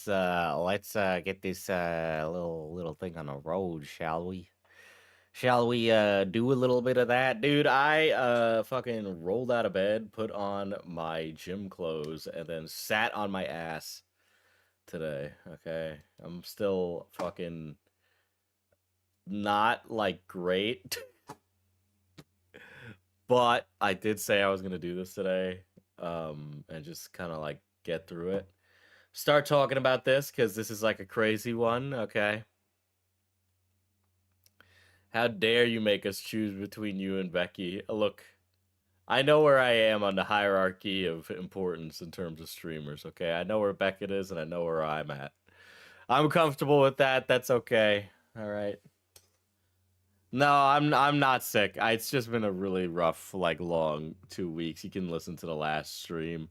let's get this little thing on the road, shall we? Shall we do a little bit of that? Dude, I fucking rolled out of bed, put on my gym clothes, and then sat on my ass today, okay? I'm still fucking not like great, but I did say I was gonna do this today, and just kind of like get through it. Start talking about this because this is like a crazy one, okay? How dare you make us choose between you and Becky? Look, I know where I am on the hierarchy of importance in terms of streamers, okay? I know where Beckett is and I know where I'm at. I'm comfortable with that. That's okay. All right. No, I'm not sick. It's just been a really rough, like, long 2 weeks. You can listen to the last stream.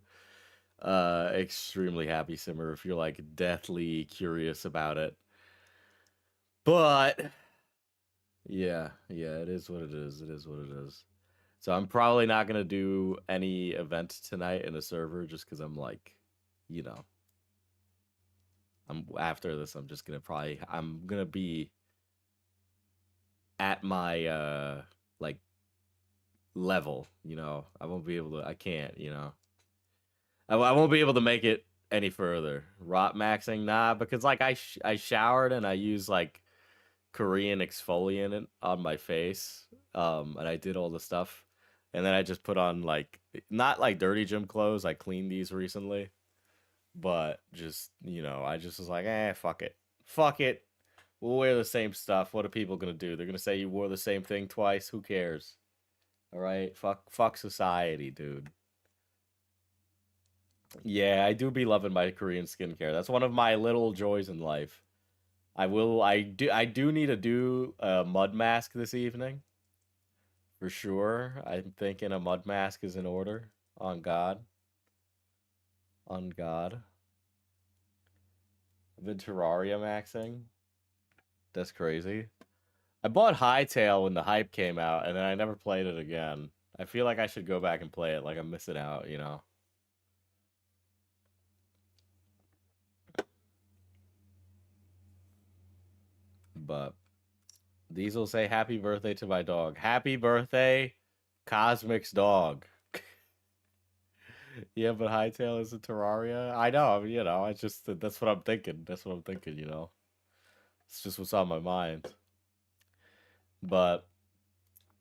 Extremely happy simmer if you're like deathly curious about it. But yeah, it is what it is. It is what it is. So I'm probably not gonna do any event tonight in the server just because I'm like, you know, I'm after this. I'm gonna be at my like level. You know, I won't be able to. I can't. You know, I won't be able to make it any further. Rot maxing, nah, because like I showered and I used like Korean exfoliant on my face, and I did all the stuff, and then I just put on like not like dirty gym clothes. I cleaned these recently, but just I just was like, fuck it. We'll wear the same stuff. What are people gonna do? They're gonna say you wore the same thing twice. Who cares? All right, fuck society, dude. Yeah, I do be loving my Korean skincare. That's one of my little joys in life. I do need to do a mud mask this evening. For sure. I'm thinking a mud mask is in order. On God. On God. I've been Terraria maxing. That's crazy. I bought Hightail when the hype came out, and then I never played it again. I feel like I should go back and play it, like I'm missing out, you know? But these will say happy birthday to my dog. Happy birthday, Cosmic's dog. Yeah, but Hightail is a Terraria. I know, I just that's what I'm thinking. That's what I'm thinking, you know. It's just what's on my mind. But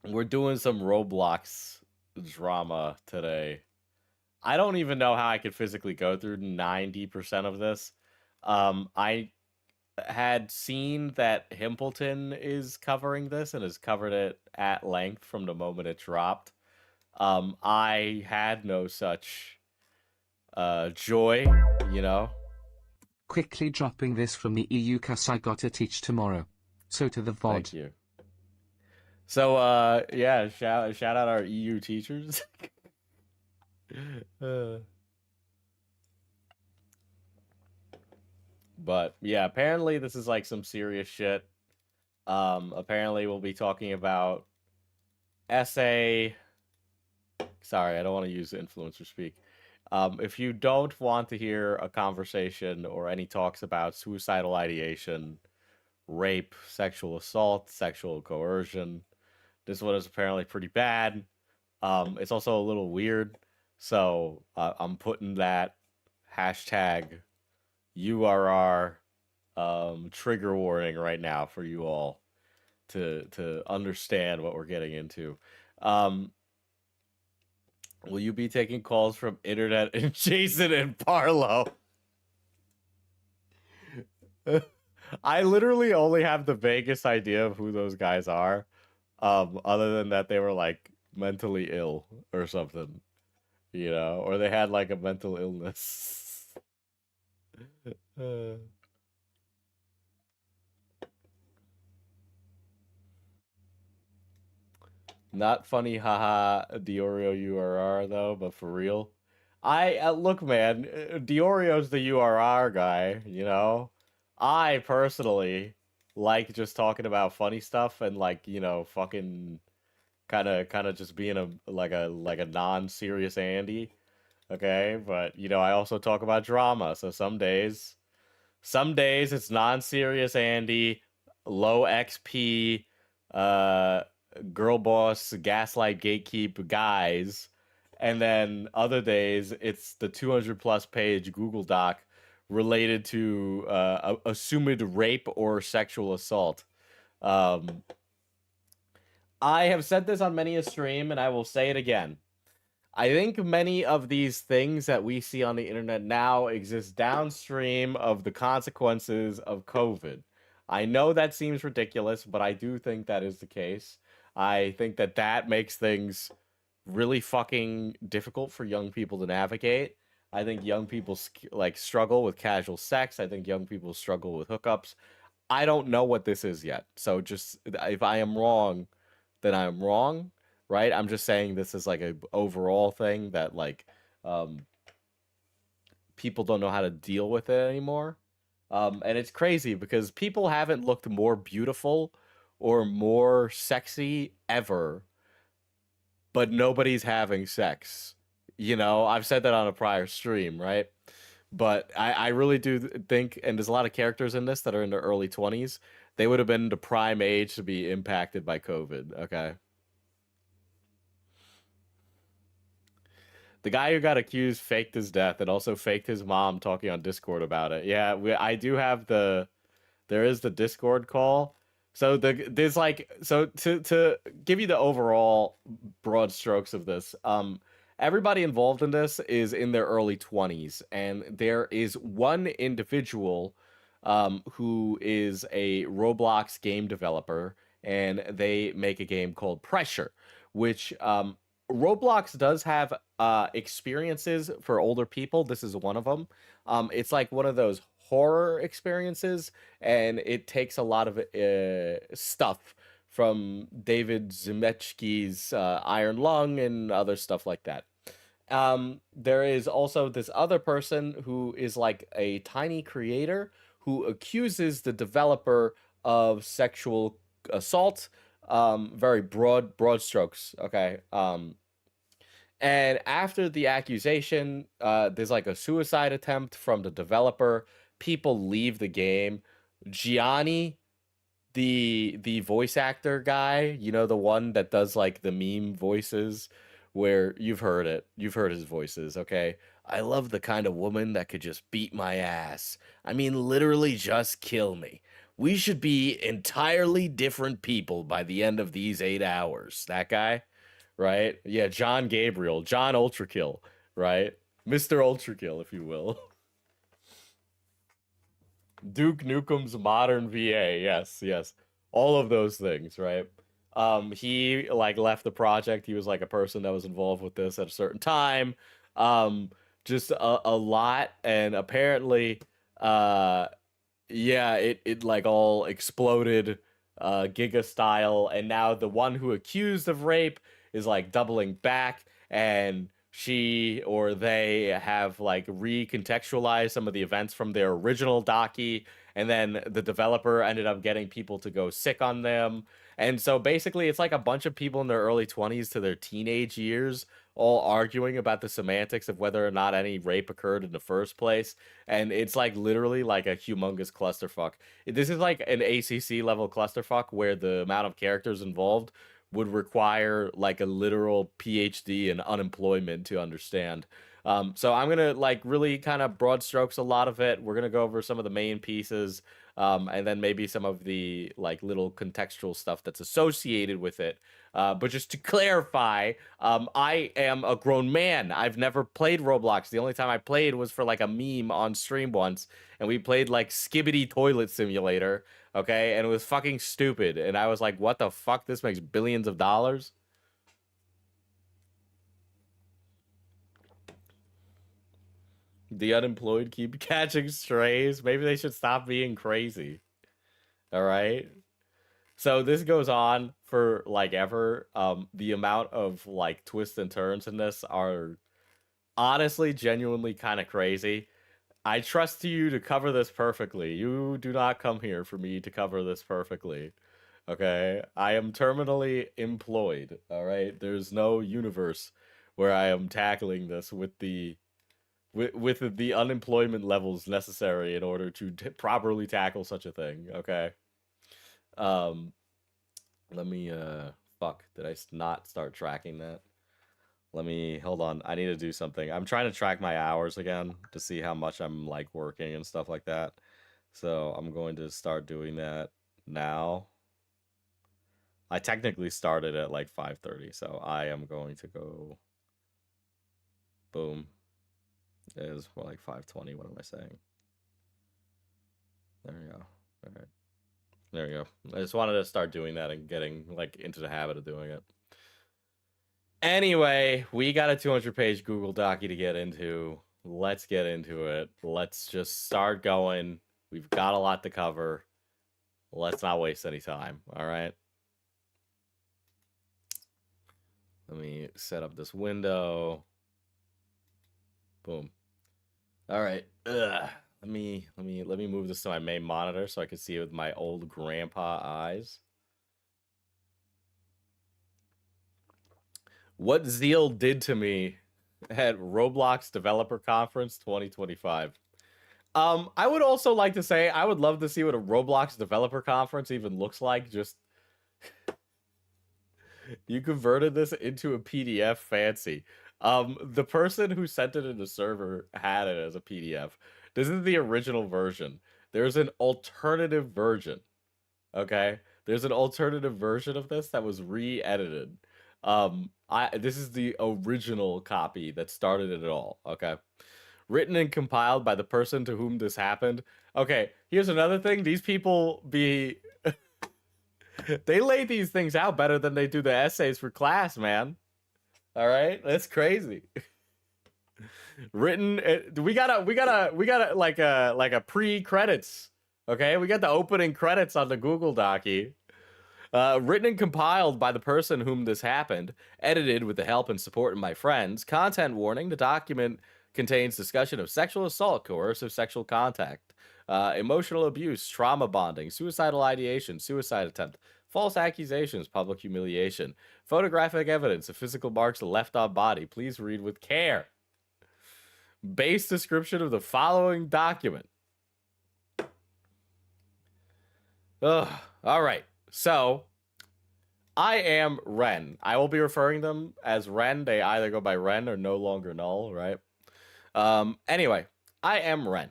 we're doing some Roblox drama today. I don't even know how I could physically go through 90% of this. I had seen that Himpleton is covering this and has covered it at length from the moment it dropped. I had no such joy, you know. Quickly dropping this from the EU cause I gotta teach tomorrow. So to the VOD. Thank you. So yeah, shout out our EU teachers. But yeah, apparently this is like some serious shit. Apparently we'll be talking about essay. Sorry, I don't want to use influencer speak. If you don't want to hear a conversation or any talks about suicidal ideation, rape, sexual assault, sexual coercion, this one is apparently pretty bad. It's also a little weird, so I'm putting that hashtag URR trigger warning right now for you all to understand what we're getting into. Will you be taking calls from Internet and Jason and Parlo? I literally only have the vaguest idea of who those guys are. Other than that they were like mentally ill or something, you know, or they had like a mental illness. Not funny, haha, Diorio URR though, but for real. Look, man, Diorio's the URR guy, you know. I personally like just talking about funny stuff and like, fucking kind of just being a non-serious Andy, okay? But, I also talk about drama, so some days Some days it's non-serious Andy, low XP, uh, girl boss, gaslight, gatekeep guys, and then other days it's the 200 plus page Google Doc related to assumed rape or sexual assault. Um, I have said this on many a stream, and I will say it again. I think many of these things that we see on the internet now exist downstream of the consequences of COVID. I know that seems ridiculous, but I do think that is the case. I think that that makes things really fucking difficult for young people to navigate. I think young people like struggle with casual sex. I think young people struggle with hookups. I don't know what this is yet. So just if I am wrong, then I'm wrong, right? I'm just saying this is like a overall thing that like um people don't know how to deal with it anymore. And it's crazy because people haven't looked more beautiful or more sexy ever, but nobody's having sex. You know, I've said that on a prior stream, right? But I really do think, and there's a lot of characters in this that are in their early 20s. They would have been the prime age to be impacted by COVID. Okay. The guy who got accused faked his death and also faked his mom talking on Discord about it. Yeah, I do have there is the Discord call. So there's like so to give you the overall broad strokes of this. Everybody involved in this is in their early 20s, and there is one individual who is a Roblox game developer, and they make a game called Pressure, which Roblox does have experiences for older people. This is one of them. It's like one of those horror experiences, and it takes a lot of stuff from David Zemechki's Iron Lung and other stuff like that. There is also this other person who is like a tiny creator who accuses the developer of sexual assault. Very broad strokes. Okay. And after the accusation, there's like a suicide attempt from the developer. People leave the game. Gianni, the voice actor guy, you know, the one that does like the meme voices, where you've heard it. You've heard his voices, okay? I love the kind of woman that could just beat my ass. I mean, literally just kill me. We should be entirely different people by the end of these 8 hours. That guy? Right? Yeah, John Gabriel, John Ultrakill, right? Mr. Ultrakill, if you will. Duke Nukem's modern VA, yes, yes. All of those things, right? He like left the project. He was like a person that was involved with this at a certain time. Um, just a lot, and apparently, uh, yeah, it like all exploded Giga style, and now the one who accused of rape is like doubling back, and she or they have like recontextualized some of the events from their original docky, and then the developer ended up getting people to go sick on them. And so basically it's like a bunch of people in their early 20s to their teenage years all arguing about the semantics of whether or not any rape occurred in the first place, and it's like literally like a humongous clusterfuck. This is like an ACC level clusterfuck where the amount of characters involved would require like a literal PhD in unemployment to understand. So I'm gonna like really kind of broad strokes a lot of it. We're gonna go over some of the main pieces, and then maybe some of the like little contextual stuff that's associated with it. But just to clarify, I am a grown man. I've never played Roblox. The only time I played was for like a meme on stream once, and we played like Skibbity Toilet Simulator, okay? And it was fucking stupid. And I was like, what the fuck? This makes billions of dollars? The unemployed keep catching strays. Maybe they should stop being crazy. All right. So this goes on for like ever. The amount of like twists and turns in this are honestly genuinely kind of crazy. I trust you to cover this perfectly. You do not come here for me to cover this perfectly. Okay? I am terminally employed. All right? There's no universe where I am tackling this with the with the unemployment levels necessary in order to properly tackle such a thing. Okay. Um, let me fuck. Did I not start tracking that? Let me hold on. I need to do something. I'm trying to track my hours again to see how much I'm like working and stuff like that. So I'm going to start doing that now. I technically started at like 5:30, so I am going to go. Boom. It is more like 5:20. What am I saying? There we go. All right. There we go. I just wanted to start doing that and getting like into the habit of doing it. Anyway, we got a 200-page Google Docy to get into. Let's get into it. Let's just start going. We've got a lot to cover. Let's not waste any time. All right. Let me set up this window. Boom. All right. Ugh. Let me move this to my main monitor so I can see it with my old grandpa eyes. What Zeal did to me at Roblox Developer Conference 2025. I would also like to say I would love to see what a Roblox Developer Conference even looks like. Just you converted this into a PDF, fancy. The person who sent it in the server had it as a PDF. This is the original version. There's an alternative version. Okay? There's an alternative version of this that was re-edited. This is the original copy that started it all, okay? Written and compiled by the person to whom this happened. Okay, here's another thing. These people be they lay these things out better than they do the essays for class, man. All right? That's crazy. Written we got like a pre-credits. Okay? We got the opening credits on the Google Docy. Written and compiled by the person whom this happened, edited with the help and support of my friends. Content warning: the document contains discussion of sexual assault, coercive sexual contact, emotional abuse, trauma bonding, suicidal ideation, suicide attempt, false accusations, public humiliation, photographic evidence of physical marks left on body. Please read with care. Base description of the following document. Ugh. All right. So, I am Ren. I will be referring them as Ren. They either go by Ren or no longer null, right? Anyway, I am Ren.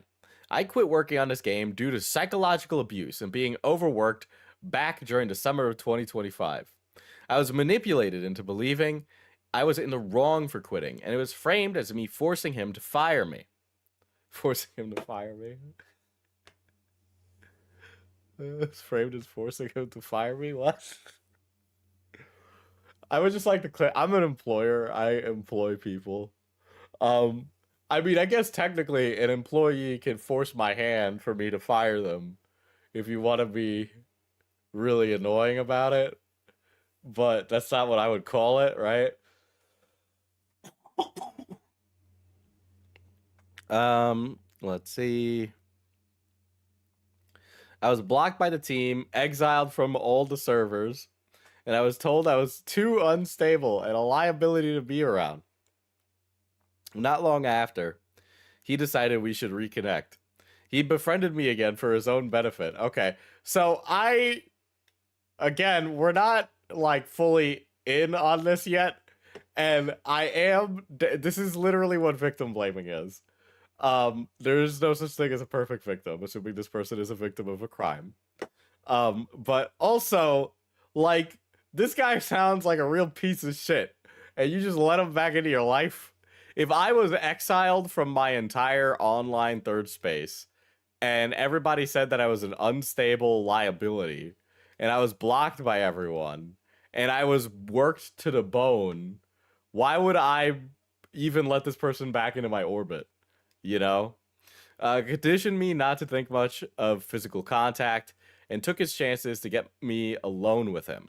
I quit working on this game due to psychological abuse and being overworked back during the summer of 2025. I was manipulated into believing I was in the wrong for quitting, and it was framed as me forcing him to fire me. Forcing him to fire me? It's framed as forcing him to fire me? What? I would just like to clear. I'm an employer. I employ people. I mean, I guess technically an employee can force my hand for me to fire them if you want to be really annoying about it. But that's not what I would call it, right? Let's see. I was blocked by the team, exiled from all the servers, and I was told I was too unstable and a liability to be around. Not long after, he decided we should reconnect. He befriended me again for his own benefit. Okay, so again, we're not like fully in on this yet, and this is literally what victim blaming is. There's no such thing as a perfect victim, assuming this person is a victim of a crime. But also, like, this guy sounds like a real piece of shit, and you just let him back into your life. If I was exiled from my entire online third space, and everybody said that I was an unstable liability, and I was blocked by everyone, and I was worked to the bone, why would I even let this person back into my orbit? You know? Conditioned me not to think much of physical contact and took his chances to get me alone with him.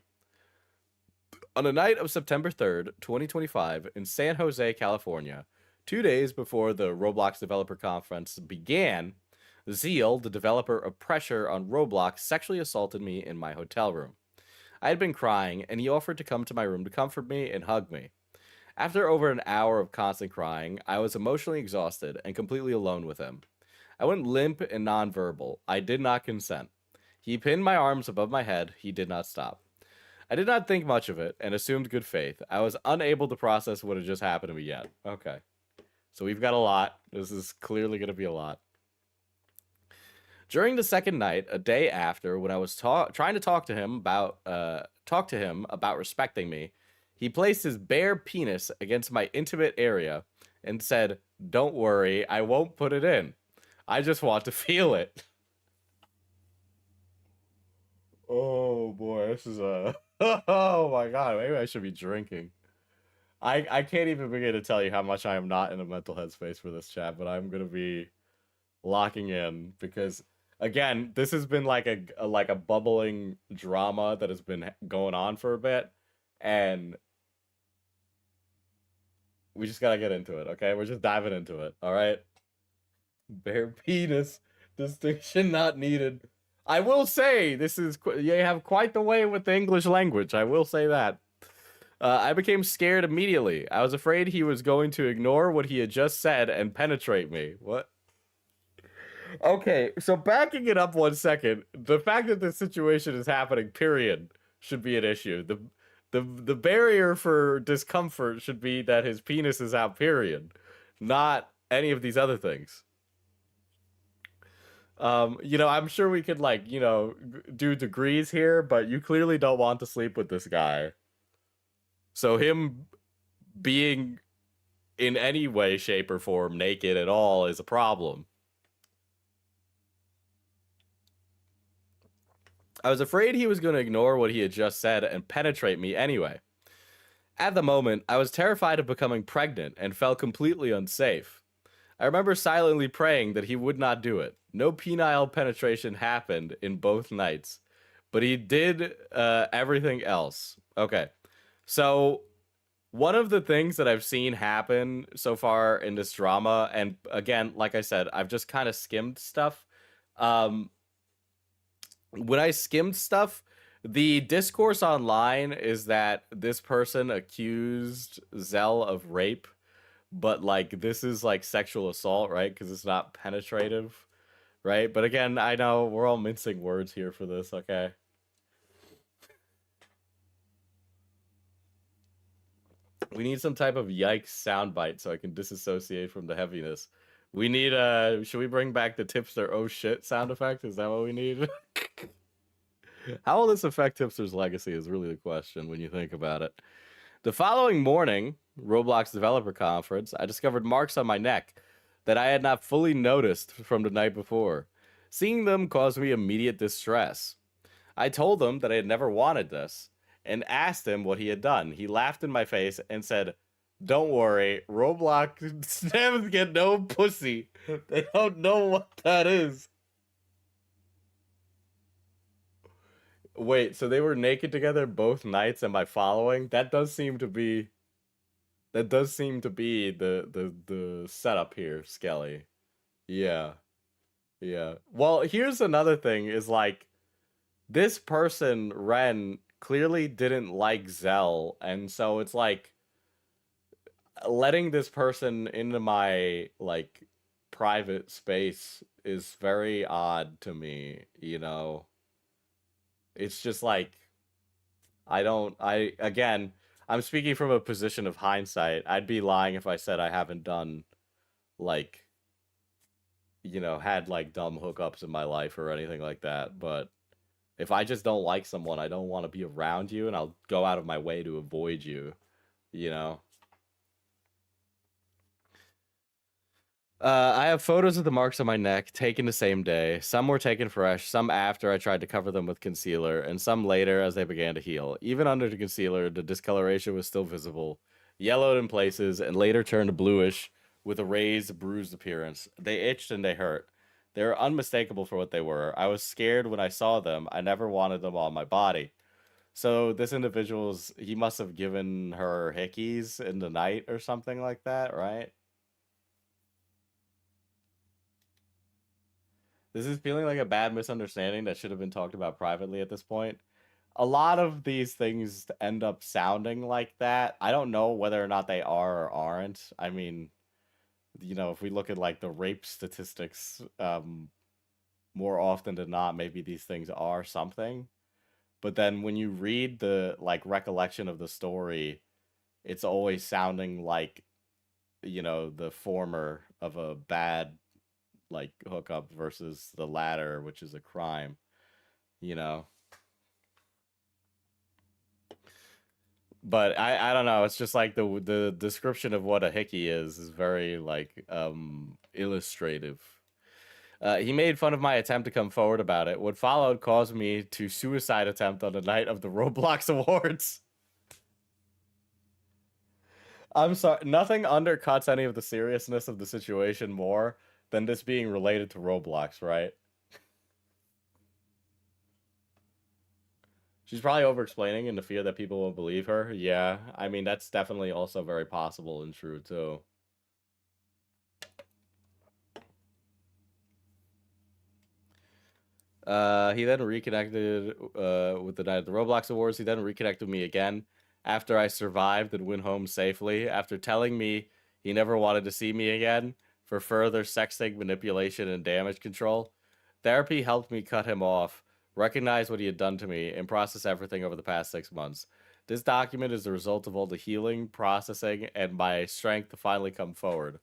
On the night of September 3rd, 2025, in San Jose, California, 2 days before the Roblox Developer Conference began, Zeal, the developer of Pressure on Roblox, sexually assaulted me in my hotel room. I had been crying, and he offered to come to my room to comfort me and hug me. After over an hour of constant crying, I was emotionally exhausted and completely alone with him. I went limp and nonverbal. I did not consent. He pinned my arms above my head. He did not stop. I did not think much of it and assumed good faith. I was unable to process what had just happened to me yet. Okay. So we've got a lot. This is clearly going to be a lot. During the second night, a day after, when I was trying to talk to him about respecting me, he placed his bare penis against my intimate area and said, "Don't worry, I won't put it in. I just want to feel it." Oh boy, this is a oh my god, maybe I should be drinking. I can't even begin to tell you how much I am not in a mental headspace for this chat, but I'm gonna be locking in because again, this has been like a bubbling drama that has been going on for a bit, and we just gotta get into it. Okay, we're just diving into it. All right, bare penis distinction not needed. I will say this is you have quite the way with the English language. I will say that. I became scared immediately. I was afraid he was going to ignore what he had just said and penetrate me. What? Okay, so backing it up 1 second, the fact that this situation is happening, period, should be an issue. The barrier for discomfort should be that his penis is out, period, not any of these other things. I'm sure we could like, do degrees here, but you clearly don't want to sleep with this guy. So him being in any way, shape, or form naked at all is a problem. I was afraid he was going to ignore what he had just said and penetrate me anyway. At the moment, I was terrified of becoming pregnant and felt completely unsafe. I remember silently praying that he would not do it. No penile penetration happened in both nights, but he did everything else. Okay, so one of the things that I've seen happen so far in this drama, and again, like I said, I've just kind of skimmed stuff. When I skimmed stuff, the discourse online is that this person accused Zell of rape, but like this is like sexual assault, right? Because it's not penetrative, right? But again, I know we're all mincing words here for this, okay? We need some type of yikes soundbite so I can disassociate from the heaviness. We need should we bring back the tipster oh shit sound effect? Is that what we need? How will this affect Tipster's legacy is really the question when you think about it. The following morning, Roblox Developer Conference, I discovered marks on my neck that I had not fully noticed from the night before. Seeing them caused me immediate distress. I told him that I had never wanted this and asked him what he had done. He laughed in my face and said, "Don't worry, Roblox stems get no pussy. They don't know what that is." Wait, so they were naked together both nights and by following? That does seem to be the setup here, Skelly. Yeah. Yeah. Well, here's another thing is like this person, Ren, clearly didn't like Zell, and so it's like letting this person into my like private space is very odd to me, you know. It's just like again, I'm speaking from a position of hindsight. I'd be lying if I said I haven't done like, had like dumb hookups in my life or anything like that. But if I just don't like someone, I don't want to be around you and I'll go out of my way to avoid you, you know? I have photos of the marks on my neck taken the same day. Some were taken fresh, some after I tried to cover them with concealer, and some later as they began to heal. Even under the concealer, the discoloration was still visible, yellowed in places, and later turned bluish with a raised, bruised appearance. They itched and they hurt. They were unmistakable for what they were. I was scared when I saw them. I never wanted them on my body. So this he must have given her hickeys in the night or something like that, right? This is feeling like a bad misunderstanding that should have been talked about privately at this point. a lot of these things end up sounding like that. I don't know whether or not they are or aren't. I mean, if we look at like the rape statistics, more often than not, maybe these things are something. But then when you read the like recollection of the story, it's always sounding like, the former of a bad like hookup versus the latter, which is a crime, you know. But I don't know. It's just like the description of what a hickey is very like illustrative. He made fun of my attempt to come forward about it. What followed caused me to suicide attempt on the night of the Roblox Awards. I'm sorry, nothing undercuts any of the seriousness of the situation more than this being related to Roblox, right? She's probably over explaining in the fear that people won't believe her. Yeah, I mean, that's definitely also very possible and true, too. He then reconnected with the night of the Roblox Awards. He then reconnected with me again after I survived and went home safely, after telling me he never wanted to see me again for further sexting, manipulation, and damage control. Therapy helped me cut him off, recognize what he had done to me, and process everything over the past 6 months. This document is the result of all the healing, processing, and my strength to finally come forward.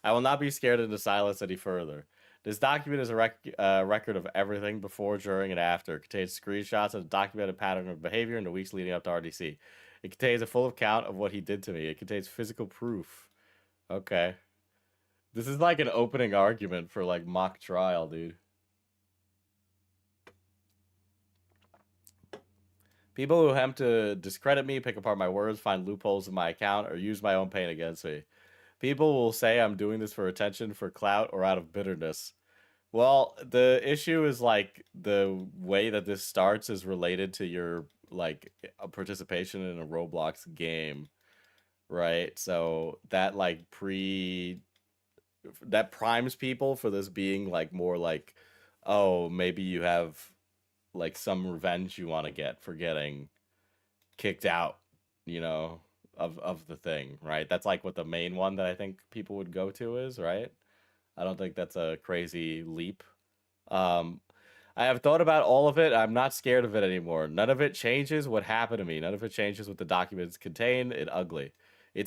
I will not be scared into silence any further. This document is a record of everything before, during, and after. It contains screenshots of the documented pattern of behavior in the weeks leading up to RDC. It contains a full account of what he did to me. It contains physical proof. Okay. This is like an opening argument for like mock trial, dude. People who attempt to discredit me, pick apart my words, find loopholes in my account, or use my own pain against me. People will say I'm doing this for attention, for clout, or out of bitterness. Well, the issue is like the way that this starts is related to your like participation in a Roblox game, right? So that like that primes people for this being like more like, oh, maybe you have like some revenge you want to get for getting kicked out, you know, of the thing, right? That's like what the main one that I think people would go to is, right? I don't think that's a crazy leap. Um, I have thought about all of it. I'm not scared of it anymore. None of it changes what happened to me. None of it changes what the documents contain. It's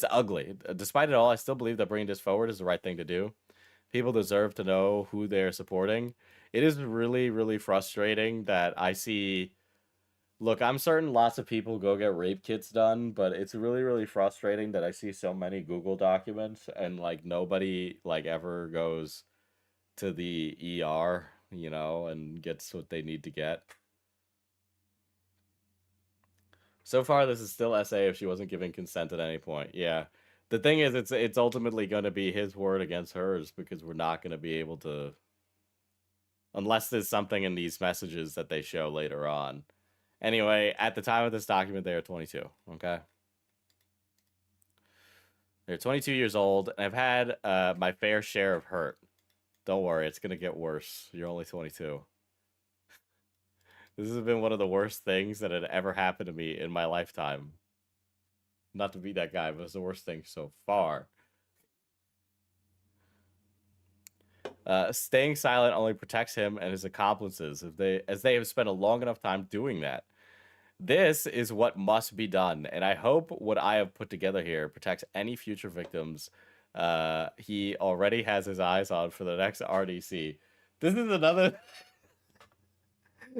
ugly. Despite it all, I still believe that bringing this forward is the right thing to do. People deserve to know who they're supporting. It is really, really frustrating that I see. Look, I'm certain lots of people go get rape kits done, but it's really, really frustrating that I see so many Google documents and like nobody like ever goes to the ER, and gets what they need to get. So far, this is still SA if she wasn't giving consent at any point. Yeah. The thing is, it's ultimately going to be his word against hers because we're not going to be able to, unless there's something in these messages that they show later on. Anyway, at the time of this document, they are 22. Okay. They're 22 years old, and I've had my fair share of hurt. Don't worry, it's going to get worse. You're only 22. This has been one of the worst things that had ever happened to me in my lifetime. Not to be that guy, but it's the worst thing so far. Staying silent only protects him and his accomplices as they have spent a long enough time doing that. This is what must be done, and I hope what I have put together here protects any future victims he already has his eyes on for the next RDC. This is another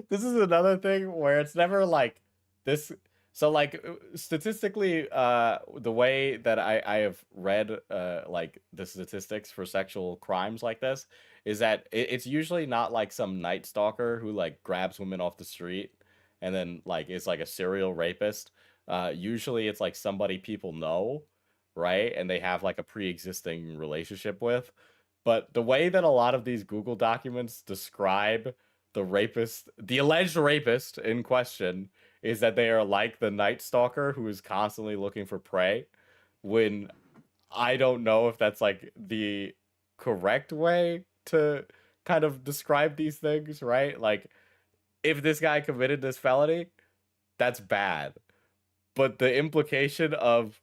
this is another thing where it's never like this. So like statistically, the way that I have read like the statistics for sexual crimes like this is that it's usually not like some night stalker who like grabs women off the street and then like is like a serial rapist. Usually it's like somebody people know, right? And they have like a pre-existing relationship with. But the way that a lot of these Google documents describe the alleged rapist in question, is that they are like the night stalker who is constantly looking for prey, when I don't know if that's like the correct way to kind of describe these things, right? Like, if this guy committed this felony, that's bad. But the implication of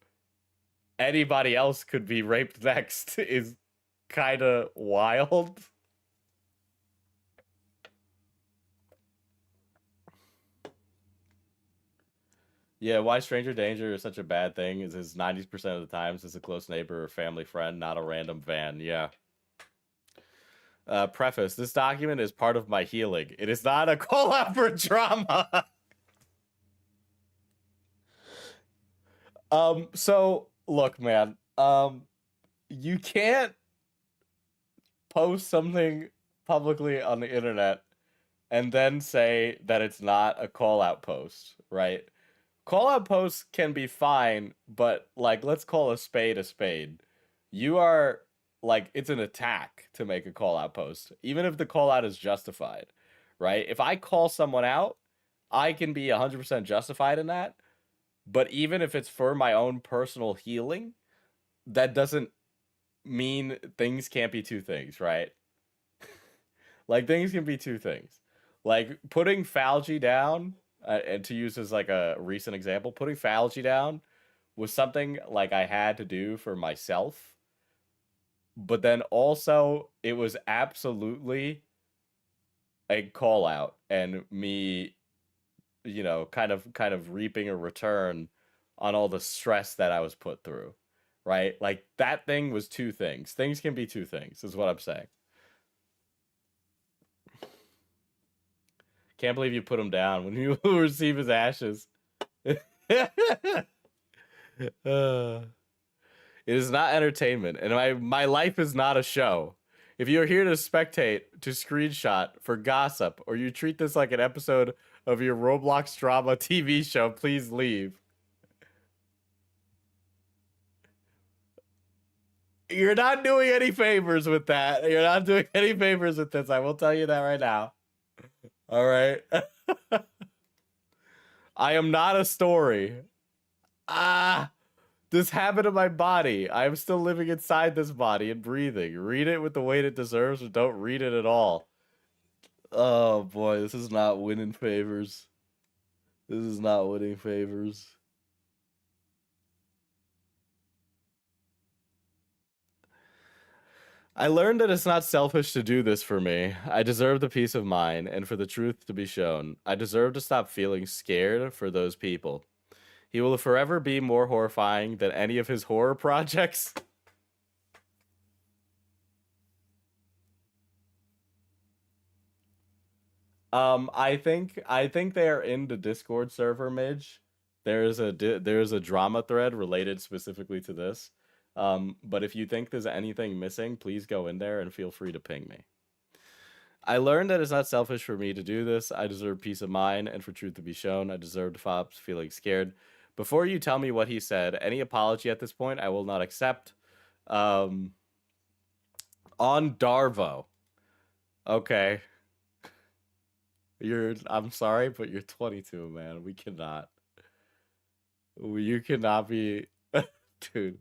anybody else could be raped next is kind of wild. Yeah, why stranger danger is such a bad thing is 90% of the times it's a close neighbor or family friend, not a random van. Yeah. Preface, this document is part of my healing. It is not a call out for drama. So look, man. You can't post something publicly on the internet and then say that it's not a call out post, right? Call out posts can be fine, but like let's call a spade a spade. You are like it's an attack to make a call out post, even if the call out is justified, right? If I call someone out, I can be 100% justified in that, but even if it's for my own personal healing, that doesn't mean things can't be two things, right? Like things can be two things. Like putting Falgi down, and to use as like a recent example, putting Falgi down was something like I had to do for myself, but then also it was absolutely a call out and me, kind of reaping a return on all the stress that I was put through, right? Like that thing was two things. Things can be two things, is what I'm saying. Can't believe you put him down when you receive his ashes. Uh, it is not entertainment, and my life is not a show. If you're here to spectate, to screenshot, for gossip, or you treat this like an episode of your Roblox drama TV show, please leave. You're not doing any favors with that. You're not doing any favors with this. I will tell you that right now. All right. I am not a story. This habit of my body. I am still living inside this body and breathing. Read it with the weight it deserves, or don't read it at all. Oh boy, this is not winning favors. This is not winning favors. I learned that it's not selfish to do this for me. I deserve the peace of mind and for the truth to be shown. I deserve to stop feeling scared for those people. He will forever be more horrifying than any of his horror projects. I think they are in the Discord server, Midge. There's a drama thread related specifically to this. But if you think there's anything missing, please go in there and feel free to ping me. I learned that it's not selfish for me to do this. I deserve peace of mind and for truth to be shown. I deserve to stop feeling scared. Before you tell me what he said, any apology at this point I will not accept. On Darvo. Okay. I'm sorry, but you're 22, man. We cannot. You cannot be dude.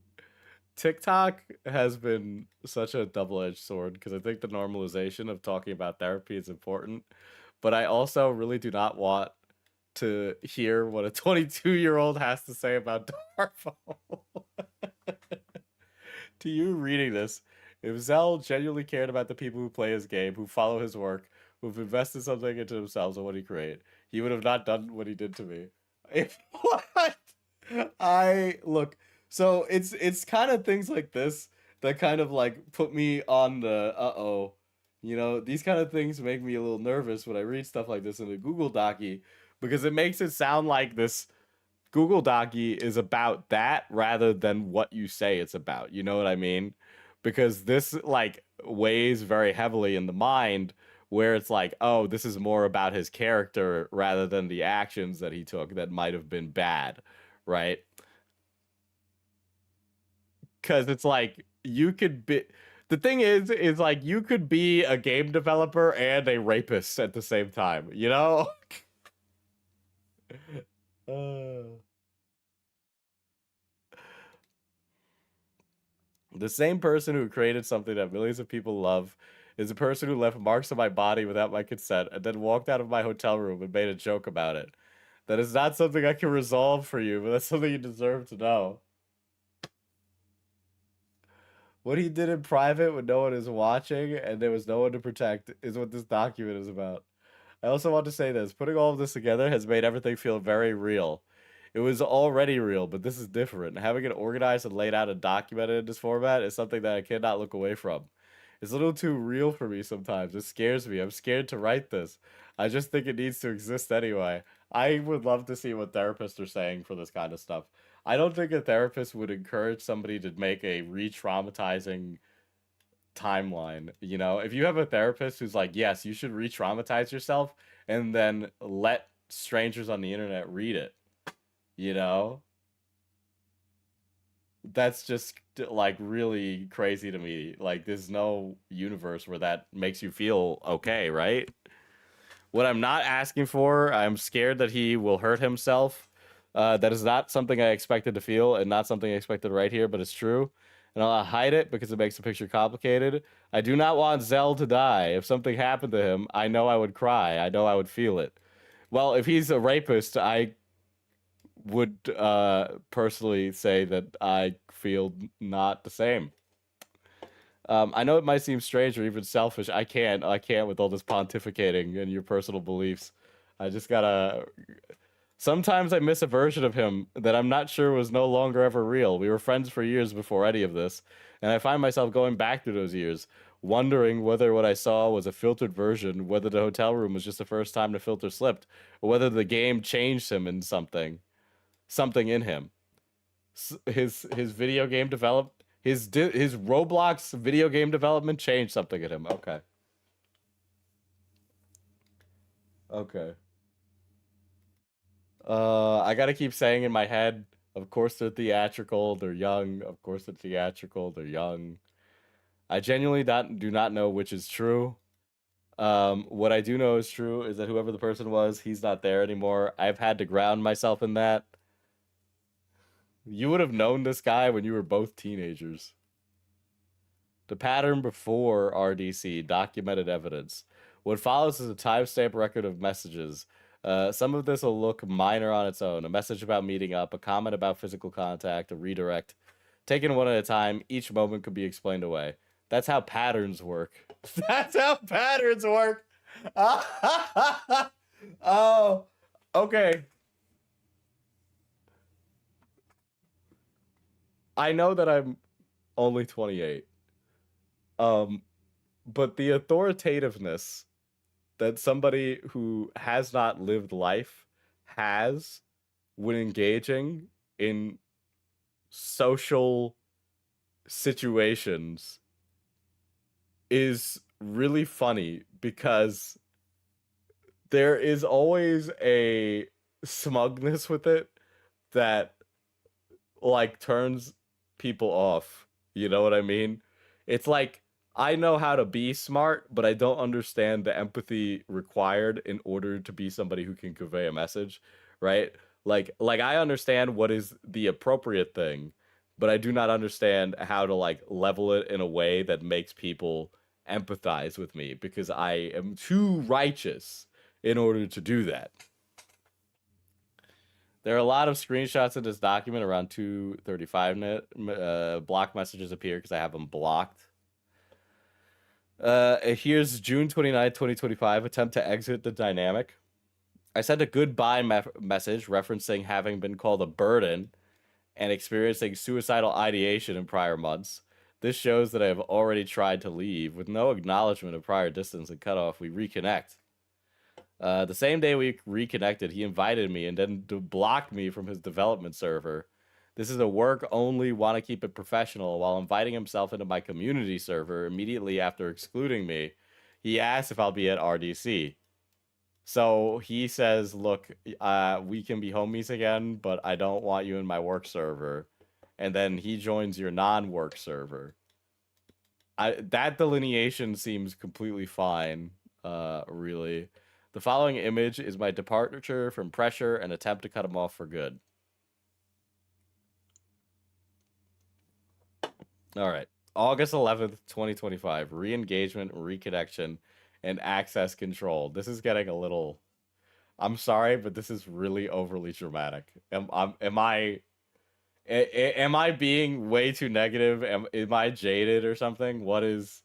TikTok has been such a double-edged sword because I think the normalization of talking about therapy is important, but I also really do not want to hear what a 22-year-old has to say about Darvo. To you reading this, if Zell genuinely cared about the people who play his game, who follow his work, who've invested something into themselves and what he created, he would have not done what he did to me. If what? I look. So it's kind of things like this that kind of like put me on the uh-oh. These kind of things make me a little nervous when I read stuff like this in a Google Docie because it makes it sound like this Google Docie is about that rather than what you say it's about. You know what I mean? Because this like weighs very heavily in the mind where it's like, oh, this is more about his character rather than the actions that he took that might have been bad, right? Because it's like you could be the thing is like you could be a game developer and a rapist at the same time, you know? The same person who created something that millions of people love is the person who left marks on my body without my consent and then walked out of my hotel room and made a joke about it. That is not something I can resolve for you, but that's something you deserve to know. What he did in private when no one is watching and there was no one to protect is what this document is about. I also want to say this. Putting all of this together has made everything feel very real. It was already real, but this is different. Having it organized and laid out and documented in this format is something that I cannot look away from. It's a little too real for me sometimes. It scares me. I'm scared to write this. I just think it needs to exist anyway. I would love to see what therapists are saying for this kind of stuff. I don't think a therapist would encourage somebody to make a re-traumatizing timeline. You know, if you have a therapist who's like, yes, you should re-traumatize yourself and then let strangers on the internet read it, you know, that's just like really crazy to me. Like, there's no universe where that makes you feel okay, right? What I'm not asking for, I'm scared that he will hurt himself. That is not something I expected to feel and not something I expected right here, but it's true. And I'll hide it because it makes the picture complicated. I do not want Zell to die. If something happened to him, I know I would cry. I know I would feel it. Well, if he's a rapist, I would personally say that I feel not the same. I know it might seem strange or even selfish. I can't with all this pontificating and your personal beliefs. I just gotta. Sometimes I miss a version of him that I'm not sure was no longer ever real. We were friends for years before any of this, and I find myself going back through those years, wondering whether what I saw was a filtered version, whether the hotel room was just the first time the filter slipped, or whether the game changed him in something in him. His video game developed his Roblox video game development changed something in him. Okay. Okay. I gotta keep saying in my head, of course they're theatrical, they're young, of course they're theatrical, they're young. I genuinely do not know which is true. What I do know is true is that whoever the person was, he's not there anymore. I've had to ground myself in that. You would have known this guy when you were both teenagers. The pattern before RDC, documented evidence. What follows is a timestamp record of messages. Some of this will look minor on its own. A message about meeting up, a comment about physical contact, a redirect. Taken one at a time, each moment could be explained away. That's how patterns work. That's how patterns work. Oh, okay. I know that I'm only 28. But the authoritativeness that somebody who has not lived life has when engaging in social situations is really funny because there is always a smugness with it that like turns people off. You know what I mean? It's like I know how to be smart, but I don't understand the empathy required in order to be somebody who can convey a message, right? Like I understand what is the appropriate thing, but I do not understand how to like level it in a way that makes people empathize with me because I am too righteous in order to do that. There are a lot of screenshots in this document around 2:35 minute. Block messages appear because I have them blocked. Here's June 29th, 2025. Attempt to exit the dynamic. I sent a goodbye message referencing having been called a burden and experiencing suicidal ideation in prior months. This shows that I have already tried to leave. With no acknowledgement of prior distance and cutoff, we reconnect. The same day we reconnected, he invited me and then blocked me from his development server. This is a work only, want to keep it professional. While inviting himself into my community server immediately after excluding me, he asked if I'll be at RDC. So he says, look, we can be homies again, but I don't want you in my work server. And then he joins your non-work server. That delineation seems completely fine, really. The following image is my departure from pressure and attempt to cut him off for good. All right. August 11th, 2025. Re-engagement, reconnection, and access control. This is getting a little... I'm sorry, but this is really overly dramatic. Am I being way too negative? Am I jaded or something? What is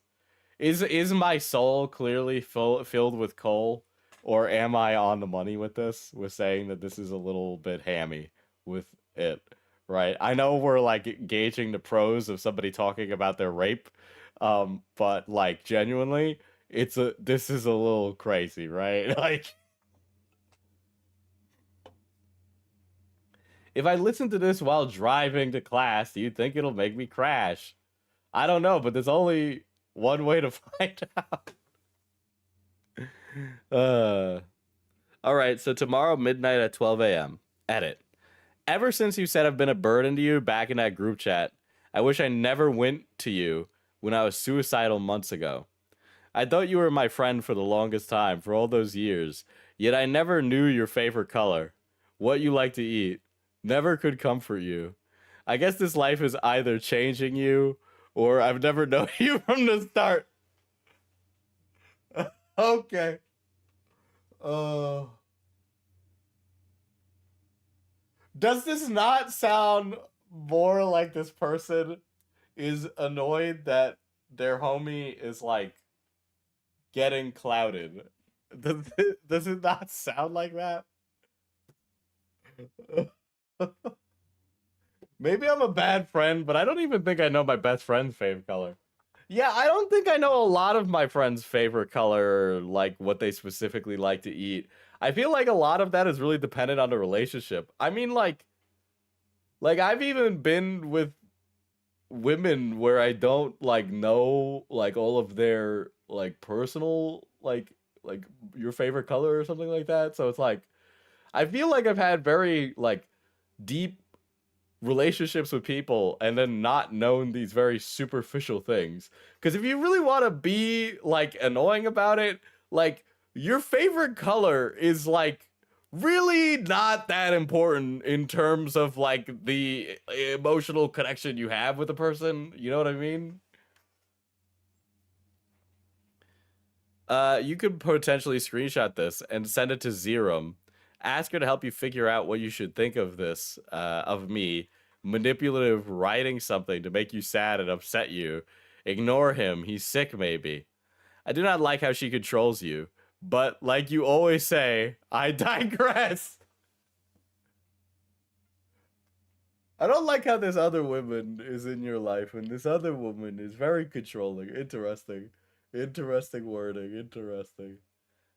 my soul clearly filled with coal, or am I on the money with this? With saying that this is a little bit hammy with it, right? I know we're like gauging the pros of somebody talking about their rape, but like genuinely, this is a little crazy, right? Like, if I listen to this while driving to class, do you think it'll make me crash? I don't know, but there's only one way to find out. Uh, all right, so tomorrow midnight at 12 a.m. Edit. Ever since you said I've been a burden to you back in that group chat, I wish I never went to you when I was suicidal months ago. I thought you were my friend for the longest time, for all those years, yet I never knew your favorite color, what you like to eat, never could comfort you. I guess this life is either changing you, or I've never known you from the start. Okay. Uh, does this not sound more like this person is annoyed that their homie is like getting clouded? Does it not sound like that? Maybe I'm a bad friend, but I don't even think I know my best friend's favorite color. Yeah, I don't think I know a lot of my friends' favorite color, like what they specifically like to eat. I feel like a lot of that is really dependent on the relationship. I mean, like I've even been with women where I don't like know like all of their like personal like your favorite color or something like that. So it's like I feel like I've had very like deep relationships with people and then not known these very superficial things. Because if you really want to be like annoying about it, like your favorite color is like really not that important in terms of like the emotional connection you have with a person. You know what I mean? You could potentially screenshot this and send it to Zerum. Ask her to help you figure out what you should think of this, of me. Manipulative writing something to make you sad and upset you. Ignore him. He's sick, maybe. I do not like how she controls you. But, like you always say, I digress. I don't like how this other woman is in your life, and this other woman is very controlling. Interesting. Interesting wording. Interesting.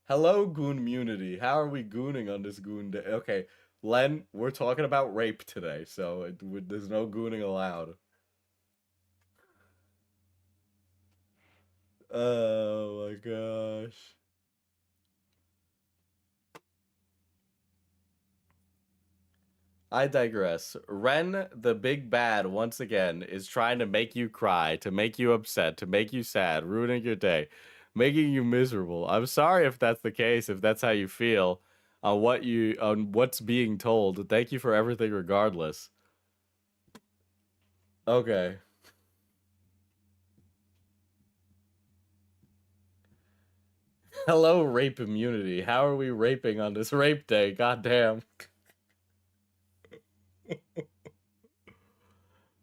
Hello, goon community. How are we gooning on this goon day? Okay, Len, we're talking about rape today, so there's no gooning allowed. Oh my gosh. I digress. Ren, the big bad, once again, is trying to make you cry, to make you upset, to make you sad, ruining your day, making you miserable. I'm sorry if that's the case, if that's how you feel on what's being told. Thank you for everything regardless. Okay. Hello, rape immunity. How are we raping on this rape day? Goddamn.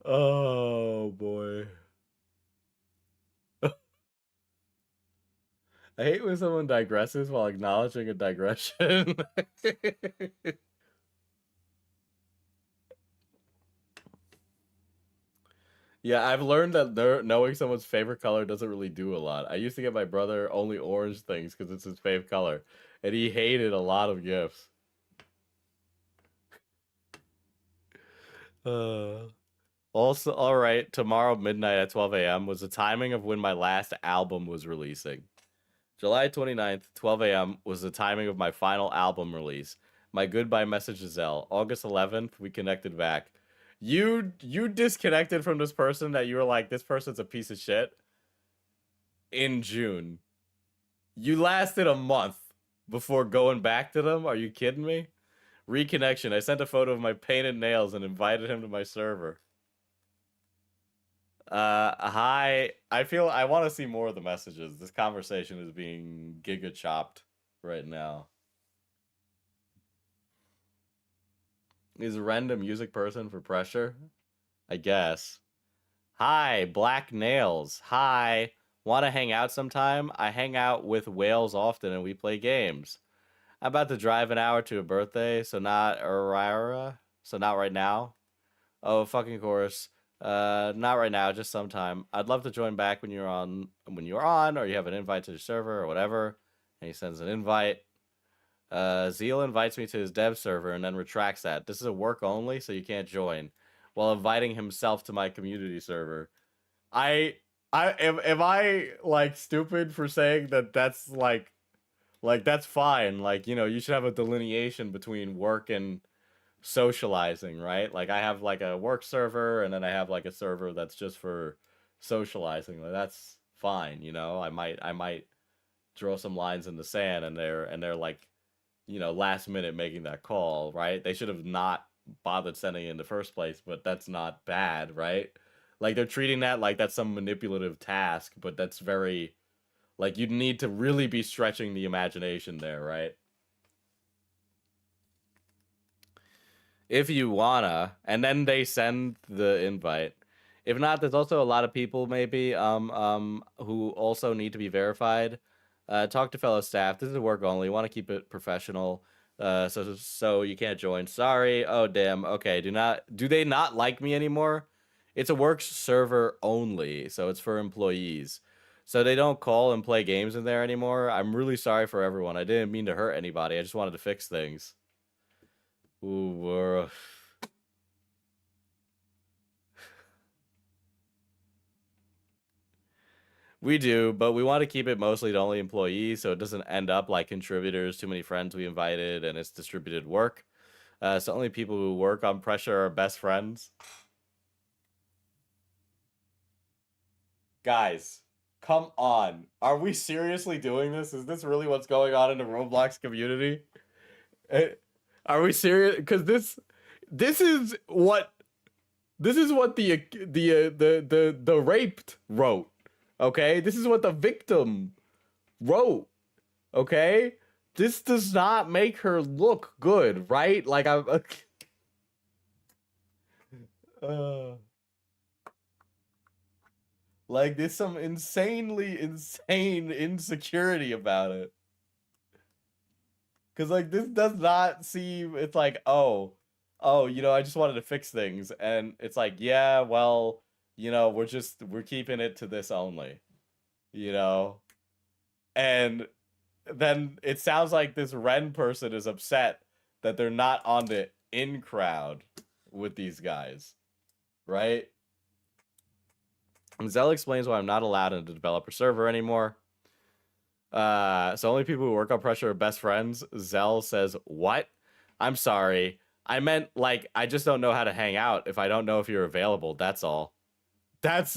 Oh boy. I hate when someone digresses while acknowledging a digression. Yeah, I've learned that knowing someone's favorite color doesn't really do a lot. I used to get my brother only orange things because it's his favorite color, and he hated a lot of gifts. Uh, Also, all right, tomorrow midnight at 12 a.m. was the timing of when my last album was releasing. July 29th, 12 a.m. was the timing of my final album release. My goodbye message to Zell. August 11th, we connected back. You disconnected from this person that you were like, this person's a piece of shit in June. You lasted a month before going back to them? Are you kidding me? Reconnection. I sent a photo of my painted nails and invited him to my server. Hi. I feel I want to see more of the messages. This conversation is being giga chopped right now. Is Ren a music person for pressure? I guess. Hi, Black Nails. Hi. Want to hang out sometime? I hang out with whales often and we play games. I'm about to drive an hour to a birthday, so not so not right now. Oh, fucking course. Not right now, just sometime. I'd love to join back when you're on, or you have an invite to the server or whatever. And he sends an invite. Zeal invites me to his dev server and then retracts that. This is a work only, so you can't join. While inviting himself to my community server. I am I like stupid for saying that that's like that's fine. Like, you know, you should have a delineation between work and socializing, right? Like I have like a work server and then I have like a server that's just for socializing. Like that's fine, you know. I might draw some lines in the sand and they're like, you know, last minute making that call, right? They should have not bothered sending it in the first place, but that's not bad, right? Like they're treating that like that's some manipulative task, but that's very like you'd need to really be stretching the imagination there, right? If you wanna, and then they send the invite. If not, there's also a lot of people maybe who also need to be verified. Talk to fellow staff. This is work only. Want to keep it professional. So you can't join. Sorry. Oh damn. Okay. Do they not like me anymore? It's a work server only, so it's for employees. So they don't call and play games in there anymore. I'm really sorry for everyone. I didn't mean to hurt anybody. I just wanted to fix things. Ooh, we do, but we want to keep it mostly to only employees, so it doesn't end up like contributors, too many friends we invited, and it's distributed work. So only people who work on pressure are best friends. Guys, come on. Are we seriously doing this? Is this really what's going on in the Roblox community? Are we serious? Because this is what the raped wrote. Okay, this is what the victim wrote. Okay, this does not make her look good, right? Like I'm. Like there's some insanely insane insecurity about it. Cause like this does not seem. It's like you know, I just wanted to fix things, and it's like yeah, well, you know, we're keeping it to this only, you know, and then it sounds like this Ren person is upset that they're not on the in crowd with these guys, right? And Zell explains why I'm not allowed in the developer server anymore. So only people who work on pressure are best friends. Zell says, what? I'm sorry. I meant, like, I just don't know how to hang out if I don't know if you're available. That's all. That's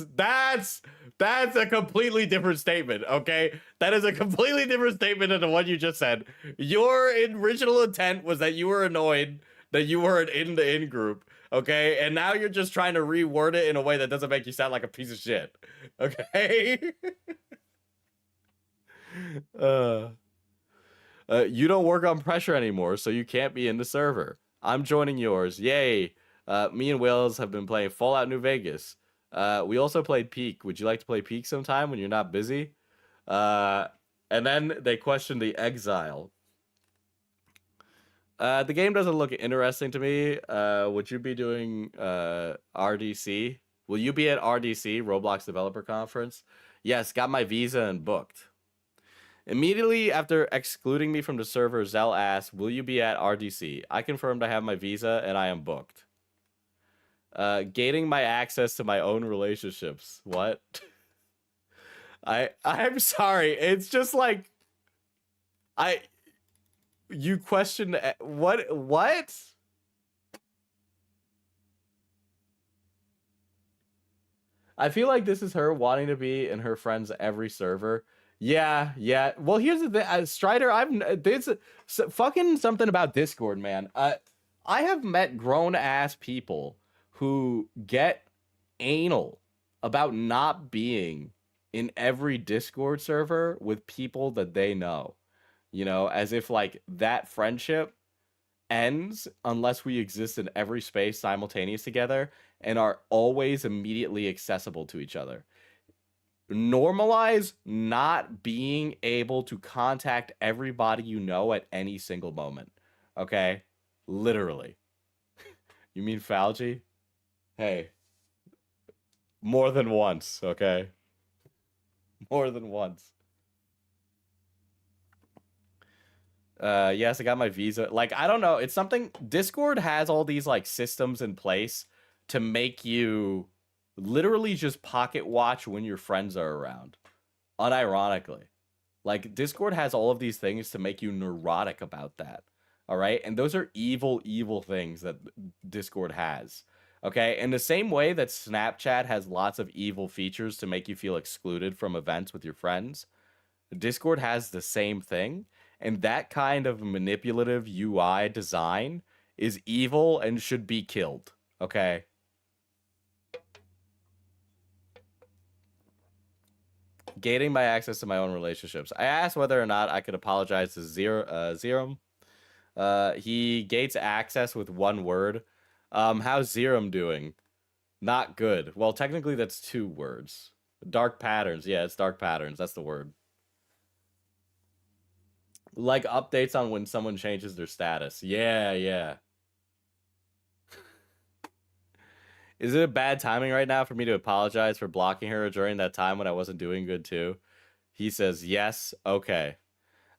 a completely different statement, okay? That is a completely different statement than the one you just said. Your original intent was that you were annoyed that you weren't in the in-group, okay? And now you're just trying to reword it in a way that doesn't make you sound like a piece of shit, okay? You don't work on pressure anymore, so you can't be in the server. I'm joining yours. Yay. Me and Wales have been playing Fallout New Vegas. We also played Peak. Would you like to play Peak sometime when you're not busy? And then they questioned the exile. The game doesn't look interesting to me. Would you be doing RDC? Will you be at RDC, Roblox Developer Conference? Yes, got my visa and booked. Immediately after excluding me from the server, Zell asked, will you be at RDC? I confirmed I have my visa and I am booked. Gaining my access to my own relationships. What? I'm sorry. It's just like you question what? I feel like this is her wanting to be in her friend's every server. Yeah. Well, here's the thing, Strider. There's fucking something about Discord, man. I have met grown ass people who get anal about not being in every Discord server with people that they know. You know, as if like that friendship ends unless we exist in every space simultaneous together and are always immediately accessible to each other. Normalize not being able to contact everybody you know at any single moment. Okay? Literally. You mean Fauci? Hey. More than once, okay? More than once. Yes, I got my visa. Like, I don't know. It's something. Discord has all these, like, systems in place to make you literally just pocket watch when your friends are around. Unironically. Like, Discord has all of these things to make you neurotic about that. All right? And those are evil, evil things that Discord has. Okay? In the same way that Snapchat has lots of evil features to make you feel excluded from events with your friends, Discord has the same thing. And that kind of manipulative UI design is evil and should be killed. Okay? Gating my access to my own relationships. I asked whether or not I could apologize to Zerum. He gates access with one word. How's Zerum doing? Not good. Well, technically that's 2 words. Dark patterns. Yeah, it's dark patterns. That's the word. Like updates on when someone changes their status. Yeah, yeah. Is it a bad timing right now for me to apologize for blocking her during that time when I wasn't doing good too? He says, yes, okay.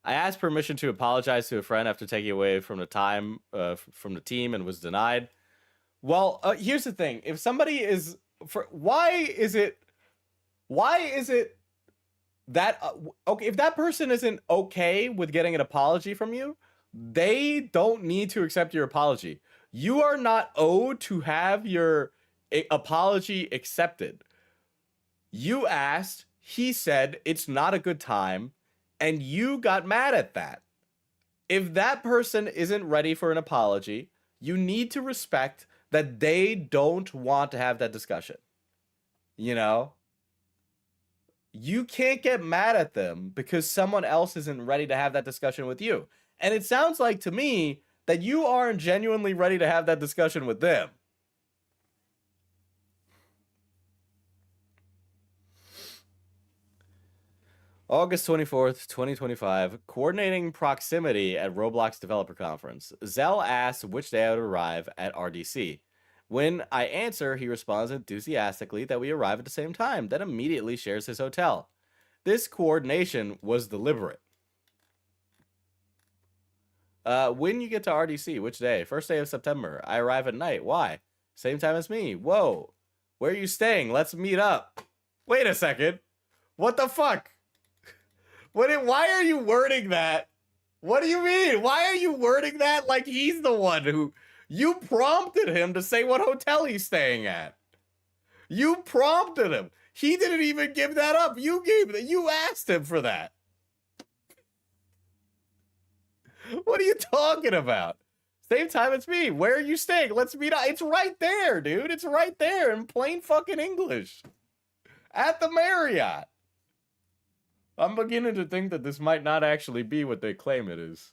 I asked permission to apologize to a friend after taking away from the time from the team and was denied. Well, here's the thing. If somebody is... Why is it that... okay, if that person isn't okay with getting an apology from you, they don't need to accept your apology. You are not owed to have your apology accepted. You asked, he said it's not a good time, and you got mad at that. If that person isn't ready for an apology, you need to respect that they don't want to have that discussion. You know? You can't get mad at them because someone else isn't ready to have that discussion with you. And it sounds like to me that you aren't genuinely ready to have that discussion with them. August 24th, 2025, coordinating proximity at Roblox Developer Conference. Zell asks which day I would arrive at RDC. When I answer, he responds enthusiastically that we arrive at the same time, then immediately shares his hotel. This coordination was deliberate. When you get to RDC, which day? First day of September. I arrive at night. Why? Same time as me. Whoa. Where are you staying? Let's meet up. Wait a second. What the fuck? Why are you wording that? What do you mean? Why are you wording that like he's the one who... You prompted him to say what hotel he's staying at. You prompted him. He didn't even give that up. You gave that. You asked him for that. What are you talking about? Same time as me. Where are you staying? Let's meet up. It's right there, dude. It's right there in plain fucking English. At the Marriott. I'm beginning to think that this might not actually be what they claim it is.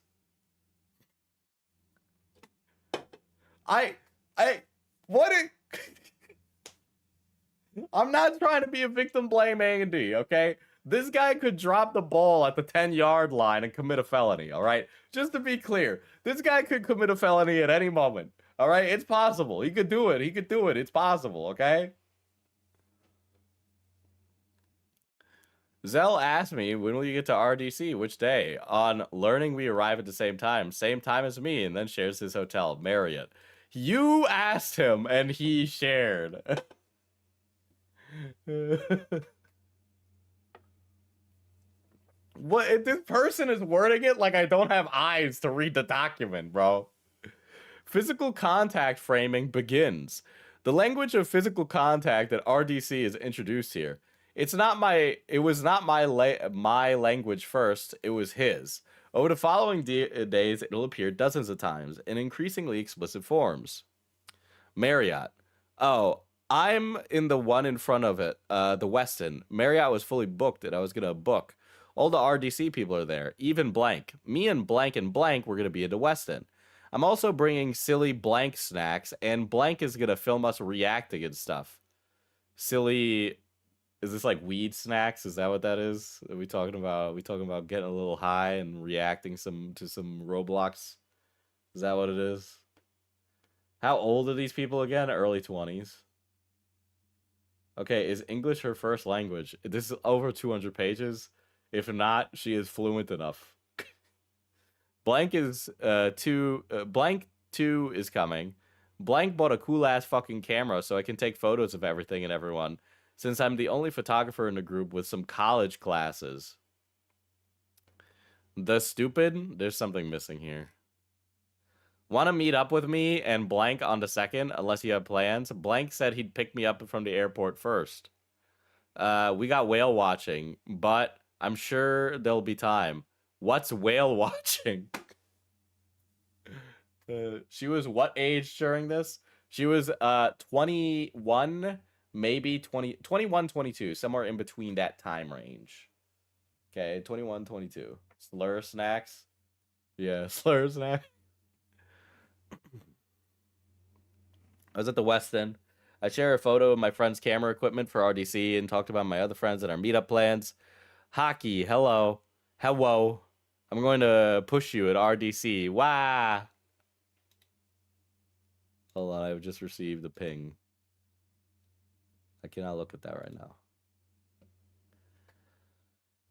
I'm not trying to be a victim blame Andy, okay? This guy could drop the ball at the 10-yard line and commit a felony, all right? Just to be clear, this guy could commit a felony at any moment, all right? It's possible. He could do it. He could do it. It's possible, okay? Zell asked me, when will you get to RDC? Which day? On learning we arrive at the same time as me, and then shares his hotel, Marriott. You asked him, and he shared. What? This person is wording it like I don't have eyes to read the document, bro. Physical contact framing begins. The language of physical contact at RDC is introduced here. It was not my language first, it was his. Over the following days, it'll appear dozens of times in increasingly explicit forms. Marriott. Oh, I'm in the one in front of it, the Westin. Marriott was fully booked and I was going to book. All the RDC people are there, even blank. Me and blank were going to be at the Westin. I'm also bringing silly blank snacks, and blank is gonna film us reacting and stuff. Silly, is this like weed snacks? Is that what that is? Are we talking about? Are we talking about getting a little high and reacting to some Roblox? Is that what it is? How old are these people again? Early 20s. Okay, is English her first language? This is over 200 pages. If not, she is fluent enough. Blank is blank 2 is coming. Blank bought a cool ass fucking camera so I can take photos of everything and everyone, since I'm the only photographer in the group with some college classes. The stupid? There's something missing here. Want to meet up with me and blank on the 2nd, unless you have plans? Blank said he'd pick me up from the airport first. We got whale watching, but I'm sure there'll be time. What's whale watching? She was what age during this? She was 21, maybe 21, 22, somewhere in between that time range. Okay, 21, 22. Slur snacks. Yeah, slur snack. I was at the Westin. I share a photo of my friend's camera equipment for RDC and talked about my other friends and our meetup plans. Hockey, hello. Hello. I'm going to push you at RDC. Wah! Hold on, I've just received a ping. I cannot look at that right now.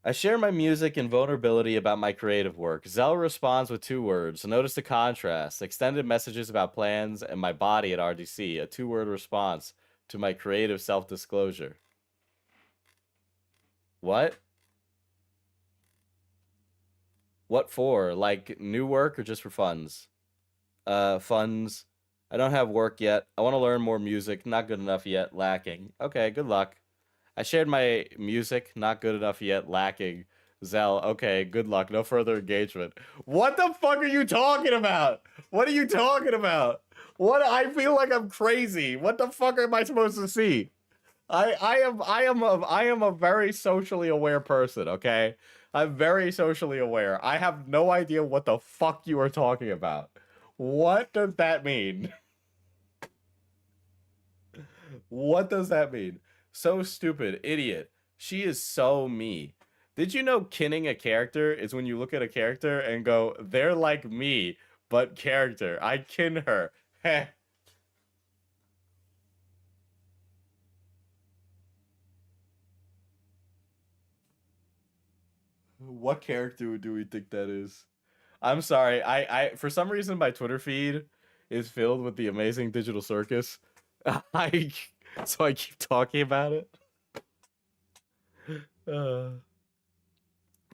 I share my music and vulnerability about my creative work. Zell responds with 2 words. Notice the contrast. Extended messages about plans and my body at RDC. A 2-word response to my creative self-disclosure. What? What for? Like new work or just for funds? Funds. I don't have work yet. I want to learn more music. Not good enough yet. Lacking. Okay, good luck. I shared my music. Not good enough yet. Lacking. Zell. Okay, good luck. No further engagement. What the fuck are you talking about? What are you talking about? What? I feel like I'm crazy. What the fuck am I supposed to see? I am a very socially aware person, okay? I'm very socially aware. I have no idea what the fuck you are talking about. What does that mean? What does that mean? So stupid, idiot. She is so me. Did you know kinning a character is when you look at a character and go, they're like me, but character. I kin her. Heh. What character do we think that is? I'm sorry. I for some reason my Twitter feed is filled with the amazing digital circus. I so I keep talking about it.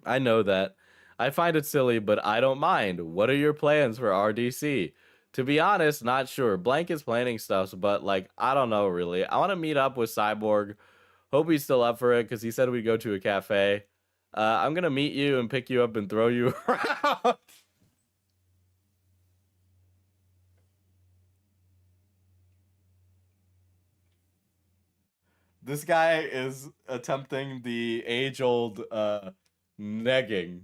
I know that. I find it silly, but I don't mind. What are your plans for RDC? To be honest, not sure. Blank is planning stuff, but like I don't know really. I want to meet up with Cyborg. Hope he's still up for it because he said we'd go to a cafe. I'm gonna meet you and pick you up and throw you around. This guy is attempting the age-old negging.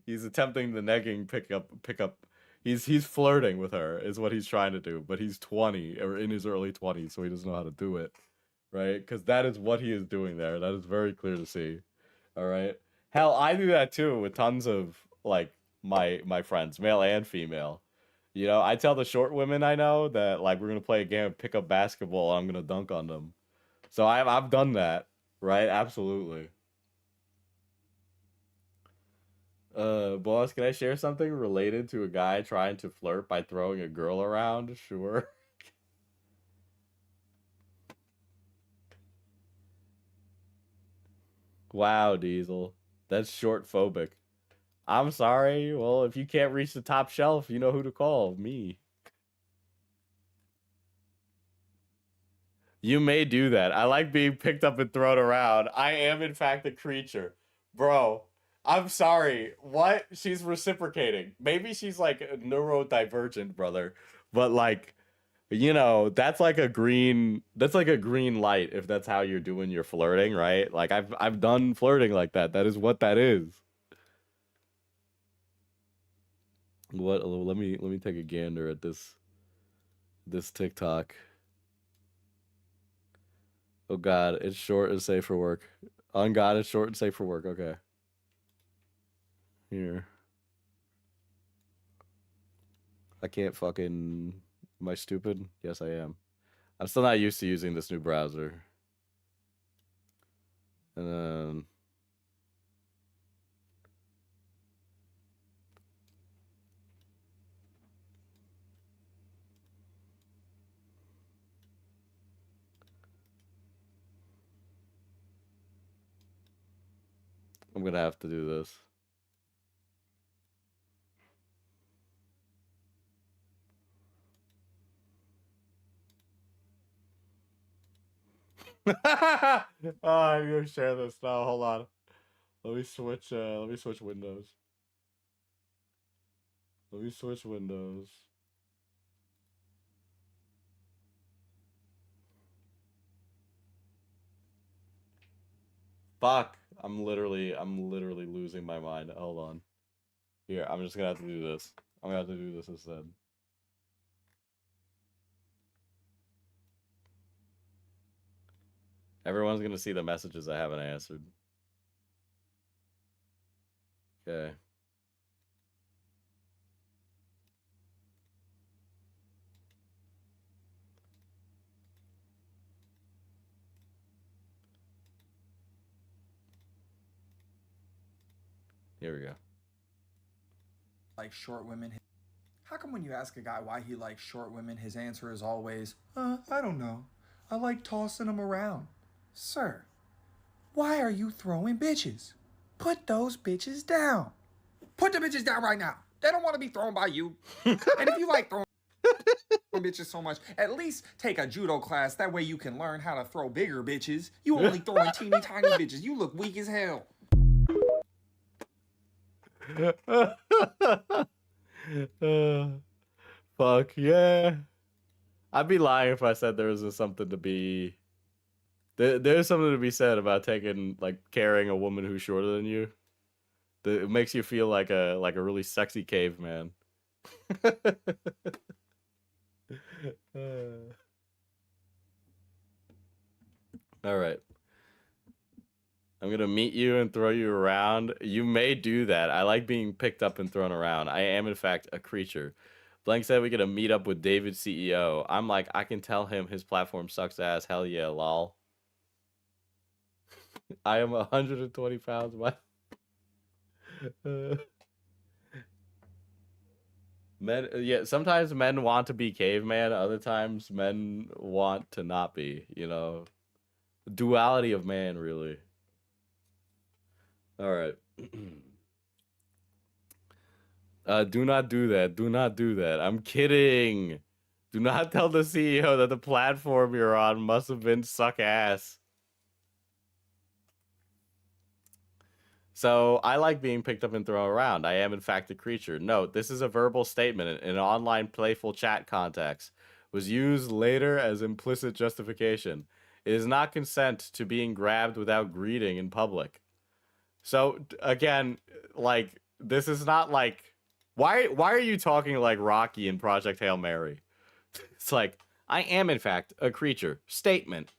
He's attempting the negging pickup. He's flirting with her is what he's trying to do, but he's 20 or in his early 20s, so he doesn't know how to do it, right? Because that is what he is doing there. That is very clear to see. All right. Hell, I do that too with tons of like my friends, male and female. You know, I tell the short women I know that like we're gonna play a game of pickup basketball and I'm gonna dunk on them. So I've done that, right? Absolutely. Boss, can I share something related to a guy trying to flirt by throwing a girl around? Sure. Wow, Diesel. That's short phobic. I'm sorry. Well, if you can't reach the top shelf, you know who to call. Me. You may do that. I like being picked up and thrown around. I am, in fact, a creature. Bro, I'm sorry. What? She's reciprocating. Maybe she's like neurodivergent, brother. But like, you know, that's like a green light if that's how you're doing your flirting, right? Like I've done flirting like that. That is what that is. What? Let me take a gander at this TikTok. Oh God, it's short and safe for work. On God, it's short and safe for work. Okay. Here. I can't fucking. Am I stupid? Yes, I am. I'm still not used to using this new browser. And then. I'm gonna have to do this. Oh, I'm gonna share this now. Hold on. Let me switch windows. Let me switch windows. Fuck. I'm literally losing my mind. Hold on. Here, I'm just gonna have to do this. I'm gonna have to do this instead. Everyone's gonna see the messages I haven't answered. Okay. Here we go. Like short women. How come when you ask a guy why he likes short women, his answer is always, I don't know. I like tossing them around. Sir, why are you throwing bitches? Put those bitches down. Put the bitches down right now. They don't want to be thrown by you. And if you like throwing bitches so much, at least take a judo class. That way you can learn how to throw bigger bitches. You only throwing teeny tiny bitches. You look weak as hell. Fuck yeah. I'd be lying if I said there was something to be. There's something to be said about taking carrying a woman who's shorter than you. It makes you feel like a really sexy caveman. All right. I'm gonna meet you and throw you around. You may do that. I like being picked up and thrown around. I am, in fact, a creature. Blank said we get a meet up with David CEO. I'm like, I can tell him his platform sucks ass. Hell yeah, lol. I am 120 pounds. Men, yeah, sometimes men want to be caveman. Other times men want to not be, duality of man, really. All right. Do not do that. Do not do that. I'm kidding. Do not tell the CEO that the platform you're on must have been suck ass. So I like being picked up and thrown around. I am, in fact, a creature. Note, this is a verbal statement in an online playful chat context. Was used later as implicit justification. It is not consent to being grabbed without greeting in public. So again, this is not why are you talking like Rocky in Project Hail Mary? It's like, I am, in fact, a creature. Statement.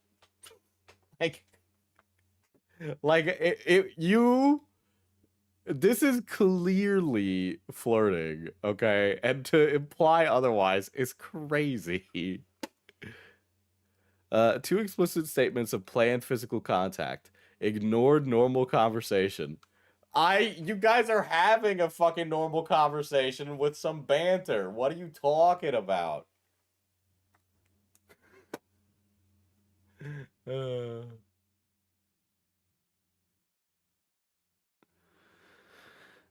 This is clearly flirting, okay? And to imply otherwise is crazy. Two explicit statements of planned physical contact. Ignored normal conversation. You guys are having a fucking normal conversation with some banter. What are you talking about?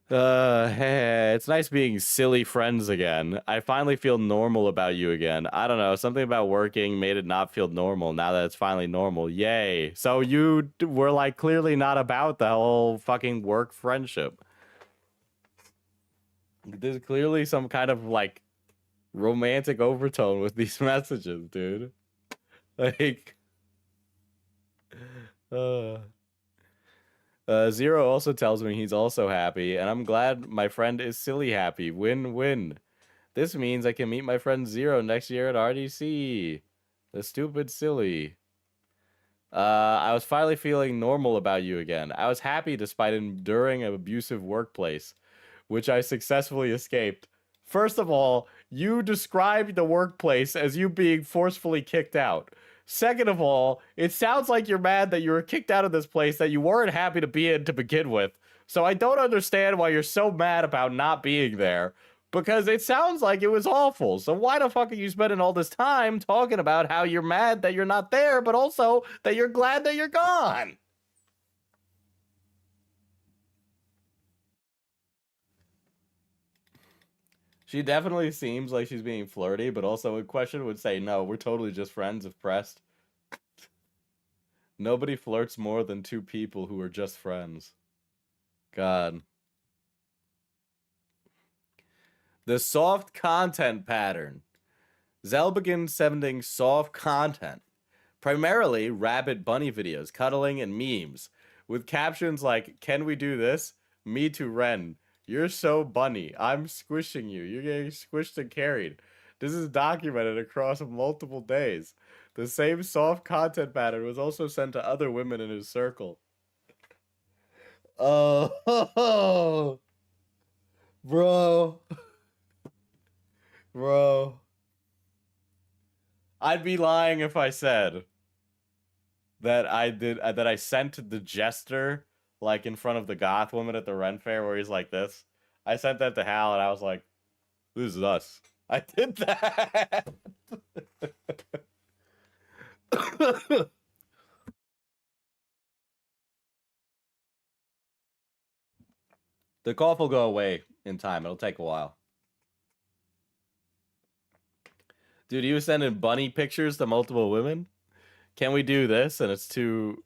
Hey, it's nice being silly friends again. I finally feel normal about you again. I don't know, something about working made it not feel normal now that it's finally normal. Yay. So you were clearly not about the whole fucking work friendship. There's clearly some kind of romantic overtone with these messages, dude. Like, Zero also tells me he's also happy, and I'm glad my friend is silly happy. Win-win. This means I can meet my friend Zero next year at RDC. The stupid silly. I was finally feeling normal about you again. I was happy despite enduring an abusive workplace, which I successfully escaped. First of all, you described the workplace as you being forcefully kicked out. Second of all, it sounds like you're mad that you were kicked out of this place that you weren't happy to be in to begin with. So I don't understand why you're so mad about not being there. Because it sounds like it was awful. So why the fuck are you spending all this time talking about how you're mad that you're not there, but also that you're glad that you're gone? She definitely seems like she's being flirty, but also a question would say, no, we're totally just friends if pressed. Nobody flirts more than two people who are just friends. God. The soft content pattern. Zell begins sending soft content, primarily rabbit bunny videos, cuddling, and memes, with captions like, can we do this? Me too, Ren. You're so bunny. I'm squishing you. You're getting squished and carried. This is documented across multiple days. The same soft content pattern was also sent to other women in his circle. Oh, bro. Bro. I'd be lying if I said that I sent the jester like in front of the goth woman at the Ren Fair where he's like this. I sent that to Hal and I was like, this is us. I did that. The cough will go away in time. It'll take a while. Dude, he was sending bunny pictures to multiple women. Can we do this? And it's two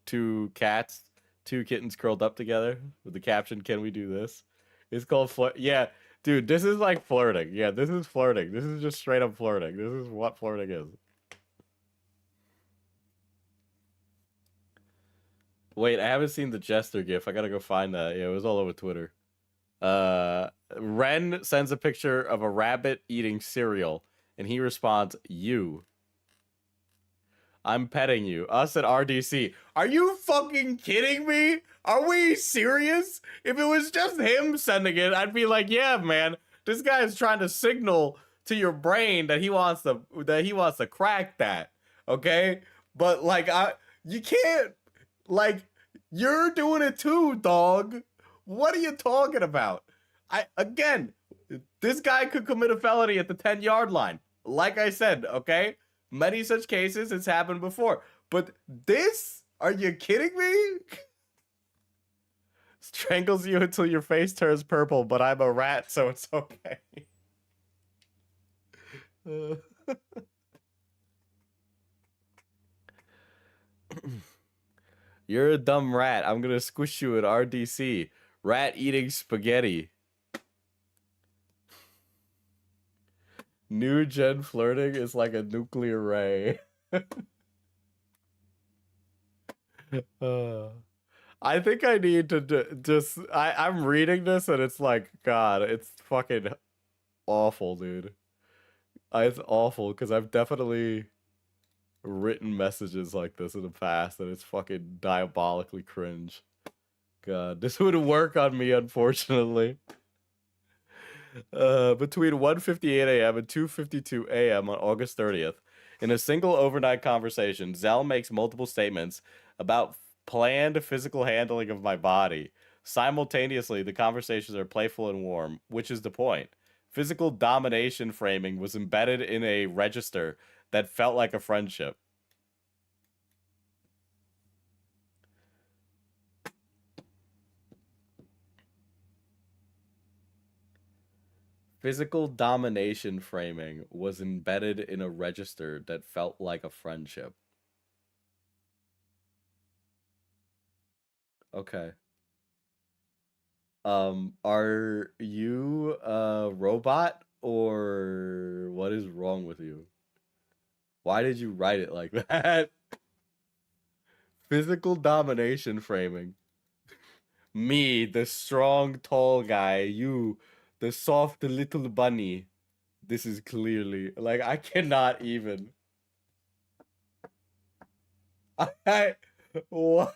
cats, two kittens curled up together with the caption, can we do this? It's called yeah, dude, this is like flirting. Yeah, this is flirting. This is just straight up flirting. This is what flirting is. Wait, I haven't seen the Jester gif. I gotta go find that. Yeah, it was all over Twitter. Ren sends a picture of a rabbit eating cereal, and he responds, you. I'm petting you. Us at RDC. Are you fucking kidding me? Are we serious? If it was just him sending it, I'd be like, yeah, man, this guy is trying to signal to your brain that he wants to crack that. Okay? But like you can't, like, you're doing it too, dog. What are you talking about? Again, this guy could commit a felony at the 10-yard line. Like I said, okay? Many such cases, it's happened before. But this? Are you kidding me? Strangles you until your face turns purple, but I'm a rat, so it's okay. You're a dumb rat. I'm gonna squish you at RDC. Rat eating spaghetti. New gen flirting is like a nuclear ray. I think I need to just I'm reading this and it's like, God, it's fucking awful, dude. It's awful because I've definitely written messages like this in the past and it's fucking diabolically cringe. God, this would work on me, unfortunately. Between 1:58 a.m. and 2:52 a.m. on August 30th, in a single overnight conversation, Zell makes multiple statements about planned physical handling of my body. Simultaneously, the conversations are playful and warm, which is the point. Physical domination framing was embedded in a register that felt like a friendship. Physical domination framing was embedded in a register that felt like a friendship. Okay. Are you a robot or what is wrong with you? Why did you write it like that? Physical domination framing. Me, the strong, tall guy. You, the soft little bunny. This is clearly like I cannot even. I what?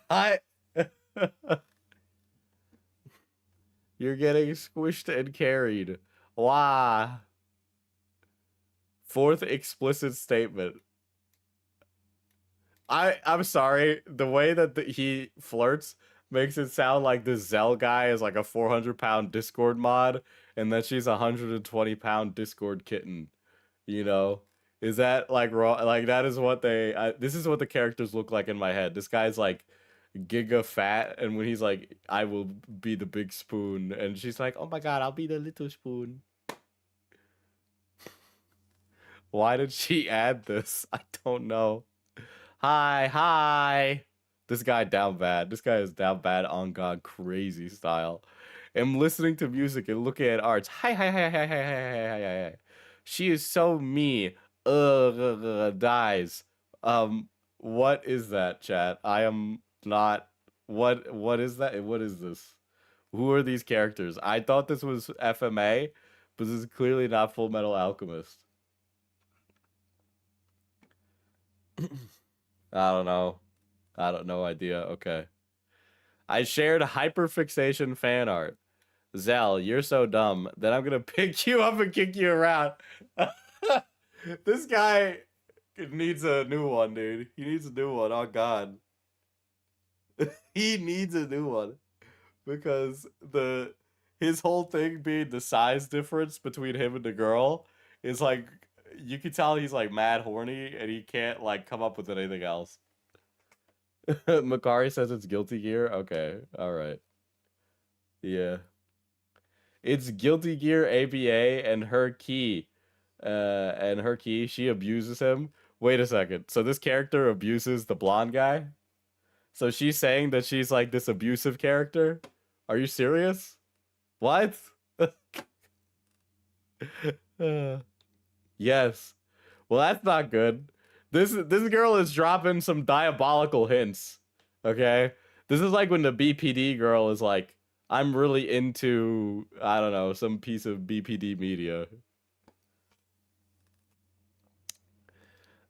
You're getting squished and carried. Why? Fourth explicit statement. I'm sorry. The way that he flirts makes it sound like this Zell guy is like a 400-pound Discord mod, and that she's a 120-pound Discord kitten. You know, is that like raw? Like that is what this is what the characters look like in my head. This guy's like giga fat, and when he's like, "I will be the big spoon," and she's like, "Oh my god, I'll be the little spoon." Why did she add this? I don't know. Hi. This guy down bad. This guy is down bad on God crazy style. I'm listening to music and looking at arts. Hi. She is so me. Dies. What is that, chat? I am not. What is that? What is this? Who are these characters? I thought this was FMA, but this is clearly not Full Metal Alchemist. I don't know. No idea. Okay. I shared hyperfixation fan art. Zell, you're so dumb. Then I'm gonna pick you up and kick you around. This guy needs a new one, dude. He needs a new one. Oh God. He needs a new one. Because his whole thing being the size difference between him and the girl is like you can tell he's like mad horny and he can't like come up with anything else. Makari says it's Guilty Gear. Okay, all right. Yeah, it's Guilty Gear ABA and her key. She abuses him. Wait a second. So this character abuses the blonde guy. So she's saying that she's like this abusive character. Are you serious? What? Yes. Well, that's not good. This girl is dropping some diabolical hints. Okay? This is like when the BPD girl is like, I'm really into, I don't know, some piece of BPD media.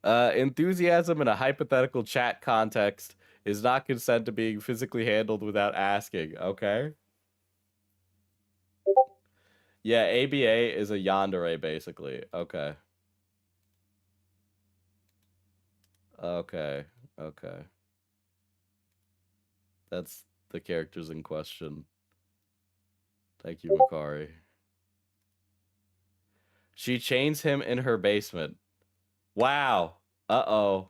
Enthusiasm in a hypothetical chat context is not consent to being physically handled without asking. Okay? Yeah, ABA is a yandere, basically. Okay. Okay. That's the characters in question. Thank you, Makari. She chains him in her basement. Wow. Uh-oh.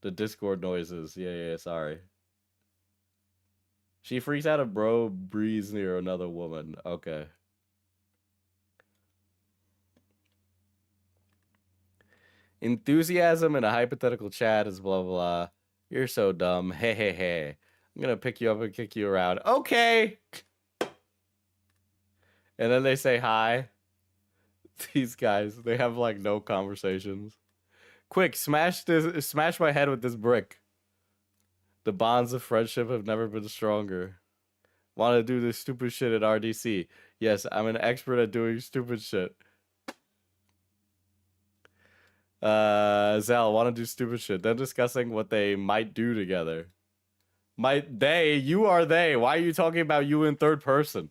The Discord noises. Yeah, sorry. She freaks out if bro breathes near another woman. Okay. Enthusiasm in a hypothetical chat is blah, blah. You're so dumb. Hey. I'm gonna pick you up and kick you around. Okay. And then they say hi. These guys, they have like no conversations. Quick, smash my head with this brick. The bonds of friendship have never been stronger. Want to do this stupid shit at RDC? Yes, I'm an expert at doing stupid shit. Zal, want to do stupid shit. Then discussing what they might do together. Might they? You are they. Why are you talking about you in third person?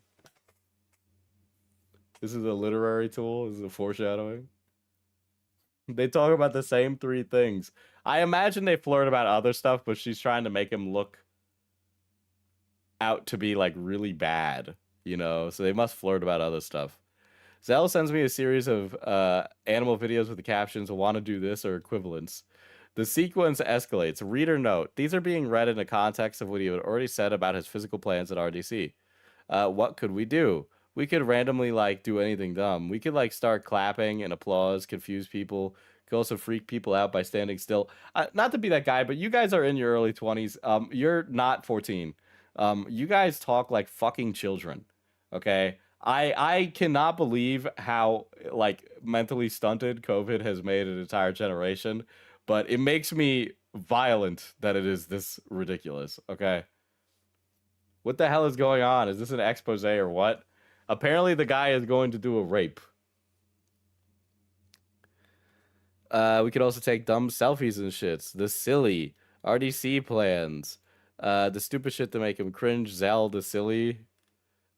This is a literary tool. This is a foreshadowing. They talk about the same three things. I imagine they flirt about other stuff, but she's trying to make him look out to be like really bad, you know? So they must flirt about other stuff. Zell sends me a series of animal videos with the captions, want to do this or equivalents. The sequence escalates. Reader note, these are being read in the context of what he had already said about his physical plans at RDC. What could we do? We could randomly, like, do anything dumb. We could, like, start clapping and applause, confuse people. Could also freak people out by standing still. Not to be that guy, but you guys are in your early 20s. You're not 14. You guys talk like fucking children, okay? I cannot believe how, like, mentally stunted COVID has made an entire generation, but it makes me violent that it is this ridiculous, okay? What the hell is going on? Is this an expose or what? Apparently the guy is going to do a rape. We could also take dumb selfies and shits. The silly RDC plans. The stupid shit to make him cringe. Zell, the silly.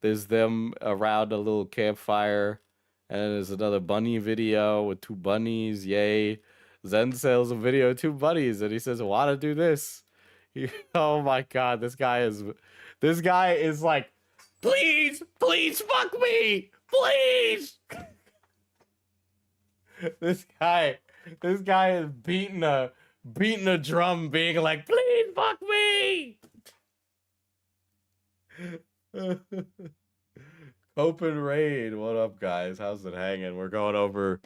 There's them around a little campfire. And there's another bunny video with 2 bunnies. Yay. Zen sells a video of 2 bunnies. And he says, I want to do this. Oh my god, this guy is like, please fuck me, please. This guy is beating a drum, being like, please fuck me. Open raid, what up, guys? How's it hanging? We're going over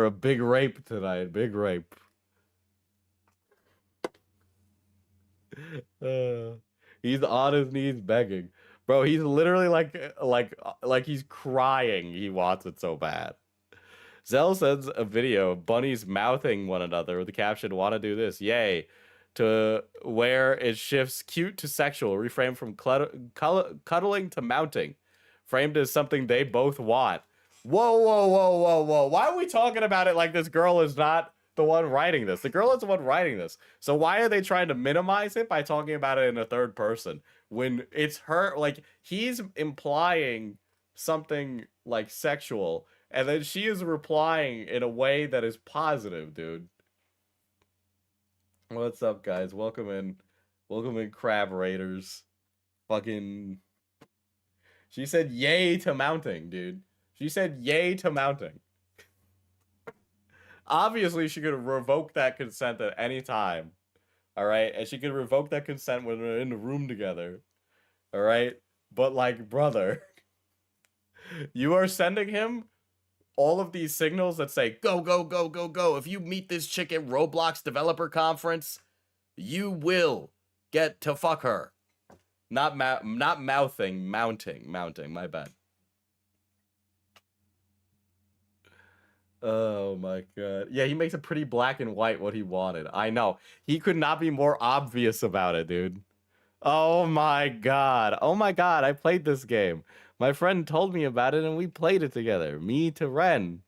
a big rape tonight. Big rape. He's on his knees begging, bro. He's literally like he's crying. He wants it so bad. Zell sends a video of bunnies mouthing one another with the caption, "Want to do this? Yay!" To where it shifts cute to sexual, reframed from cuddling to mounting, framed as something they both want. Whoa! Why are we talking about it like this girl is not the one writing this? The girl is the one writing this. So why are they trying to minimize it by talking about it in a third person when it's her? Like, he's implying something like sexual, and then she is replying in a way that is positive, dude. What's up, guys? Welcome in, crab raiders. Fucking. She said yay to mounting, dude. She said yay to mounting. Obviously, she could revoke that consent at any time. All right? And she could revoke that consent when we're in the room together. All right? But, like, brother, you are sending him all of these signals that say, go, go, go, go, go. If you meet this chick at Roblox developer conference, you will get to fuck her. Not mouthing, mounting, my bad. Oh my god. Yeah, he makes it pretty black and white what he wanted. I know. He could not be more obvious about it, dude. Oh my god. Oh my god, I played this game. My friend told me about it and we played it together. Me to Ren.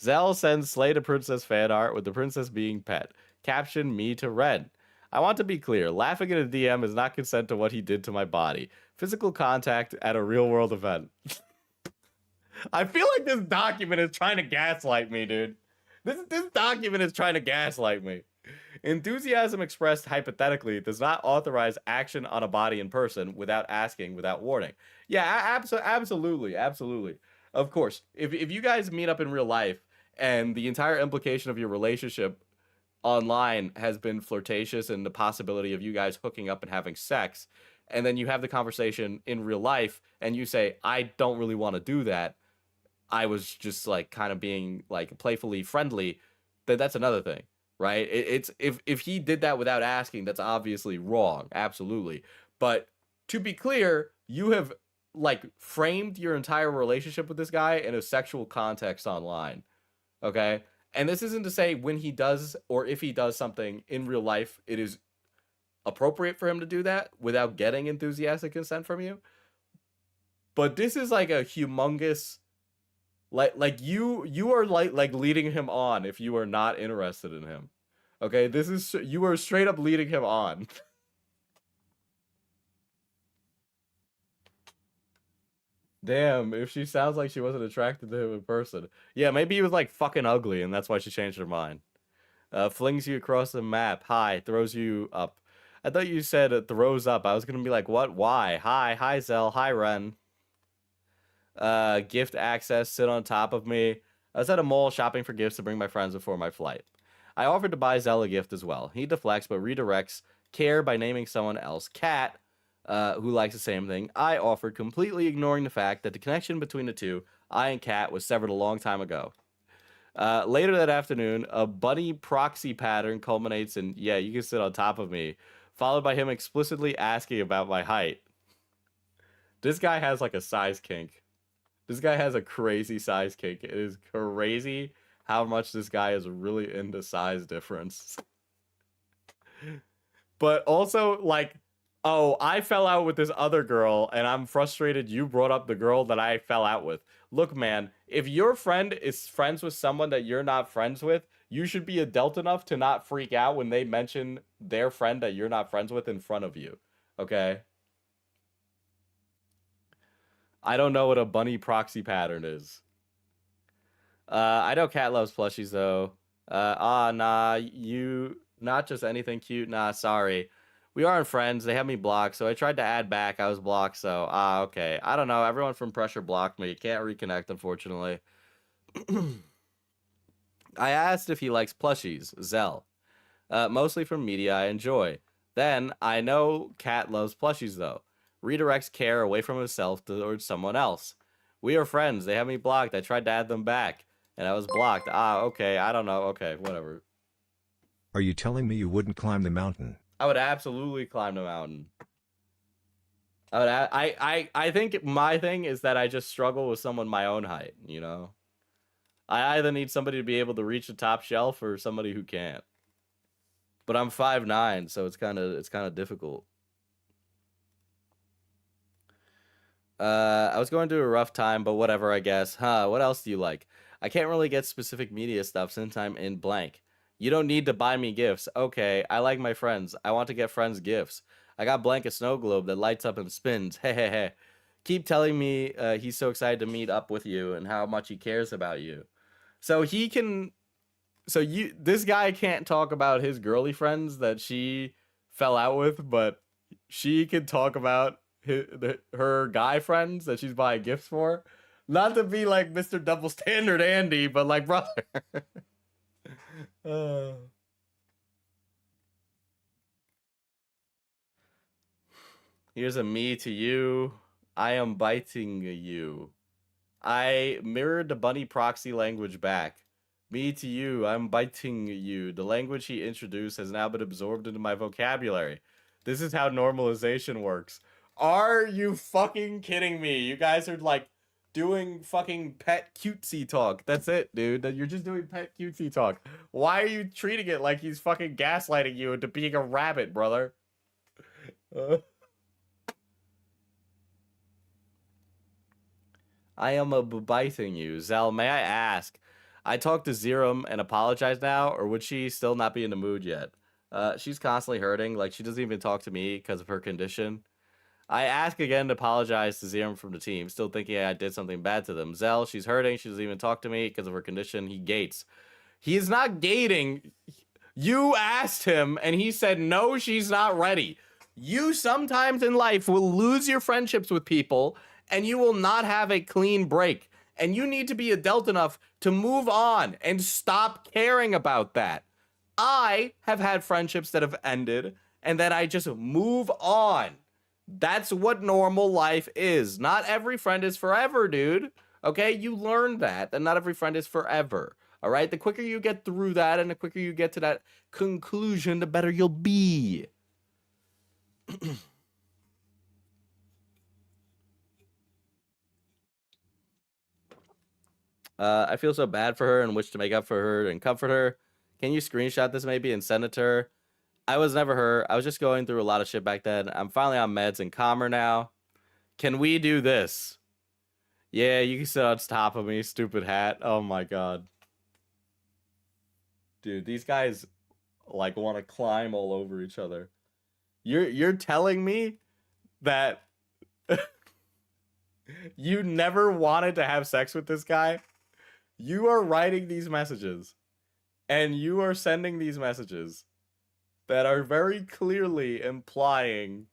Zell sends Slay to Princess fan art with the princess being pet. Caption, me to Ren. I want to be clear. Laughing in a DM is not consent to what he did to my body. Physical contact at a real world event. I feel like this document is trying to gaslight me, dude. This document is trying to gaslight me. Enthusiasm expressed hypothetically does not authorize action on a body in person without asking, without warning. Yeah, absolutely. Of course, if you guys meet up in real life and the entire implication of your relationship online has been flirtatious and the possibility of you guys hooking up and having sex, and then you have the conversation in real life and you say, I don't really want to do that, I was just like kind of being like playfully friendly, then that's another thing, right? It's if he did that without asking, that's obviously wrong, absolutely. But to be clear, you have like framed your entire relationship with this guy in a sexual context online, okay? And this isn't to say when he does or if he does something in real life, it is appropriate for him to do that without getting enthusiastic consent from you. But this is like a humongous, like you are like leading him on if you are not interested in him. Okay, this is, you are straight up leading him on. Damn, if she sounds like she wasn't attracted to him in person. Yeah, maybe he was like fucking ugly and that's why she changed her mind. Flings you across the map. Hi, throws you up. I thought you said it throws up. I was gonna be like, what? Why? Hi Zell. Hi Ren. Gift access, sit on top of me. I was at a mall shopping for gifts to bring my friends before my flight. I offered to buy Zell a gift as well. He deflects but redirects care by naming someone else Cat, who likes the same thing. I offered, completely ignoring the fact that the connection between the two, I and Cat, was severed a long time ago. Later that afternoon, a bunny proxy pattern culminates in, yeah, you can sit on top of me, followed by him explicitly asking about my height. This guy has like a size kink. This guy has a crazy size kink. It is crazy how much this guy is really into size difference. But also, like, Oh, I fell out with this other girl, and I'm frustrated you brought up the girl that I fell out with. Look, man, if your friend is friends with someone that you're not friends with, you should be adult enough to not freak out when they mention their friend that you're not friends with in front of you. Okay? I don't know what a bunny proxy pattern is. I know Cat loves plushies, though. Nah, you... Not just anything cute, nah, sorry. We aren't friends. They have me blocked, so I tried to add back. I was blocked, so okay. I don't know. Everyone from Pressure blocked me. Can't reconnect, unfortunately. I asked if he likes plushies, Zell. Mostly from media I enjoy. Then, I know Cat loves plushies, though. Redirects care away from himself towards someone else. We are friends. They have me blocked. I tried to add them back, and I was blocked. Okay. I don't know. Okay, whatever. Are you telling me you wouldn't climb the mountain? I would absolutely climb the mountain. I think my thing is that I just struggle with someone my own height, you know? I either need somebody to be able to reach the top shelf or somebody who can't. But I'm 5'9", so it's kind of difficult. I was going through a rough time, but whatever, I guess. What else do you like? I can't really get specific media stuff since I'm in blank. You don't need to buy me gifts. Okay, I like my friends. I want to get friends gifts. I got blank a snow globe that lights up and spins. Hehehe. Keep telling me he's so excited to meet up with you and how much he cares about you. So he can... So this guy can't talk about his girly friends that she fell out with, but she can talk about her guy friends that she's buying gifts for. Not to be like Mr. Double Standard Andy, but like, brother. Here's a me to you. I am biting you. I mirrored the bunny proxy language back. Me to you, I'm biting you. The language he introduced has now been absorbed into my vocabulary. This is how normalization works. Are you fucking kidding me? You guys are like doing fucking pet cutesy talk. That's it, dude. You're just doing pet cutesy talk. Why are you treating it like he's fucking gaslighting you into being a rabbit, brother? I am biting you. Zal, may I ask? I talked to Zerum and apologized now, or would she still not be in the mood yet? She's constantly hurting. Like, she doesn't even talk to me because of her condition. I ask again to apologize to Zerum from the team, still thinking I did something bad to them. Zell, she's hurting. She doesn't even talk to me because of her condition. He gates. He is not gating. You asked him, and he said, no, she's not ready. You sometimes in life will lose your friendships with people, and you will not have a clean break. And you need to be adult enough to move on and stop caring about that. I have had friendships that have ended, and then I just move on. That's what normal life is. Not every friend is forever, dude. Okay, you learned that not every friend is forever. All right, the quicker you get through that and the quicker you get to that conclusion, the better you'll be. I feel so bad for her and wish to make up for her and comfort her. Can you screenshot this maybe and send it to her? I was never her. I was just going through a lot of shit back then. I'm finally on meds and calmer now. Can we do this? Yeah, you can sit on top of me, stupid hat. Oh my god. Dude, these guys like want to climb all over each other. You're telling me that you never wanted to have sex with this guy? You are writing these messages and you are sending these messages that are very clearly implying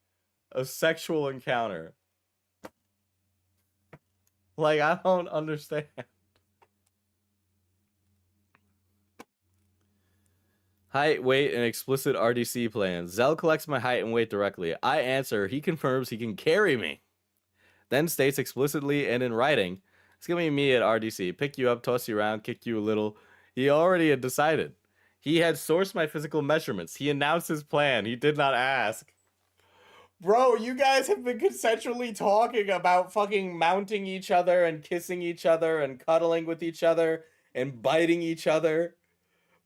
a sexual encounter. Like, I don't understand. Height, weight, and explicit RDC plans. Zell collects my height and weight directly. I answer. He confirms he can carry me. Then states explicitly and in writing, it's gonna be me at RDC. Pick you up, toss you around, kick you a little. He already had decided. He had sourced my physical measurements. He announced his plan. He did not ask. Bro, you guys have been consensually talking about fucking mounting each other and kissing each other and cuddling with each other and biting each other.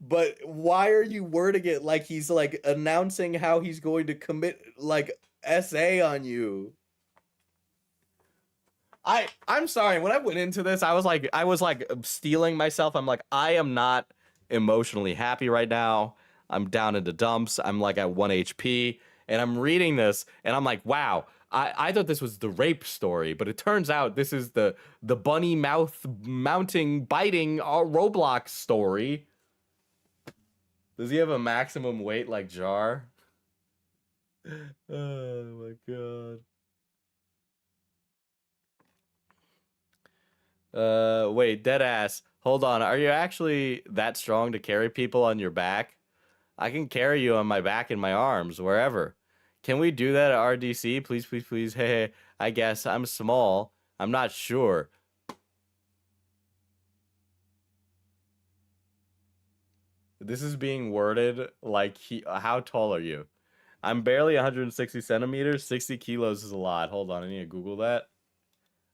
But why are you wording it like he's like announcing how he's going to commit like SA on you. I'm sorry. When I went into this, I was like stealing myself. I'm like, I am not emotionally happy right now. I'm down in the dumps. I'm like at 1 HP, and I'm reading this, and I'm like, wow. I thought this was the rape story, but it turns out this is the bunny mouth mounting biting Roblox story. Does he have a maximum weight like Jar? Oh my god. Wait, dead ass. Hold on. Are you actually that strong to carry people on your back? I can carry you on my back and my arms, wherever. Can we do that at RDC? Please, please, please. Hey, I guess I'm small. I'm not sure. This is being worded like how tall are you? I'm barely 160 centimeters. 60 kilos is a lot. Hold on, I need to Google that.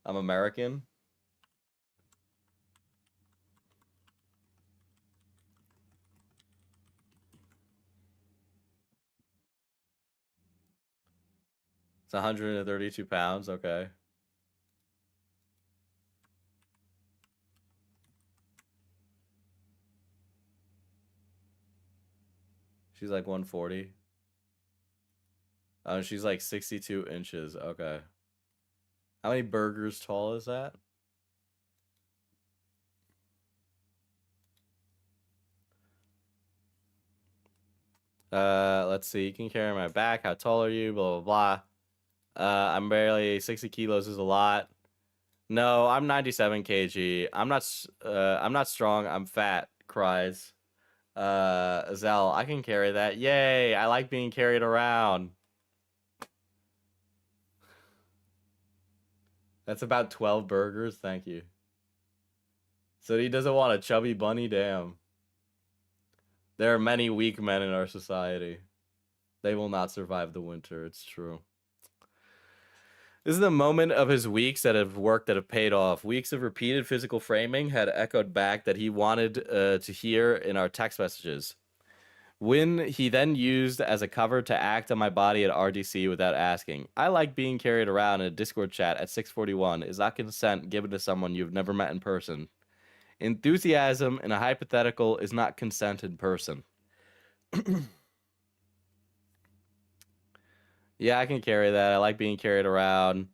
I'm American. It's 132 pounds. Okay. She's like 140. Oh, she's like 62 inches. Okay. How many burgers tall is that? Let's see. You can carry my back. How tall are you? Blah, blah, blah. I'm barely 60 kilos is a lot. No, I'm 97 kg. I'm not strong. I'm fat. Cries. Zell, I can carry that. Yay! I like being carried around. That's about 12 burgers. Thank you. So he doesn't want a chubby bunny? Damn. There are many weak men in our society. They will not survive the winter. It's true. This is the moment of his weeks that have worked that have paid off. Weeks of repeated physical framing had echoed back that he wanted to hear in our text messages. When he then used as a cover to act on my body at RDC without asking. I like being carried around in a Discord chat at 641 is not consent given to someone you've never met in person. Enthusiasm in a hypothetical is not consent in person. Yeah, I can carry that. I like being carried around.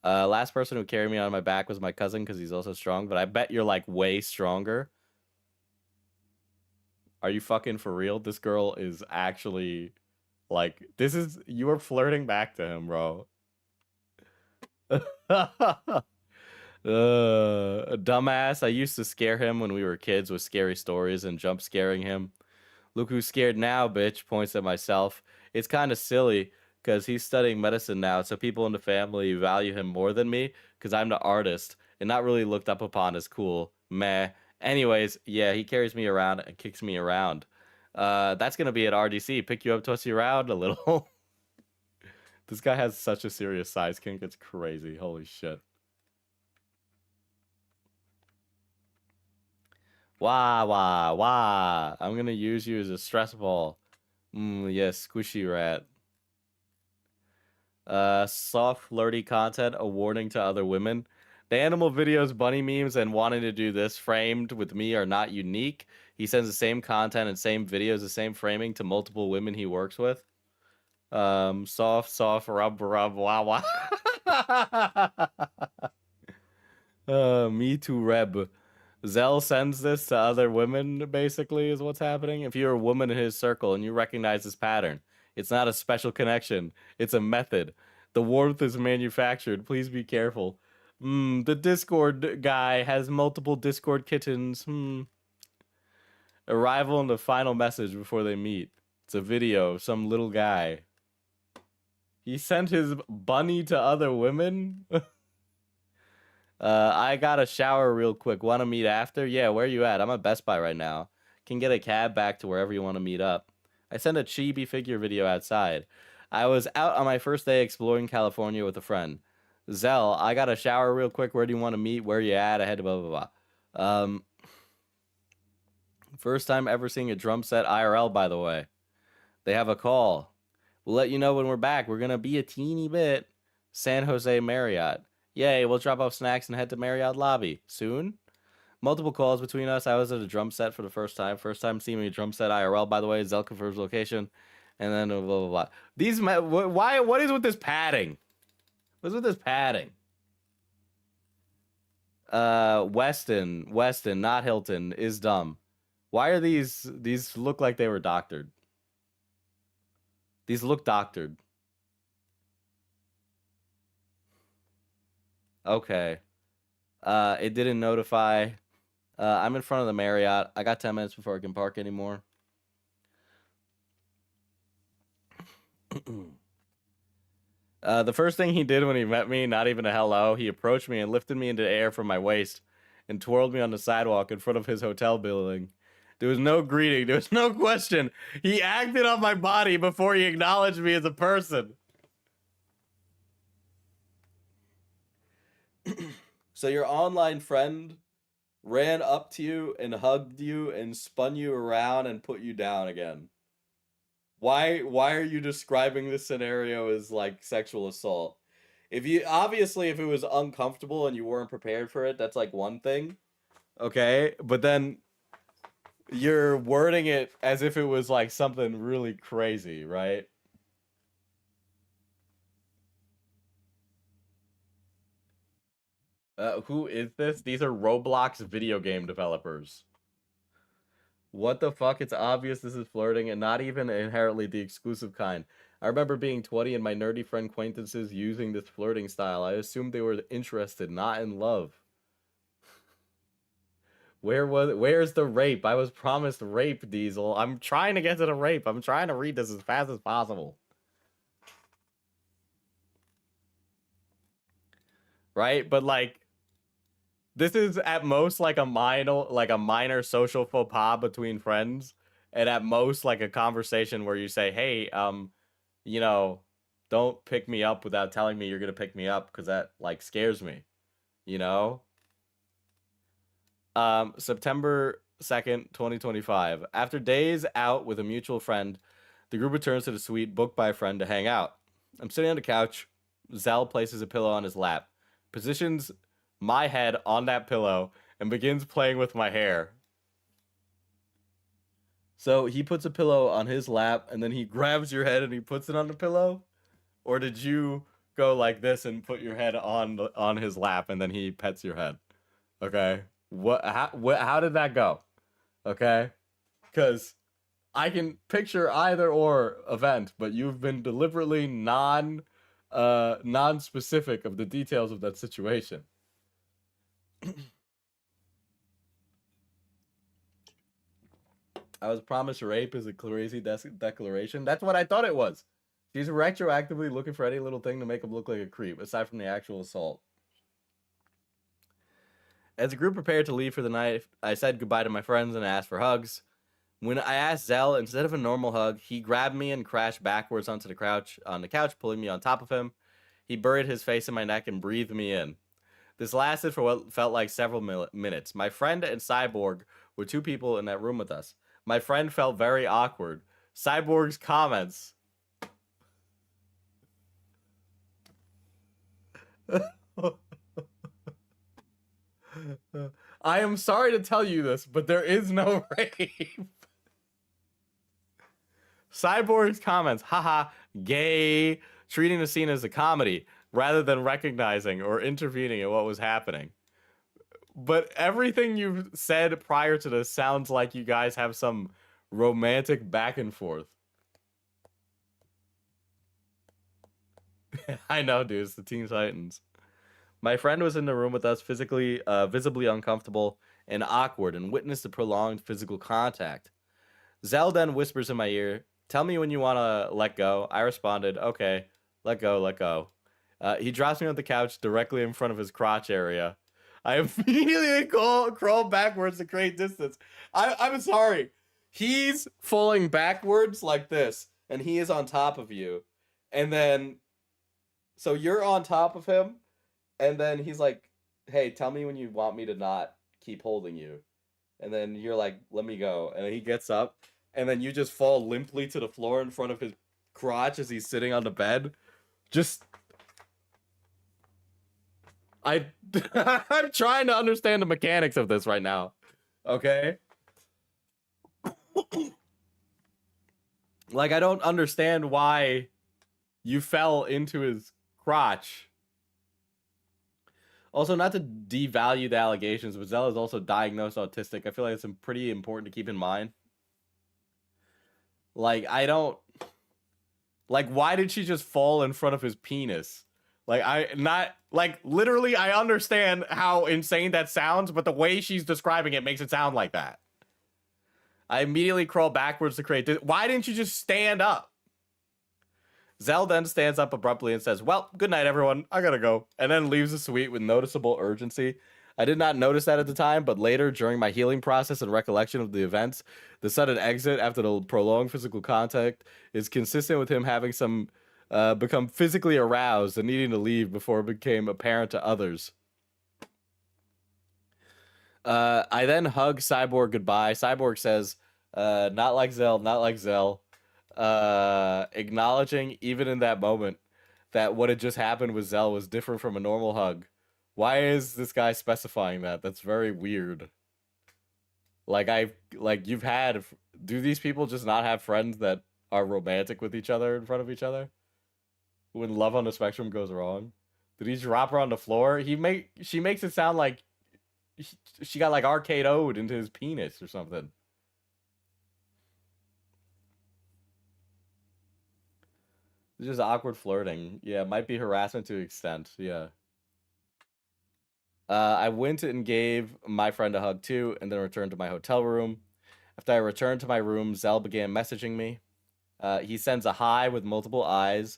Last person who carried me on my back was my cousin because he's also strong, but I bet you're like way stronger. Are you fucking for real? This girl is actually like, you are flirting back to him, bro. Dumbass. I used to scare him when we were kids with scary stories and jump scaring him. Look who's scared now, bitch. Points at myself. It's kind of silly because he's studying medicine now, so people in the family value him more than me because I'm the artist and not really looked up upon as cool. Meh. Anyways, yeah, he carries me around and kicks me around. That's gonna be at RDC. Pick you up, toss you around a little. This guy has such a serious size kink. It's crazy. Holy shit. Wah, wah, wah. I'm gonna use you as a stress ball. Yes, squishy rat. Soft, flirty content, a warning to other women. The animal videos, bunny memes, and wanting to do this framed with me are not unique. He sends the same content and same videos, the same framing to multiple women he works with. Soft, rub, wah, wah. Me too, Reb. Zell sends this to other women, basically, is what's happening. If you're a woman in his circle and you recognize this pattern, it's not a special connection. It's a method. The warmth is manufactured. Please be careful. The Discord guy has multiple Discord kittens. Arrival and the final message before they meet. It's a video of some little guy. He sent his bunny to other women? I gotta shower real quick. Want to meet after? Yeah, where you at? I'm at Best Buy right now. Can get a cab back to wherever you want to meet up. I sent a chibi figure video outside. I was out on my first day exploring California with a friend. Zell, I gotta shower real quick. Where do you want to meet? Where you at? I had to blah, blah, blah. First time ever seeing a drum set IRL, by the way. They have a call. We'll let you know when we're back. We're gonna be a teeny bit. San Jose Marriott. Yay, we'll drop off snacks and head to Marriott lobby. Soon? Multiple calls between us. I was at a drum set for the first time. First time seeing a drum set IRL, by the way. Zell confirms location. And then blah, blah, blah. These, why, what is with this padding? What's with this padding? Weston, not Hilton, is dumb. Why are these look like they were doctored? These look doctored. Okay. It didn't notify. I'm in front of the Marriott. I got 10 minutes before I can park anymore. The first thing he did when he met me, not even a hello, he approached me and lifted me into the air from my waist and twirled me on the sidewalk in front of his hotel building. There was no greeting. There was no question. He acted on my body before he acknowledged me as a person. So your online friend ran up to you and hugged you and spun you around and put you down again. Why are you describing this scenario as like sexual assault? If it was uncomfortable and you weren't prepared for it, that's like one thing. Okay? But then you're wording it as if it was like something really crazy, right? Who is this? These are Roblox video game developers. What the fuck? It's obvious this is flirting and not even inherently the exclusive kind. I remember being 20 and my nerdy friend acquaintances using this flirting style. I assumed they were interested, not in love. Where's the rape? I was promised rape, Diesel. I'm trying to get to the rape. I'm trying to read this as fast as possible. Right? But like, this is at most like a minor social faux pas between friends, and at most like a conversation where you say, "Hey, you know, don't pick me up without telling me you're gonna pick me up, because that like scares me," you know. September 2nd, 2025. After days out with a mutual friend, the group returns to the suite booked by a friend to hang out. I'm sitting on the couch. Zell places a pillow on his lap, positions my head on that pillow, and begins playing with my hair. So he puts a pillow on his lap, and then he grabs your head and he puts it on the pillow? Or did you go like this and put your head on his lap, and then he pets your head? Okay. How did that go? Okay? Because I can picture either or event, but you've been deliberately non-specific of the details of that situation. I was promised rape is a crazy declaration. That's what I thought it was. She's retroactively looking for any little thing to make him look like a creep, aside from the actual assault. As the group prepared to leave for the night, I said goodbye to my friends and asked for hugs. When I asked Zell, instead of a normal hug, he grabbed me and crashed backwards onto the couch, pulling me on top of him. He buried his face in my neck and breathed me in. This lasted for what felt like several minutes. My friend and Cyborg were two people in that room with us. My friend felt very awkward. Cyborg's comments. I am sorry to tell you this, but there is no rape. Cyborg's comments, haha, gay, treating the scene as a comedy rather than recognizing or intervening in what was happening. But everything you've said prior to this sounds like you guys have some romantic back and forth. I know, dude, it's the Teen Titans. My friend was in the room with us, visibly uncomfortable and awkward, and witnessed the prolonged physical contact. Zell then whispers in my ear, "Tell me when you want to let go." I responded, "Okay, let go, let go." He drops me on the couch directly in front of his crotch area. I immediately crawl backwards to create distance. I'm sorry. He's falling backwards like this, and he is on top of you. And then, so you're on top of him, and then he's like, "Hey, tell me when you want me to not keep holding you." And then you're like, "Let me go." And then he gets up, and then you just fall limply to the floor in front of crotch as he's sitting on the bed. Just I'm trying to understand the mechanics of this right now. Okay? Like, I don't understand why you fell into his crotch. Also, not to devalue the allegations, but Zell is also diagnosed autistic. I feel like it's pretty important to keep in mind. Like, I don't... Like, why did she just fall in front of his penis? Like, literally, I understand how insane that sounds, but the way she's describing it makes it sound like that. I immediately crawl backwards to create this. Why didn't you just stand up? Zell then stands up abruptly and says, well, good night, everyone. I gotta go. And then leaves the suite with noticeable urgency. I did not notice that at the time, but later, during my healing process and recollection of the events, the sudden exit after the prolonged physical contact is consistent with him having become physically aroused and needing to leave before it became apparent to others. I then hug Cyborg goodbye. Cyborg says, not like Zell, not like Zell. Acknowledging, even in that moment, that what had just happened with Zell was different from a normal hug. Why is this guy specifying that? That's very weird. Do these people just not have friends that are romantic with each other in front of each other? When love on the spectrum goes wrong? Did he drop her on the floor? She makes it sound like she got like arcade-o'd into his penis or something. It's just awkward flirting. Yeah, might be harassment to an extent. Yeah. I went and gave my friend a hug too, and then returned to my hotel room. After I returned to my room, Zell began messaging me. He sends a hi with multiple eyes.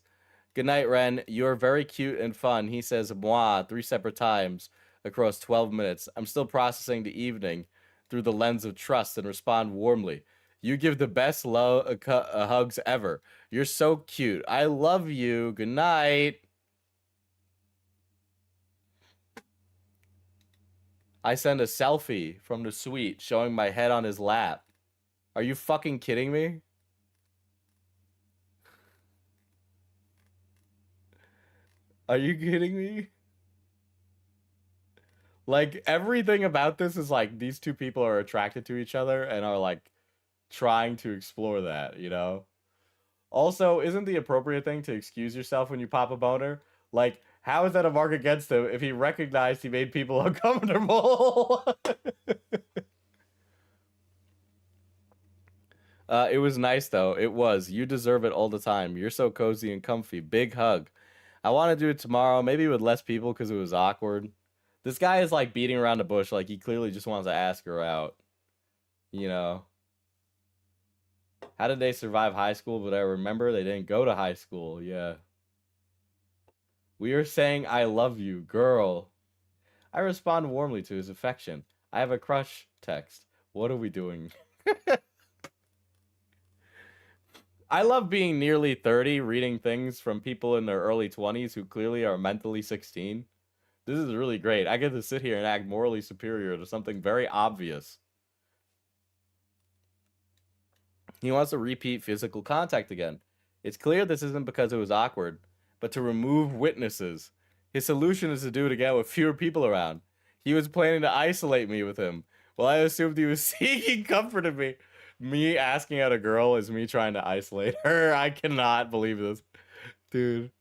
Good night, Ren. You're very cute and fun. He says moi 3 separate times across 12 minutes. I'm still processing the evening through the lens of trust and respond warmly. You give the best hugs ever. You're so cute. I love you. Good night. I send a selfie from the suite showing my head on his lap. Are you fucking kidding me? Are you kidding me? Like, everything about this is like these two people are attracted to each other and are like trying to explore that, you know? Also, isn't the appropriate thing to excuse yourself when you pop a boner? Like, how is that a mark against him if he recognized he made people uncomfortable? It was nice, though. It was. You deserve it all the time. You're so cozy and comfy. Big hug. I want to do it tomorrow, maybe with less people because it was awkward. This guy is, like, beating around the bush. Like, he clearly just wants to ask her out. You know? How did they survive high school? But I remember they didn't go to high school. Yeah. We are saying I love you, girl. I respond warmly to his affection. I have a crush text. What are we doing? I love being nearly 30, reading things from people in their early 20s who clearly are mentally 16. This is really great. I get to sit here and act morally superior to something very obvious. He wants to repeat physical contact again. It's clear this isn't because it was awkward, but to remove witnesses. His solution is to do it again with fewer people around. He was planning to isolate me with him. Well, I assumed he was seeking comfort in me. Me asking out a girl is me trying to isolate her. I cannot believe this. Dude,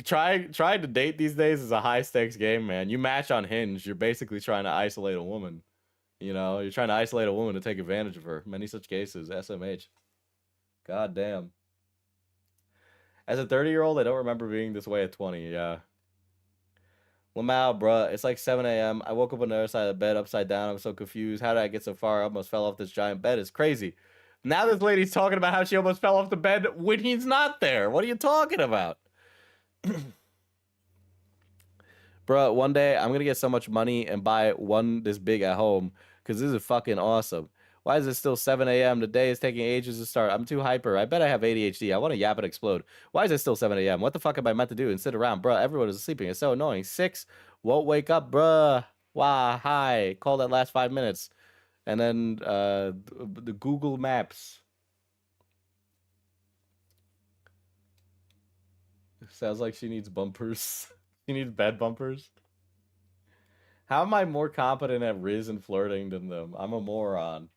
trying to date these days is a high-stakes game, man. You match on Hinge, you're basically trying to isolate a woman. You know, you're trying to isolate a woman to take advantage of her. Many such cases, SMH. God damn. As a 30-year-old, I don't remember being this way at 20, yeah. Lamau, bruh, it's like 7 a.m. I woke up on the other side of the bed, upside down. I'm so confused. How did I get so far? I almost fell off this giant bed. It's crazy. Now this lady's talking about how she almost fell off the bed when he's not there. What are you talking about? Bruh, one day I'm going to get so much money and buy one this big at home because this is fucking awesome. Why is it still 7 a.m.? The day is taking ages to start. I'm too hyper. I bet I have ADHD. I want to yap and explode. Why is it still 7 a.m.? What the fuck am I meant to do and sit around? Bruh, everyone is sleeping. It's so annoying. 6, won't wake up, bruh. Wow, hi. Call that last 5 minutes. And then the Google Maps. Sounds like she needs bumpers. She needs bed bumpers. How am I more competent at Riz and flirting than them? I'm a moron.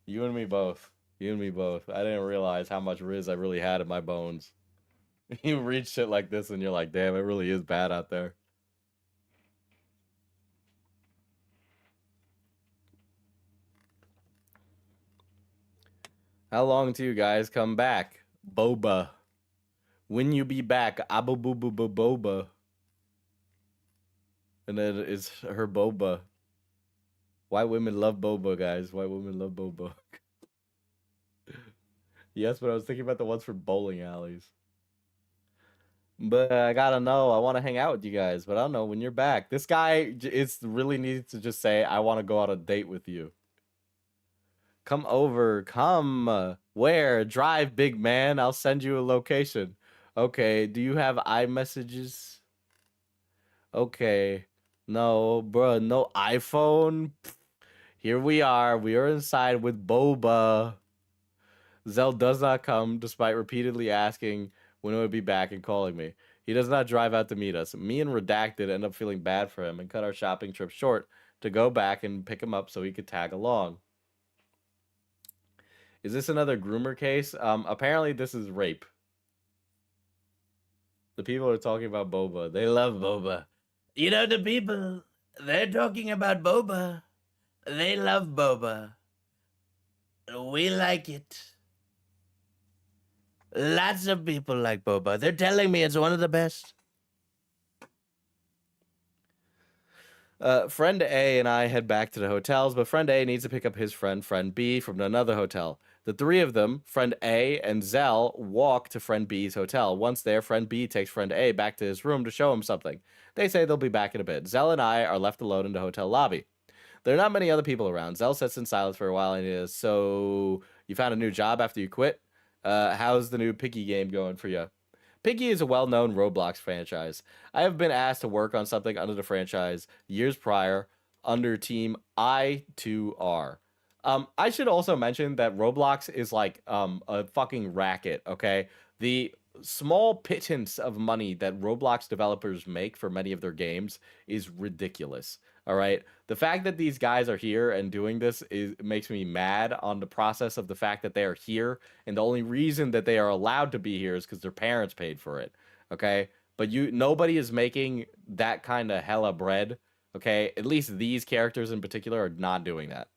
You and me both. You and me both. I didn't realize how much Riz I really had in my bones. You read shit like this and you're like, damn, it really is bad out there. How long till you guys come back? Boba. When you be back? Abu boo boo boo boba. And then it's her boba. White women love boba, guys. White women love boba. Yes, but I was thinking about the ones for bowling alleys. But I gotta know. I want to hang out with you guys, but I don't know when you're back. This guy is really needs to just say, I want to go on a date with you. Come over. Come. Where? Drive, big man. I'll send you a location. Okay. Do you have iMessages? Okay. No, bruh. No iPhone. Here we are. We are inside with Boba. Zell does not come, despite repeatedly asking when he would be back and calling me. He does not drive out to meet us. Me and Redacted end up feeling bad for him and cut our shopping trip short to go back and pick him up so he could tag along. Is this another groomer case? Apparently this is rape. The people are talking about Boba. They love Boba. You know, the people, they're talking about Boba. They love Boba. We like it. Lots of people like Boba. They're telling me it's one of the best. Friend A and I head back to the hotels, but friend A needs to pick up his friend B, from another hotel. The three of them, friend A and Zell, walk to friend B's hotel. Once there, friend B takes friend A back to his room to show him something. They say they'll be back in a bit. Zell and I are left alone in the hotel lobby. There are not many other people around. Zell sits in silence for a while and is, so you found a new job after you quit? How's the new Piggy game going for you? Piggy is a well-known Roblox franchise. I have been asked to work on something under the franchise years prior under Team I2R. I should also mention that Roblox is like a fucking racket, okay? The small pittance of money that Roblox developers make for many of their games is ridiculous. All right. The fact that these guys are here and doing this makes me mad on the process of the fact that they are here, and the only reason that they are allowed to be here is because their parents paid for it. Okay. But nobody is making that kind of hella bread. Okay. At least these characters in particular are not doing that.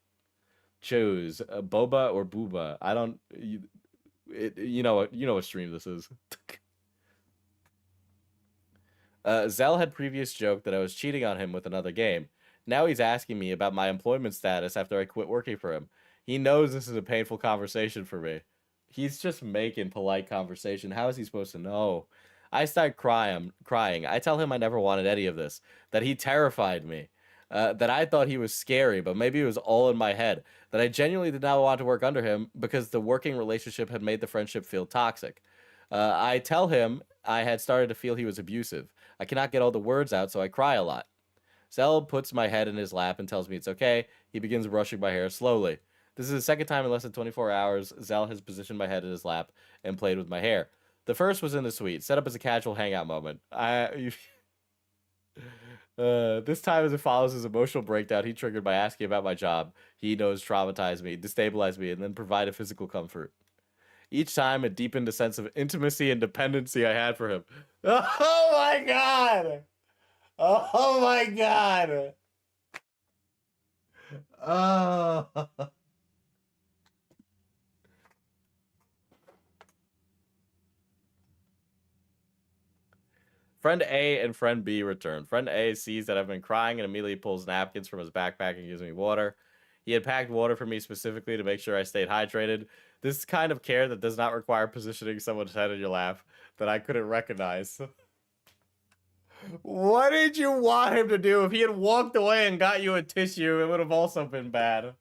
Choose Boba or Booba. I don't. You know what stream this is. Zell had previous joked that I was cheating on him with another game. Now he's asking me about my employment status after I quit working for him. He knows this is a painful conversation for me. He's just making polite conversation. How is he supposed to know? I start crying. I tell him I never wanted any of this, that he terrified me, that I thought he was scary, but maybe it was all in my head, that I genuinely did not want to work under him because the working relationship had made the friendship feel toxic. I tell him I had started to feel he was abusive. I cannot get all the words out, so I cry a lot. Zell puts my head in his lap and tells me it's okay. He begins brushing my hair slowly. This is the second time in less than 24 hours Zell has positioned my head in his lap and played with my hair. The first was in the suite, set up as a casual hangout moment. This time, as it follows his emotional breakdown, he triggered by asking about my job. He knows traumatized me, destabilized me, and then provided physical comfort. Each time, it deepened the sense of intimacy and dependency I had for him. Oh my god! Oh my god! Oh. Friend A and friend B return. Friend A sees that I've been crying and immediately pulls napkins from his backpack and gives me water. He had packed water for me specifically to make sure I stayed hydrated. This kind of care that does not require positioning someone's head in your lap that I couldn't recognize. What did you want him to do? If he had walked away and got you a tissue, it would have also been bad.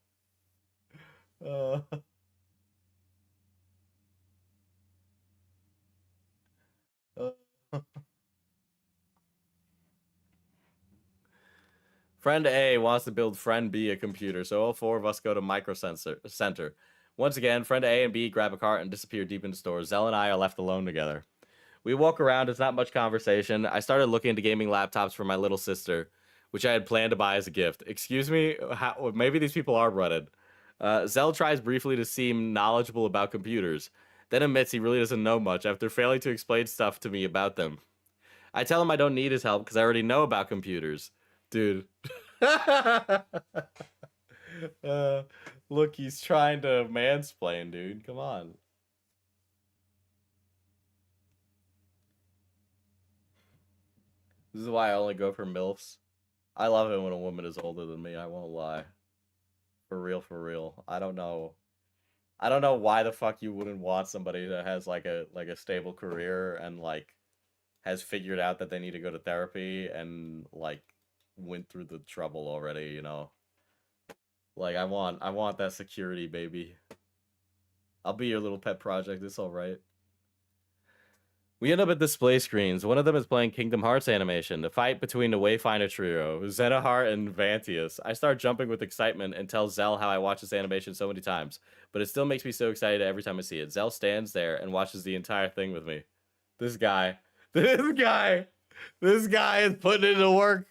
Friend A wants to build friend B a computer, so all four of us go to Micro Center. Once again, friend A and B grab a cart and disappear deep into stores. Zell and I are left alone together. We walk around. It's not much conversation. I started looking into gaming laptops for my little sister, which I had planned to buy as a gift. Excuse me? Maybe these people are running. Zell tries briefly to seem knowledgeable about computers, then admits he really doesn't know much after failing to explain stuff to me about them. I tell him I don't need his help because I already know about computers. Dude. Look, he's trying to mansplain, dude. Come on. This is why I only go for MILFs. I love it when a woman is older than me, I won't lie. For real, for real. I don't know why the fuck you wouldn't want somebody that has like a stable career and like has figured out that they need to go to therapy and like went through the trouble already, you know. Like I want that security, baby. I'll be your little pet project. It's all right. We end up at display screens. One of them is playing Kingdom Hearts animation, the fight between the Wayfinder trio, Zenahart and Vantius. I start jumping with excitement and tell Zell how I watch this animation so many times, but it still makes me so excited every time I see it. Zell stands there and watches the entire thing with me. This guy is putting in the work.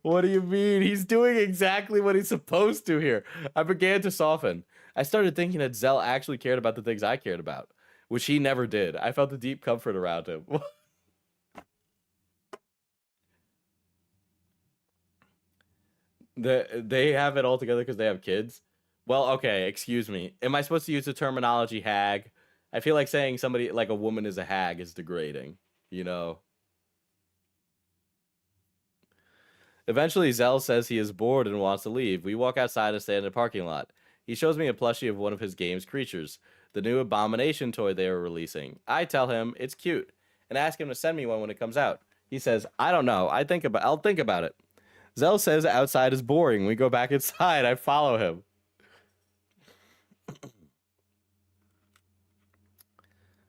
What do you mean? He's doing exactly what he's supposed to here. I began to soften. I started thinking that Zell actually cared about the things I cared about, which he never did. I felt a deep comfort around him. They have it all together because they have kids? Well, okay, excuse me. Am I supposed to use the terminology hag? I feel like saying somebody, like a woman is a hag is degrading, you know? Eventually, Zell says he is bored and wants to leave. We walk outside and stand in the parking lot. He shows me a plushie of one of his game's creatures, the new Abomination toy they are releasing. I tell him it's cute and ask him to send me one when it comes out. He says, I don't know. I'll think about it. Zell says outside is boring. We go back inside. I follow him.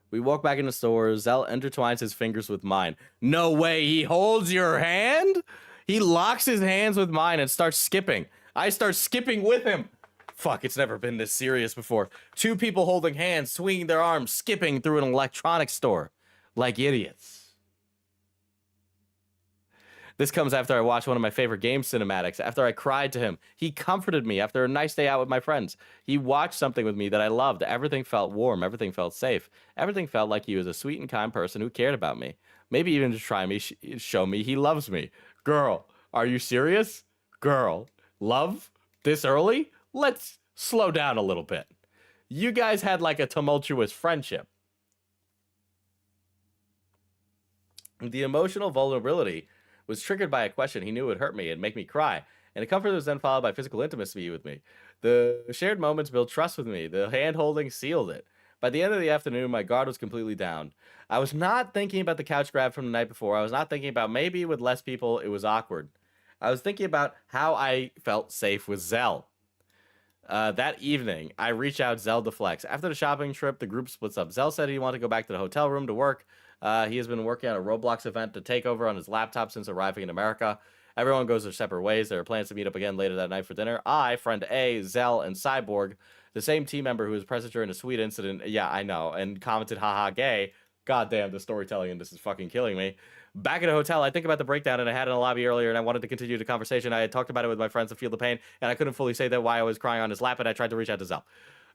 We walk back in the store. Zell intertwines his fingers with mine. No way. He holds your hand? He locks his hands with mine and starts skipping. I start skipping with him. Fuck, it's never been this serious before. Two people holding hands, swinging their arms, skipping through an electronics store. Like idiots. This comes after I watched one of my favorite game cinematics, after I cried to him. He comforted me after a nice day out with my friends. He watched something with me that I loved. Everything felt warm. Everything felt safe. Everything felt like he was a sweet and kind person who cared about me. Maybe even to try me, show me he loves me. Girl, are you serious? Girl, love? This early? Let's slow down a little bit. You guys had like a tumultuous friendship. The emotional vulnerability was triggered by a question he knew would hurt me and make me cry, and the comfort was then followed by physical intimacy with me. The shared moments built trust with me. The hand-holding sealed it. By the end of the afternoon, my guard was completely down. I was not thinking about the couch grab from the night before. I was not thinking about maybe with less people it was awkward. I was thinking about how I felt safe with Zell. That evening, I reach out. Zell deflects. After the shopping trip, the group splits up. Zell said he wanted to go back to the hotel room to work. He has been working on a Roblox event to take over on his laptop since arriving in America. Everyone goes their separate ways. There are plans to meet up again later that night for dinner. I, friend A, Zell, and Cyborg, the same team member who was present during a sweet incident, yeah, I know, and commented, haha, gay. God damn, the storytelling in this is fucking killing me. Back at a hotel, I think about the breakdown and I had in the lobby earlier, and I wanted to continue the conversation. I had talked about it with my friends to feel the pain, and I couldn't fully say that why I was crying on his lap, and I tried to reach out to Zell.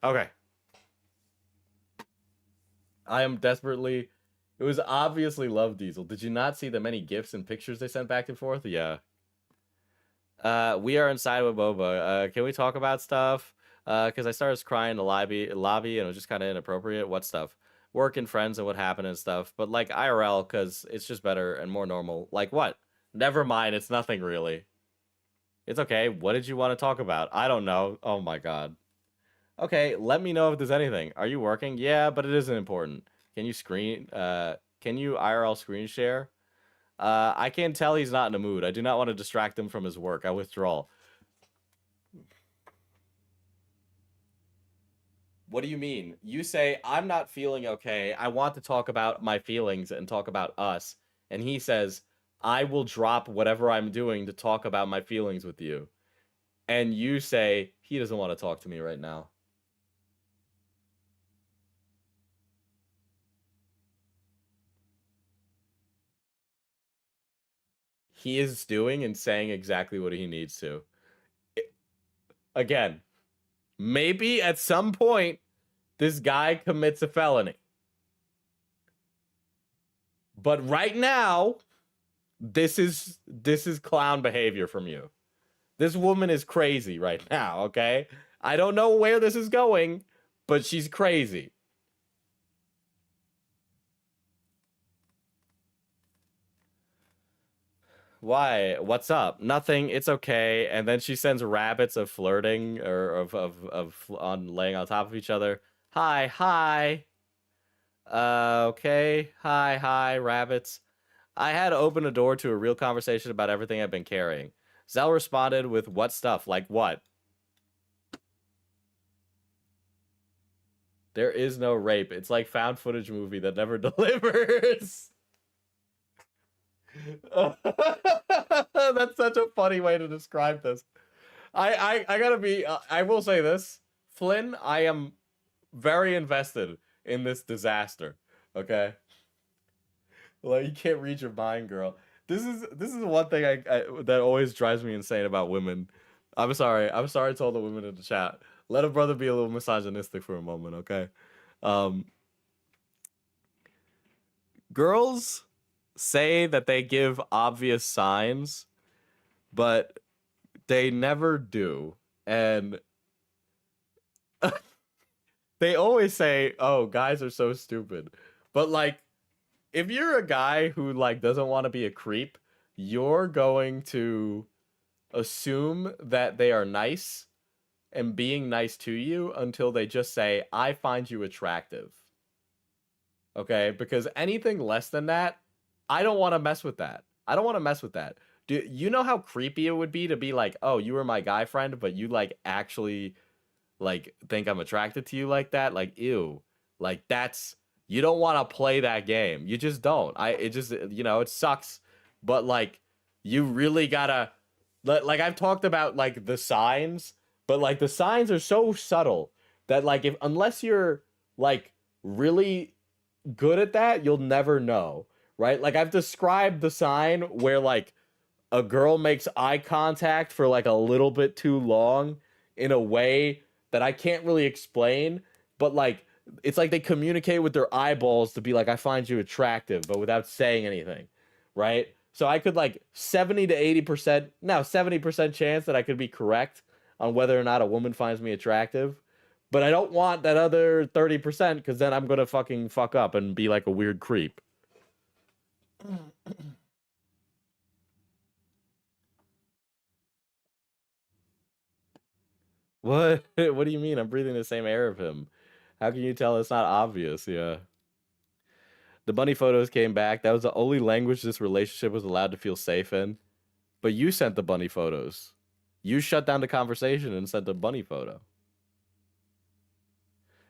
Okay. I am desperately... It was obviously Love Diesel. Did you not see the many gifs and pictures they sent back and forth? Yeah. We are inside with Boba. Can we talk about stuff? Because I started crying in the lobby, and it was just kind of inappropriate. What stuff? Work and friends and what happened and stuff. But like IRL, because it's just better and more normal. Like what? Never mind. It's nothing really. It's okay. What did you want to talk about? I don't know. Oh my god. Okay, let me know if there's anything. Are you working? Yeah, but it isn't important. Can you IRL screen share? I can tell he's not in a mood. I do not want to distract him from his work. I withdraw. What do you mean? You say, I'm not feeling okay. I want to talk about my feelings and talk about us. And he says, I will drop whatever I'm doing to talk about my feelings with you. And you say, he doesn't want to talk to me right now. he is doing and saying exactly what he needs to. Again, maybe at some point this guy commits a felony. But right now, this is clown behavior from you. This woman is crazy right now, okay? I don't know where this is going, but she's crazy. Why? What's up? Nothing. It's okay. And then she sends rabbits of flirting or of on laying on top of each other. Hi, hi. Okay. Hi, rabbits. I had to open a door to a real conversation about everything I've been carrying. Zell responded with what stuff? Like what? There is no rape. It's like found footage movie that never delivers. That's such a funny way to describe this. I gotta be, I will say this. Flynn, I am very invested in this disaster. Okay? Well, you can't read your mind, girl. This is one thing I that always drives me insane about women. I'm sorry to all the women in the chat. Let a brother be a little misogynistic for a moment, okay? Girls say that they give obvious signs, but they never do. And they always say, "Oh, guys are so stupid." But like, if you're a guy who like doesn't want to be a creep, you're going to assume that they are nice and being nice to you until they just say, "I find you attractive." Okay? Because anything less than that, I don't want to mess with that. I don't want to mess with that. Do you know how creepy it would be to be like, "Oh, you were my guy friend, but you like actually like think I'm attracted to you like that?" Like, ew. Like that's, you don't want to play that game. You just don't. It just, you know, it sucks. But like, you really gotta, like I've talked about like the signs, but like the signs are so subtle that like if, unless you're like really good at that, you'll never know, right? Like I've described the sign where like a girl makes eye contact for like a little bit too long in a way that I can't really explain, but like it's like they communicate with their eyeballs to be like, "I find you attractive," but without saying anything, right? So I could like 70 to 80%, no, 70% chance that I could be correct on whether or not a woman finds me attractive. But I don't want that other 30% because then I'm gonna fucking fuck up and be like a weird creep. What? What do you mean? I'm breathing the same air of him. How can you tell it's not obvious? Yeah. The bunny photos came back. That was the only language this relationship was allowed to feel safe in. But you sent the bunny photos. You shut down the conversation and sent a bunny photo.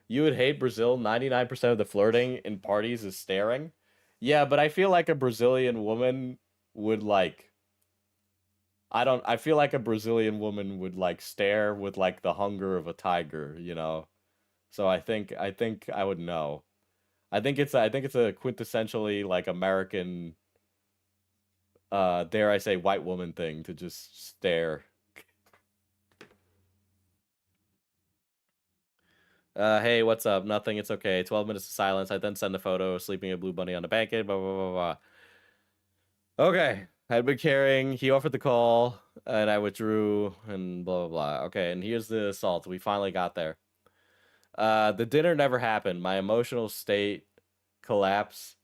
You would hate Brazil. 99% of the flirting in parties is staring. Yeah, but I feel like a Brazilian woman would like, I feel like a Brazilian woman would like stare with like the hunger of a tiger, you know? So I think I would know. I think it's a quintessentially like American dare I say white woman thing to just stare. Hey, what's up? Nothing, it's okay. 12 minutes of silence. I then send a photo of sleeping a blue bunny on a blanket, blah blah blah blah. Okay. I'd been carrying, he offered the call, and I withdrew, and blah blah blah. Okay, and here's the assault. We finally got there. The dinner never happened. My emotional state collapsed.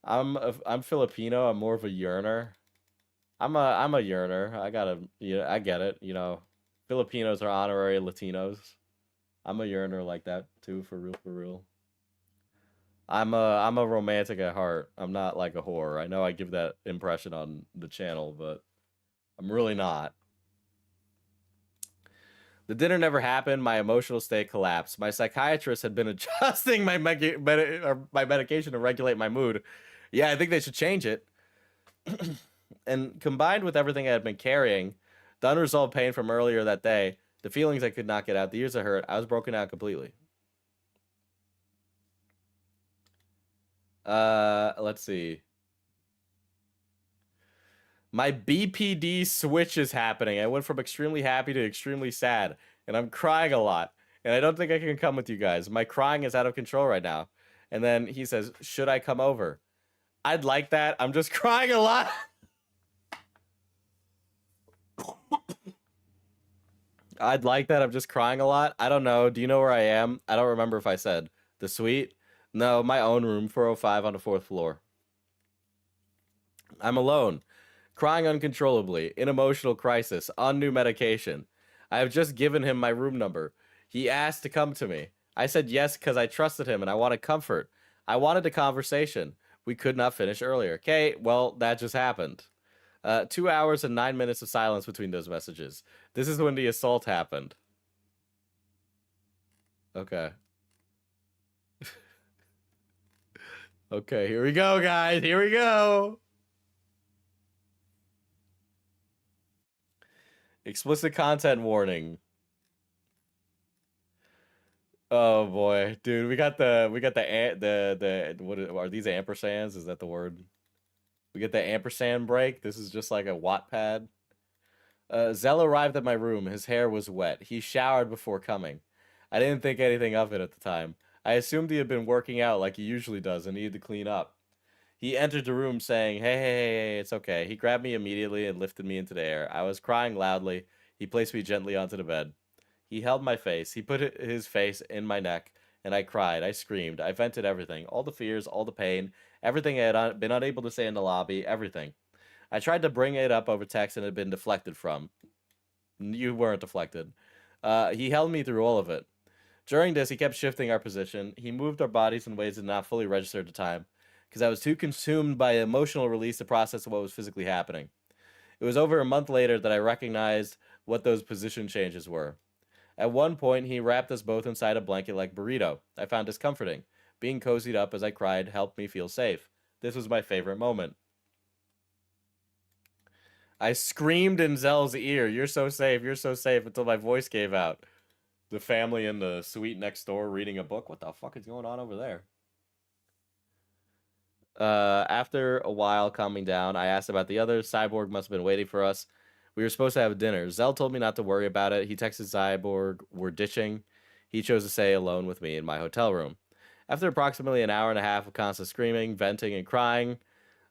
I'm Filipino. I'm more of a yearner. I'm a yearner. I gotta, I get it. You know, Filipinos are honorary Latinos. I'm a yearner like that too, for real, for real. I'm a romantic at heart. I'm not like a whore. I know I give that impression on the channel, but I'm really not. The dinner never happened. My emotional state collapsed. My psychiatrist had been adjusting my medication to regulate my mood. Yeah, I think they should change it. And combined with everything I had been carrying, the unresolved pain from earlier that day, the feelings I could not get out, the years of hurt, I was broken out completely. Let's see. My BPD switch is happening. I went from extremely happy to extremely sad, and I'm crying a lot. And I don't think I can come with you guys. My crying is out of control right now. And then he says, should I come over? I'd like that. I'm just crying a lot. I'd like that. I'm just crying a lot. I don't know. Do you know where I am? I don't remember if I said. The suite? No, my own room, 405 on the 4th floor. I'm alone, crying uncontrollably, in emotional crisis, on new medication. I have just given him my room number. He asked to come to me. I said yes because I trusted him and I wanted comfort. I wanted a conversation. We could not finish earlier. Okay, well, that just happened. 2 hours and 9 minutes of silence between those messages. This is when the assault happened. Okay. Okay, here we go, guys. Here we go. Explicit content warning. Oh boy, dude, we got the what are these ampersands? Is that the word? We get the ampersand break. This is just like a Wattpad. Zell arrived at my room. His hair was wet. He showered before coming. I didn't think anything of it at the time. I assumed he had been working out like he usually does and needed to clean up. He entered the room saying, hey, it's okay. He grabbed me immediately and lifted me into the air. I was crying loudly. He placed me gently onto the bed. He held my face. He put his face in my neck, and I cried. I screamed. I vented everything. All the fears, all the pain, everything I had been unable to say in the lobby, everything. I tried to bring it up over text and had been deflected from. You weren't deflected. He held me through all of it. During this, he kept shifting our position. He moved our bodies in ways that did not fully register at the time, because I was too consumed by emotional release to process what was physically happening. It was over a month later that I recognized what those position changes were. At one point, he wrapped us both inside a blanket like burrito. I found this comforting. Being cozied up as I cried helped me feel safe. This was my favorite moment. I screamed in Zell's ear, you're so safe, until my voice gave out. The family in the suite next door reading a book. What the fuck is going on over there? After a while calming down, I asked about the others. Cyborg must have been waiting for us. We were supposed to have dinner. Zell told me not to worry about it. He texted Cyborg, we're ditching. He chose to stay alone with me in my hotel room. After approximately an hour and a half of constant screaming, venting, and crying,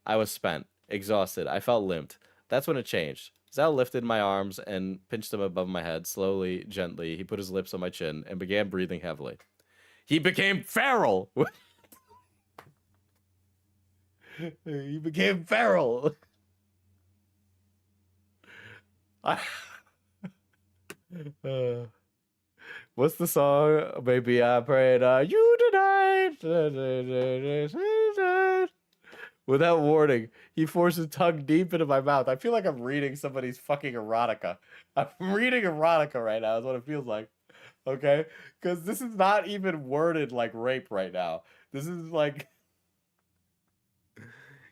I was spent, exhausted. I felt limped. That's when it changed. Zell lifted my arms and pinched them above my head, slowly, gently. He put his lips on my chin and began breathing heavily. He became feral! He became feral! What's the song? Maybe I prayed you tonight. Without warning, he forced his tongue deep into my mouth. I feel like I'm reading somebody's fucking erotica. I'm reading erotica right now is what it feels like. Okay? Because this is not even worded like rape right now. This is like...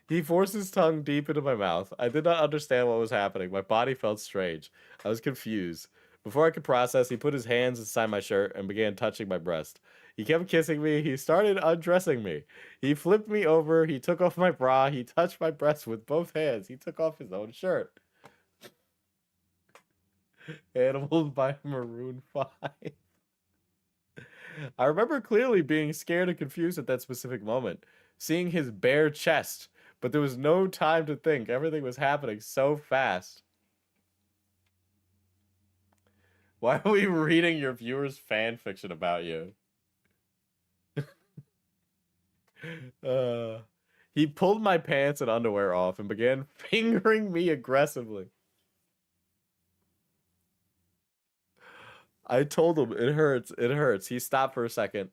He forced his tongue deep into my mouth. I did not understand what was happening. My body felt strange. I was confused. Before I could process, he put his hands inside my shirt and began touching my breast. He kept kissing me. He started undressing me. He flipped me over. He took off my bra. He touched my breast with both hands. He took off his own shirt. Animals by Maroon 5. I remember clearly being scared and confused at that specific moment, seeing his bare chest, but there was no time to think. Everything was happening so fast. Why are we reading your viewers' fan fiction about you? He pulled my pants and underwear off and began fingering me aggressively. I told him, it hurts, it hurts. He stopped for a second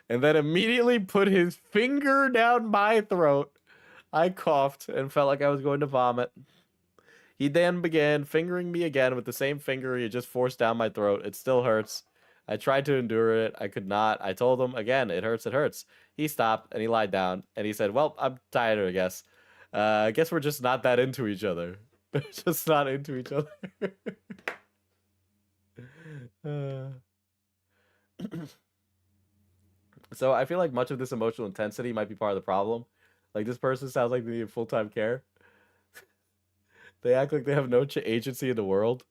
and then immediately put his finger down my throat. I coughed and felt like I was going to vomit. He then began fingering me again with the same finger he had just forced down my throat. It still hurts. I tried to endure it. I could not. I told him, again, it hurts, it hurts. He stopped and he lied down and he said, well, I'm tired, I guess. I guess we're just not that into each other. Just not into each other. So I feel like much of this emotional intensity might be part of the problem. Like, this person sounds like they need full-time care. They act like they have no agency in the world.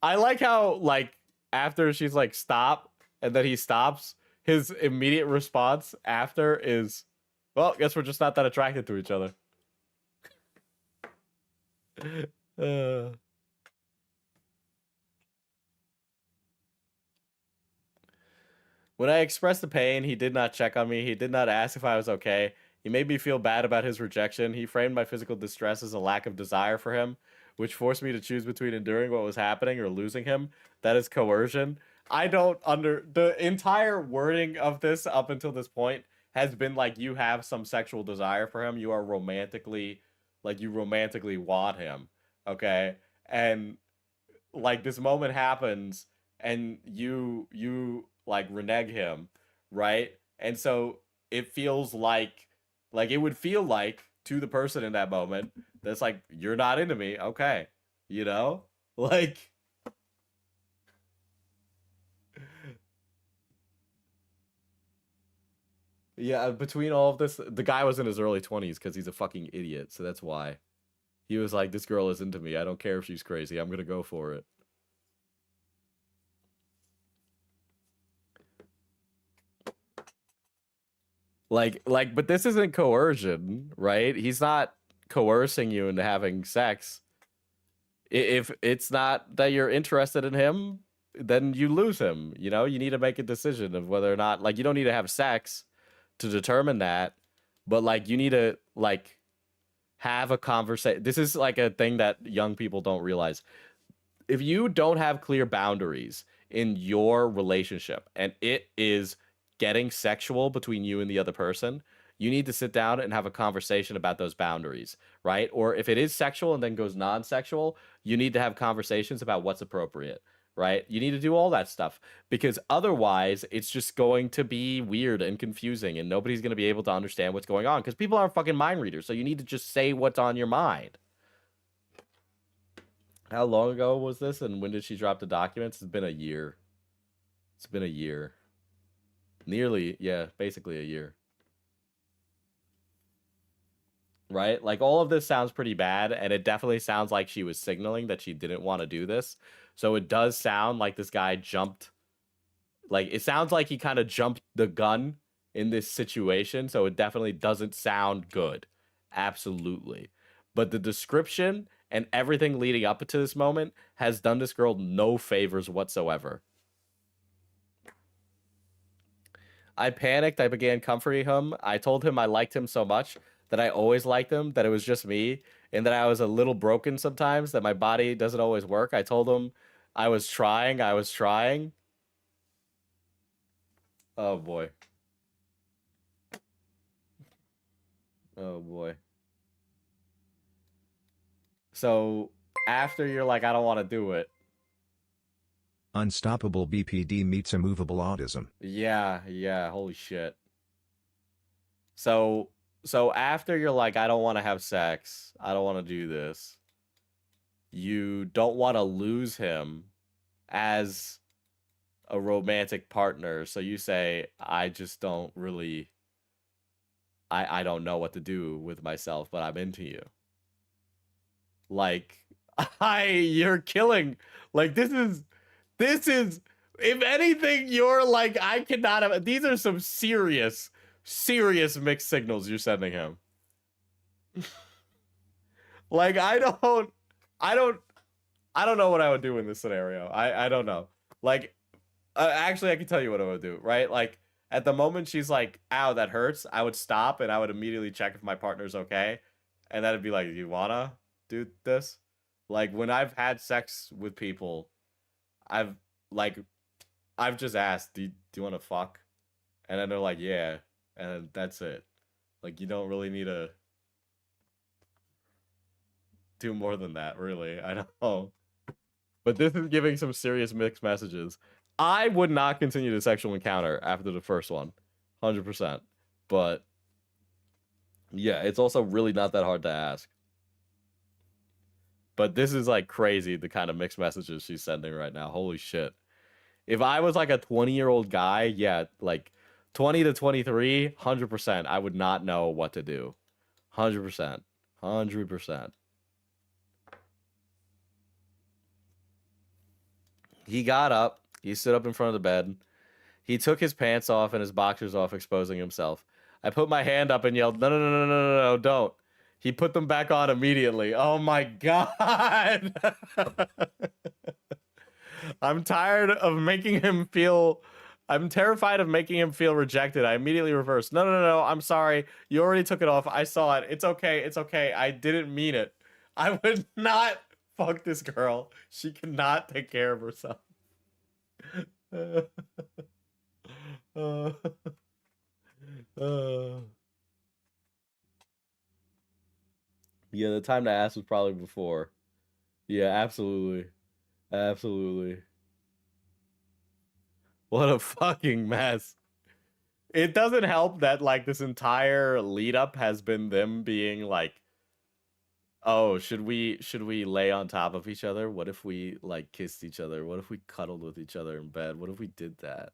I like how, like, after she's like, stop, and then he stops, his immediate response after is, well, guess we're just not that attracted to each other. When I expressed the pain, he did not check on me. He did not ask if I was okay. He made me feel bad about his rejection. He framed my physical distress as a lack of desire for him, which forced me to choose between enduring what was happening or losing him. That is coercion. I don't the entire wording of this up until this point has been like you have some sexual desire for him. You are romantically, like you romantically want him. Okay? And like this moment happens and you like renege him, right? And so it feels like it would feel like to the person in that moment that's like, you're not into me, okay, you know, like yeah. Between all of this, the guy was in his early 20s because he's a fucking idiot, so that's why he was like, this girl is into me, I don't care if she's crazy, I'm gonna go for it. But this isn't coercion, right? He's not coercing you into having sex. If it's not that you're interested in him, then you lose him. You know, you need to make a decision of whether or not, like, you don't need to have sex to determine that, but like, you need to like have a conversation. This is like a thing that young people don't realize. If you don't have clear boundaries in your relationship and it is getting sexual between you and the other person, you need to sit down and have a conversation about those boundaries, right? Or if it is sexual and then goes non-sexual, you need to have conversations about what's appropriate, right? You need to do all that stuff because otherwise it's just going to be weird and confusing and nobody's going to be able to understand what's going on because people aren't fucking mind readers. So you need to just say what's on your mind. How long ago was this and when did she drop the documents? It's been a year. It's been a year. Nearly, yeah, basically a year. Right? Like, all of this sounds pretty bad, and it definitely sounds like she was signaling that she didn't want to do this. So it does sound like this guy jumped. Like, it sounds like he kind of jumped the gun in this situation, so it definitely doesn't sound good. Absolutely. But the description and everything leading up to this moment has done this girl no favors whatsoever. I panicked. I began comforting him. I told him I liked him so much, that I always liked him, that it was just me, and that I was a little broken sometimes, that my body doesn't always work. I told him I was trying. Oh, boy. Oh, boy. So, after you're like, I don't want to do it. Unstoppable BPD meets immovable autism. Yeah, holy shit. So after you're like, I don't want to have sex, I don't want to do this, you don't want to lose him as a romantic partner, so you say, I just don't really, I don't know what to do with myself, but I'm into you. Like, you're killing, like, this is, if anything, you're like, I cannot have, these are some serious mixed signals you're sending him. Like, I don't know what I would do in this scenario. I don't know. Like, actually, I can tell you what I would do, right? Like, at the moment she's like, ow, that hurts, I would stop and I would immediately check if my partner's okay. And that'd be like, you wanna do this? Like, when I've had sex with people, I've just asked, do you want to fuck? And then they're like, yeah. And that's it. Like, you don't really need to do more than that, really. I don't know. But this is giving some serious mixed messages. I would not continue the sexual encounter after the first one. 100%. But, yeah, it's also really not that hard to ask. But this is, like, crazy, the kind of mixed messages she's sending right now. Holy shit. If I was, like, a 20-year-old guy, yeah, like, 20 to 23, 100%, I would not know what to do. 100%. 100%. He got up. He stood up in front of the bed. He took his pants off and his boxers off, exposing himself. I put my hand up and yelled, "No, no, no, no, no, no, no, don't." He put them back on immediately. Oh my God. I'm tired of making him feel... I'm terrified of making him feel rejected. I immediately reversed. No, no, no, no. I'm sorry. You already took it off. I saw it. It's okay. It's okay. I didn't mean it. I would not fuck this girl. She cannot take care of herself. Yeah, the time to ask was probably before. Yeah, absolutely. Absolutely. What a fucking mess. It doesn't help that, like, this entire lead up has been them being like, oh, should we lay on top of each other? What if we, like, kissed each other? What if we cuddled with each other in bed? What if we did that?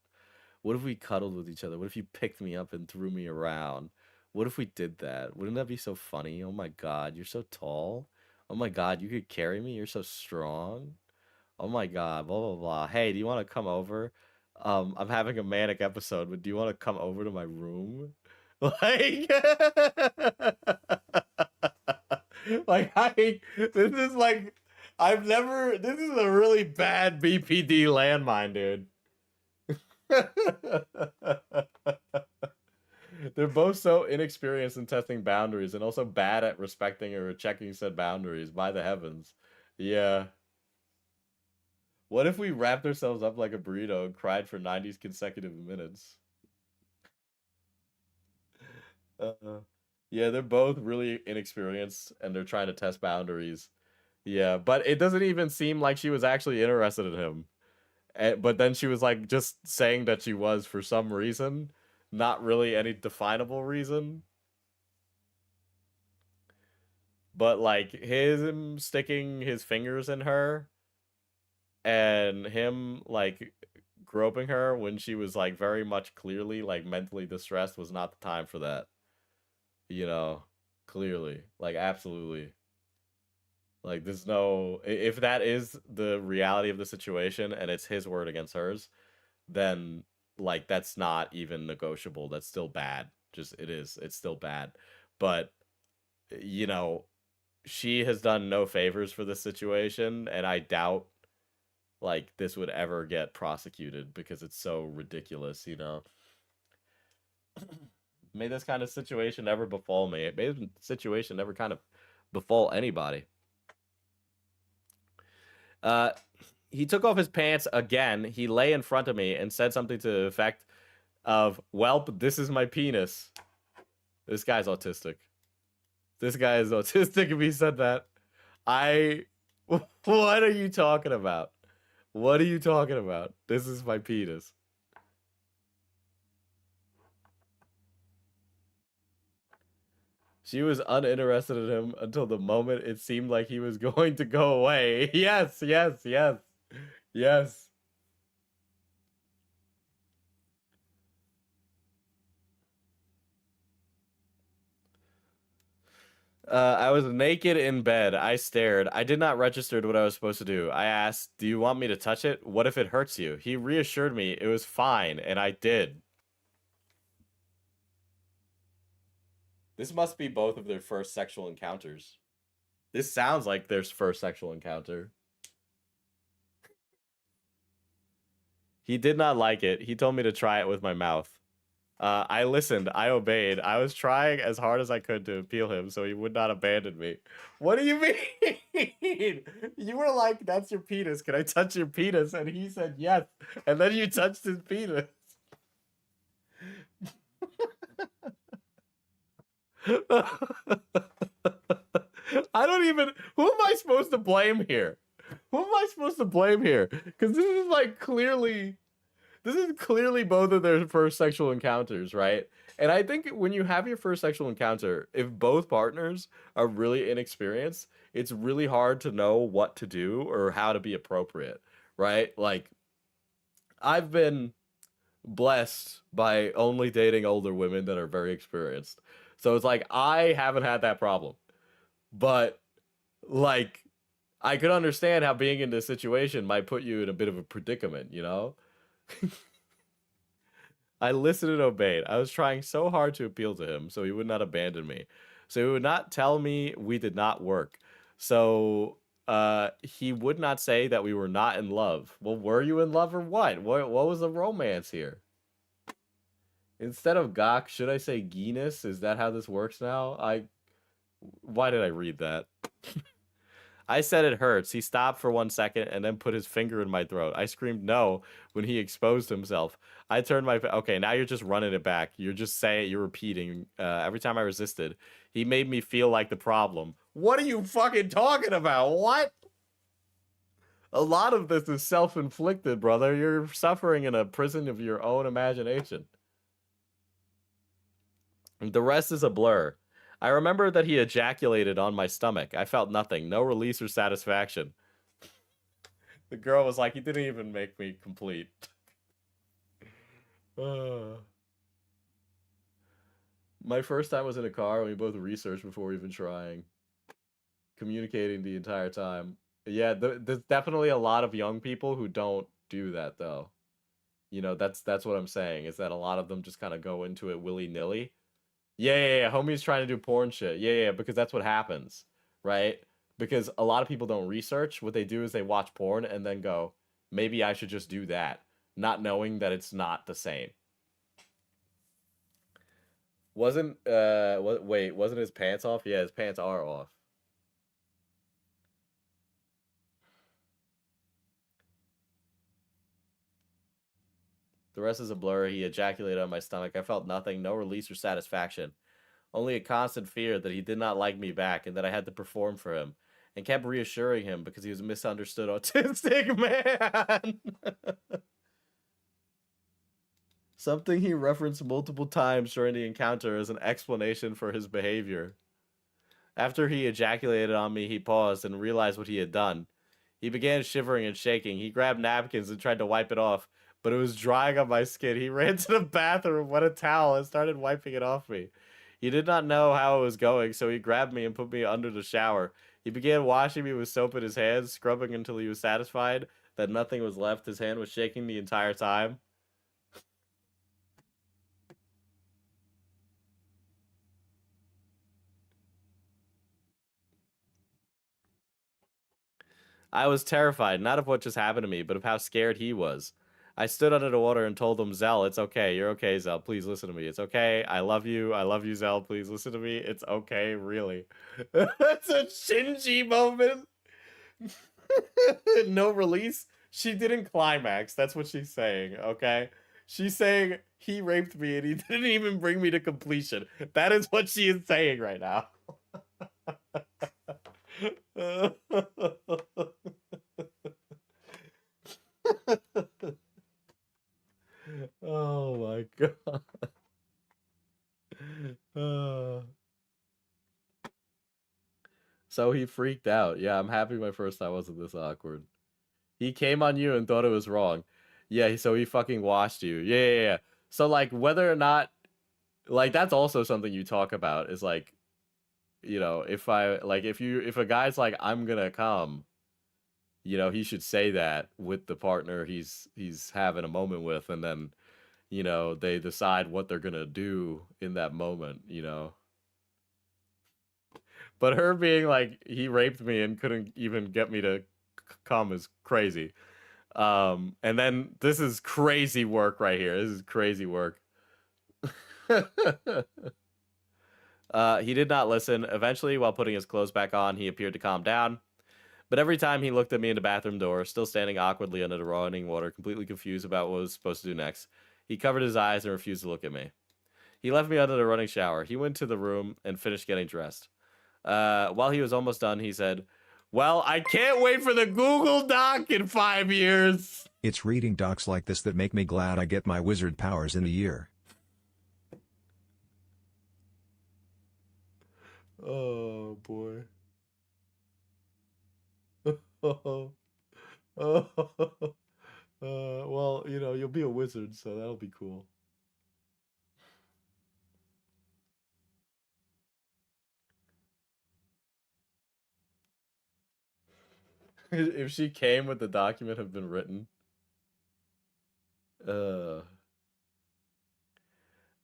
What if we cuddled with each other? What if you picked me up and threw me around? What if we did that? Wouldn't that be so funny? Oh my God, you're so tall. Oh my God, you could carry me. You're so strong. Oh my God, blah, blah, blah. Hey, do you want to come over? I'm having a manic episode, but do you want to come over to my room? Like, this is like, this is a really bad BPD landmine, dude. They're both so inexperienced in testing boundaries and also bad at respecting or checking said boundaries, by the heavens. Yeah. What if we wrapped ourselves up like a burrito and cried for 90 consecutive minutes? Yeah, they're both really inexperienced and they're trying to test boundaries. Yeah, but it doesn't even seem like she was actually interested in him. But then she was like just saying that she was for some reason, not really any definable reason. But like him sticking his fingers in her and him like groping her when she was like very much clearly like mentally distressed was not the time for that. You know, clearly, like absolutely. Like there's no, if that is the reality of the situation and it's his word against hers, then like that's not even negotiable. That's still bad. Just it is. It's still bad. But you know, she has done no favors for this situation, and I doubt like this would ever get prosecuted because it's so ridiculous, you know. May this kind of situation never befall me. May this situation never kind of befall anybody. He took off his pants again. He lay in front of me and said something to the effect of, "Welp, this is my penis." This guy's autistic. This guy is autistic if he said that. What are you talking about? What are you talking about? This is my penis. She was uninterested in him until the moment it seemed like he was going to go away. Yes, yes, yes, yes. I was naked in bed. I stared. I did not register what I was supposed to do. I asked, "Do you want me to touch it? What if it hurts you?" He reassured me it was fine, and I did. This must be both of their first sexual encounters. This sounds like their first sexual encounter. He did not like it. He told me to try it with my mouth. I listened. I obeyed. I was trying as hard as I could to appeal him so he would not abandon me. What do you mean? You were like, "That's your penis. Can I touch your penis?" And he said yes. And then you touched his penis. I don't even... Who am I supposed to blame here? Who am I supposed to blame here? Because this is like clearly... This is clearly both of their first sexual encounters, right? And I think when you have your first sexual encounter, if both partners are really inexperienced, it's really hard to know what to do or how to be appropriate, right? Like, I've been blessed by only dating older women that are very experienced. So it's like, I haven't had that problem. But, like, I could understand how being in this situation might put you in a bit of a predicament, you know? I listened and obeyed. I was trying so hard to appeal to him so he would not abandon me. So he would not tell me we did not work. So he would not say that we were not in love. Well, were you in love or what? What was the romance here? Instead of gawk, should I say geenus? Is that how this works now? Why did I read that? I said it hurts. He stopped for 1 second and then put his finger in my throat. I screamed no when he exposed himself. I turned my... Okay, now you're just running it back. You're just saying... You're repeating. Every time I resisted, he made me feel like the problem. What are you fucking talking about? What? A lot of this is self-inflicted, brother. You're suffering in a prison of your own imagination. The rest is a blur. I remember that he ejaculated on my stomach. I felt nothing, no release or satisfaction. The girl was like, he didn't even make me complete. My first time was in a car, and we both researched before even trying. Communicating the entire time. Yeah, there's definitely a lot of young people who don't do that, though. You know, that's what I'm saying, is that a lot of them just kind of go into it willy-nilly. Yeah, homie's trying to do porn shit. Yeah, because that's what happens, right? Because a lot of people don't research. What they do is they watch porn and then go, maybe I should just do that, not knowing that it's not the same. Wasn't his pants off? Yeah, his pants are off. The rest is a blur. He ejaculated on my stomach. I felt nothing, no release or satisfaction. Only a constant fear that he did not like me back and that I had to perform for him, and kept reassuring him because he was a misunderstood autistic man. Something he referenced multiple times during the encounter as an explanation for his behavior. After he ejaculated on me, he paused and realized what he had done. He began shivering and shaking. He grabbed napkins and tried to wipe it off, but it was drying on my skin. He ran to the bathroom, wet a towel, and started wiping it off me. He did not know how it was going, so he grabbed me and put me under the shower. He began washing me with soap in his hands, scrubbing until he was satisfied that nothing was left. His hand was shaking the entire time. I was terrified, not of what just happened to me, but of how scared he was. I stood under the water and told him, Zell, it's okay. You're okay, Zell. Please listen to me. It's okay. I love you. I love you, Zell. Please listen to me. It's okay, really. It's a Shinji moment. No release. She didn't climax. That's what she's saying, okay? She's saying he raped me and he didn't even bring me to completion. That is what she is saying right now. Oh my god. So he freaked out. Yeah, I'm happy my first time wasn't this awkward. He came on you and thought it was wrong. Yeah, so he fucking washed you. Yeah. So like whether or not, like, that's also something you talk about is like, you know, if a guy's like, I'm gonna come, you know, he should say that with the partner he's having a moment with, and then, you know, they decide what they're gonna do in that moment, you know. But her being like, he raped me and couldn't even get me to come is crazy. And then this is crazy work right here. This is crazy work. He did not listen. Eventually, while putting his clothes back on, he appeared to calm down. But every time he looked at me in the bathroom door, still standing awkwardly under the running water, completely confused about what I was supposed to do next, he covered his eyes and refused to look at me. He left me under the running shower. He went to the room and finished getting dressed. While he was almost done, he said, well, I can't wait for the Google Doc in 5 years. It's reading docs like this that make me glad I get my wizard powers in a year. Oh, boy. Well, you know, you'll be a wizard, so that'll be cool. If she came, would the document have been written?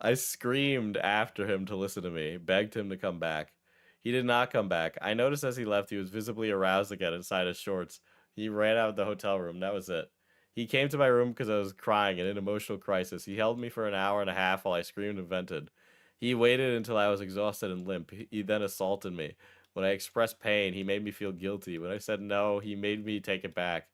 I screamed after him to listen to me, begged him to come back. He did not come back. I noticed as he left, he was visibly aroused again inside his shorts. He ran out of the hotel room. That was it. He came to my room because I was crying in an emotional crisis. He held me for an hour and a half while I screamed and vented. He waited until I was exhausted and limp. He then assaulted me. When I expressed pain, he made me feel guilty. When I said no, he made me take it back.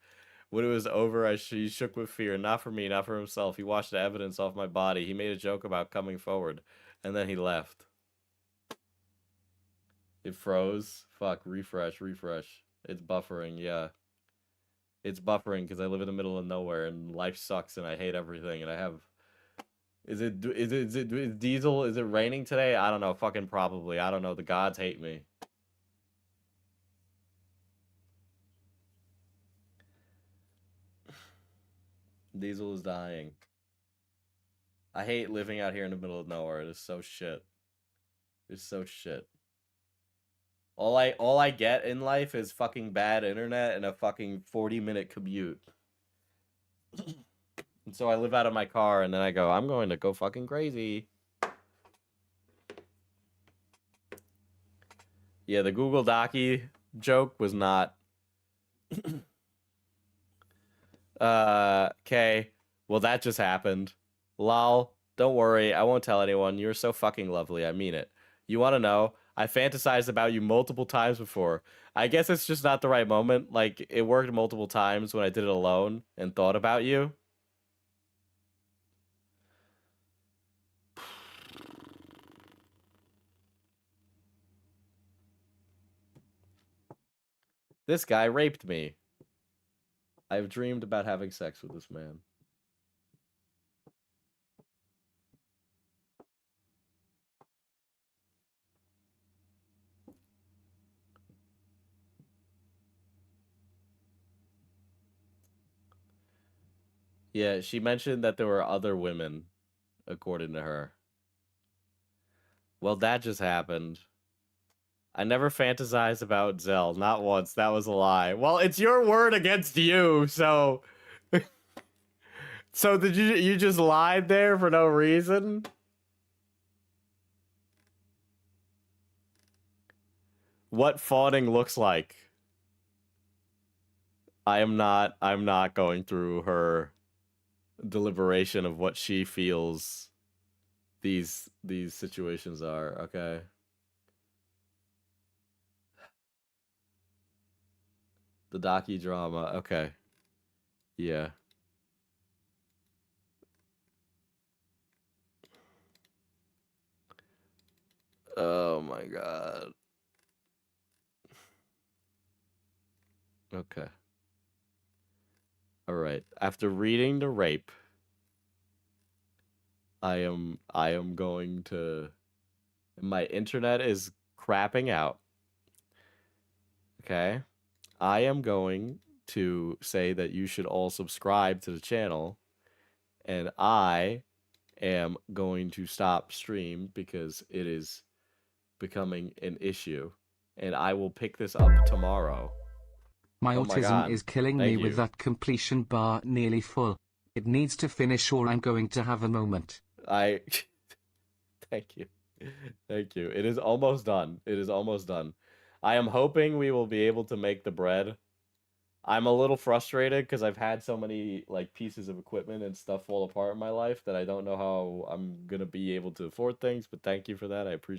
When it was over, he shook with fear, not for me, not for himself. He washed the evidence off my body. He made a joke about coming forward, and then he left. It froze. Fuck, refresh. It's buffering, yeah. It's buffering because I live in the middle of nowhere, and life sucks, and I hate everything, and I have... Is it diesel? Is it raining today? I don't know, fucking probably. I don't know, the gods hate me. Diesel is dying. I hate living out here in the middle of nowhere. It is so shit. It's so shit. All I get in life is fucking bad internet and a fucking 40-minute commute. And so I live out of my car and then I go, I'm going to go fucking crazy. Yeah, the Google Docky joke was not... okay. Well, that just happened. Lol. Don't worry. I won't tell anyone. You're so fucking lovely. I mean it. You want to know? I fantasized about you multiple times before. I guess it's just not the right moment. Like, it worked multiple times when I did it alone and thought about you. This guy raped me. I've dreamed about having sex with this man. Yeah, she mentioned that there were other women, according to her. Well, that just happened. I never fantasized about Zell, not once. That was a lie. Well, it's your word against you, so... So did you just lied there for no reason? What fawning looks like. I'm not going through her deliberation of what she feels these situations are, okay? The docudrama, okay. Yeah. Oh my god. Okay. All right. After reading the rape, I am going to... My internet is crapping out. Okay? I am going to say that you should all subscribe to the channel, and I am going to stop stream because it is becoming an issue, and I will pick this up tomorrow. My Oh my autism God. is killing Thank me you. with that completion bar nearly full. It needs to finish or I'm going to have a moment. Thank you. Thank you. It is almost done. It is almost done. I am hoping we will be able to make the bread. I'm a little frustrated because I've had so many like pieces of equipment and stuff fall apart in my life that I don't know how I'm gonna be able to afford things, but thank you for that. I appreciate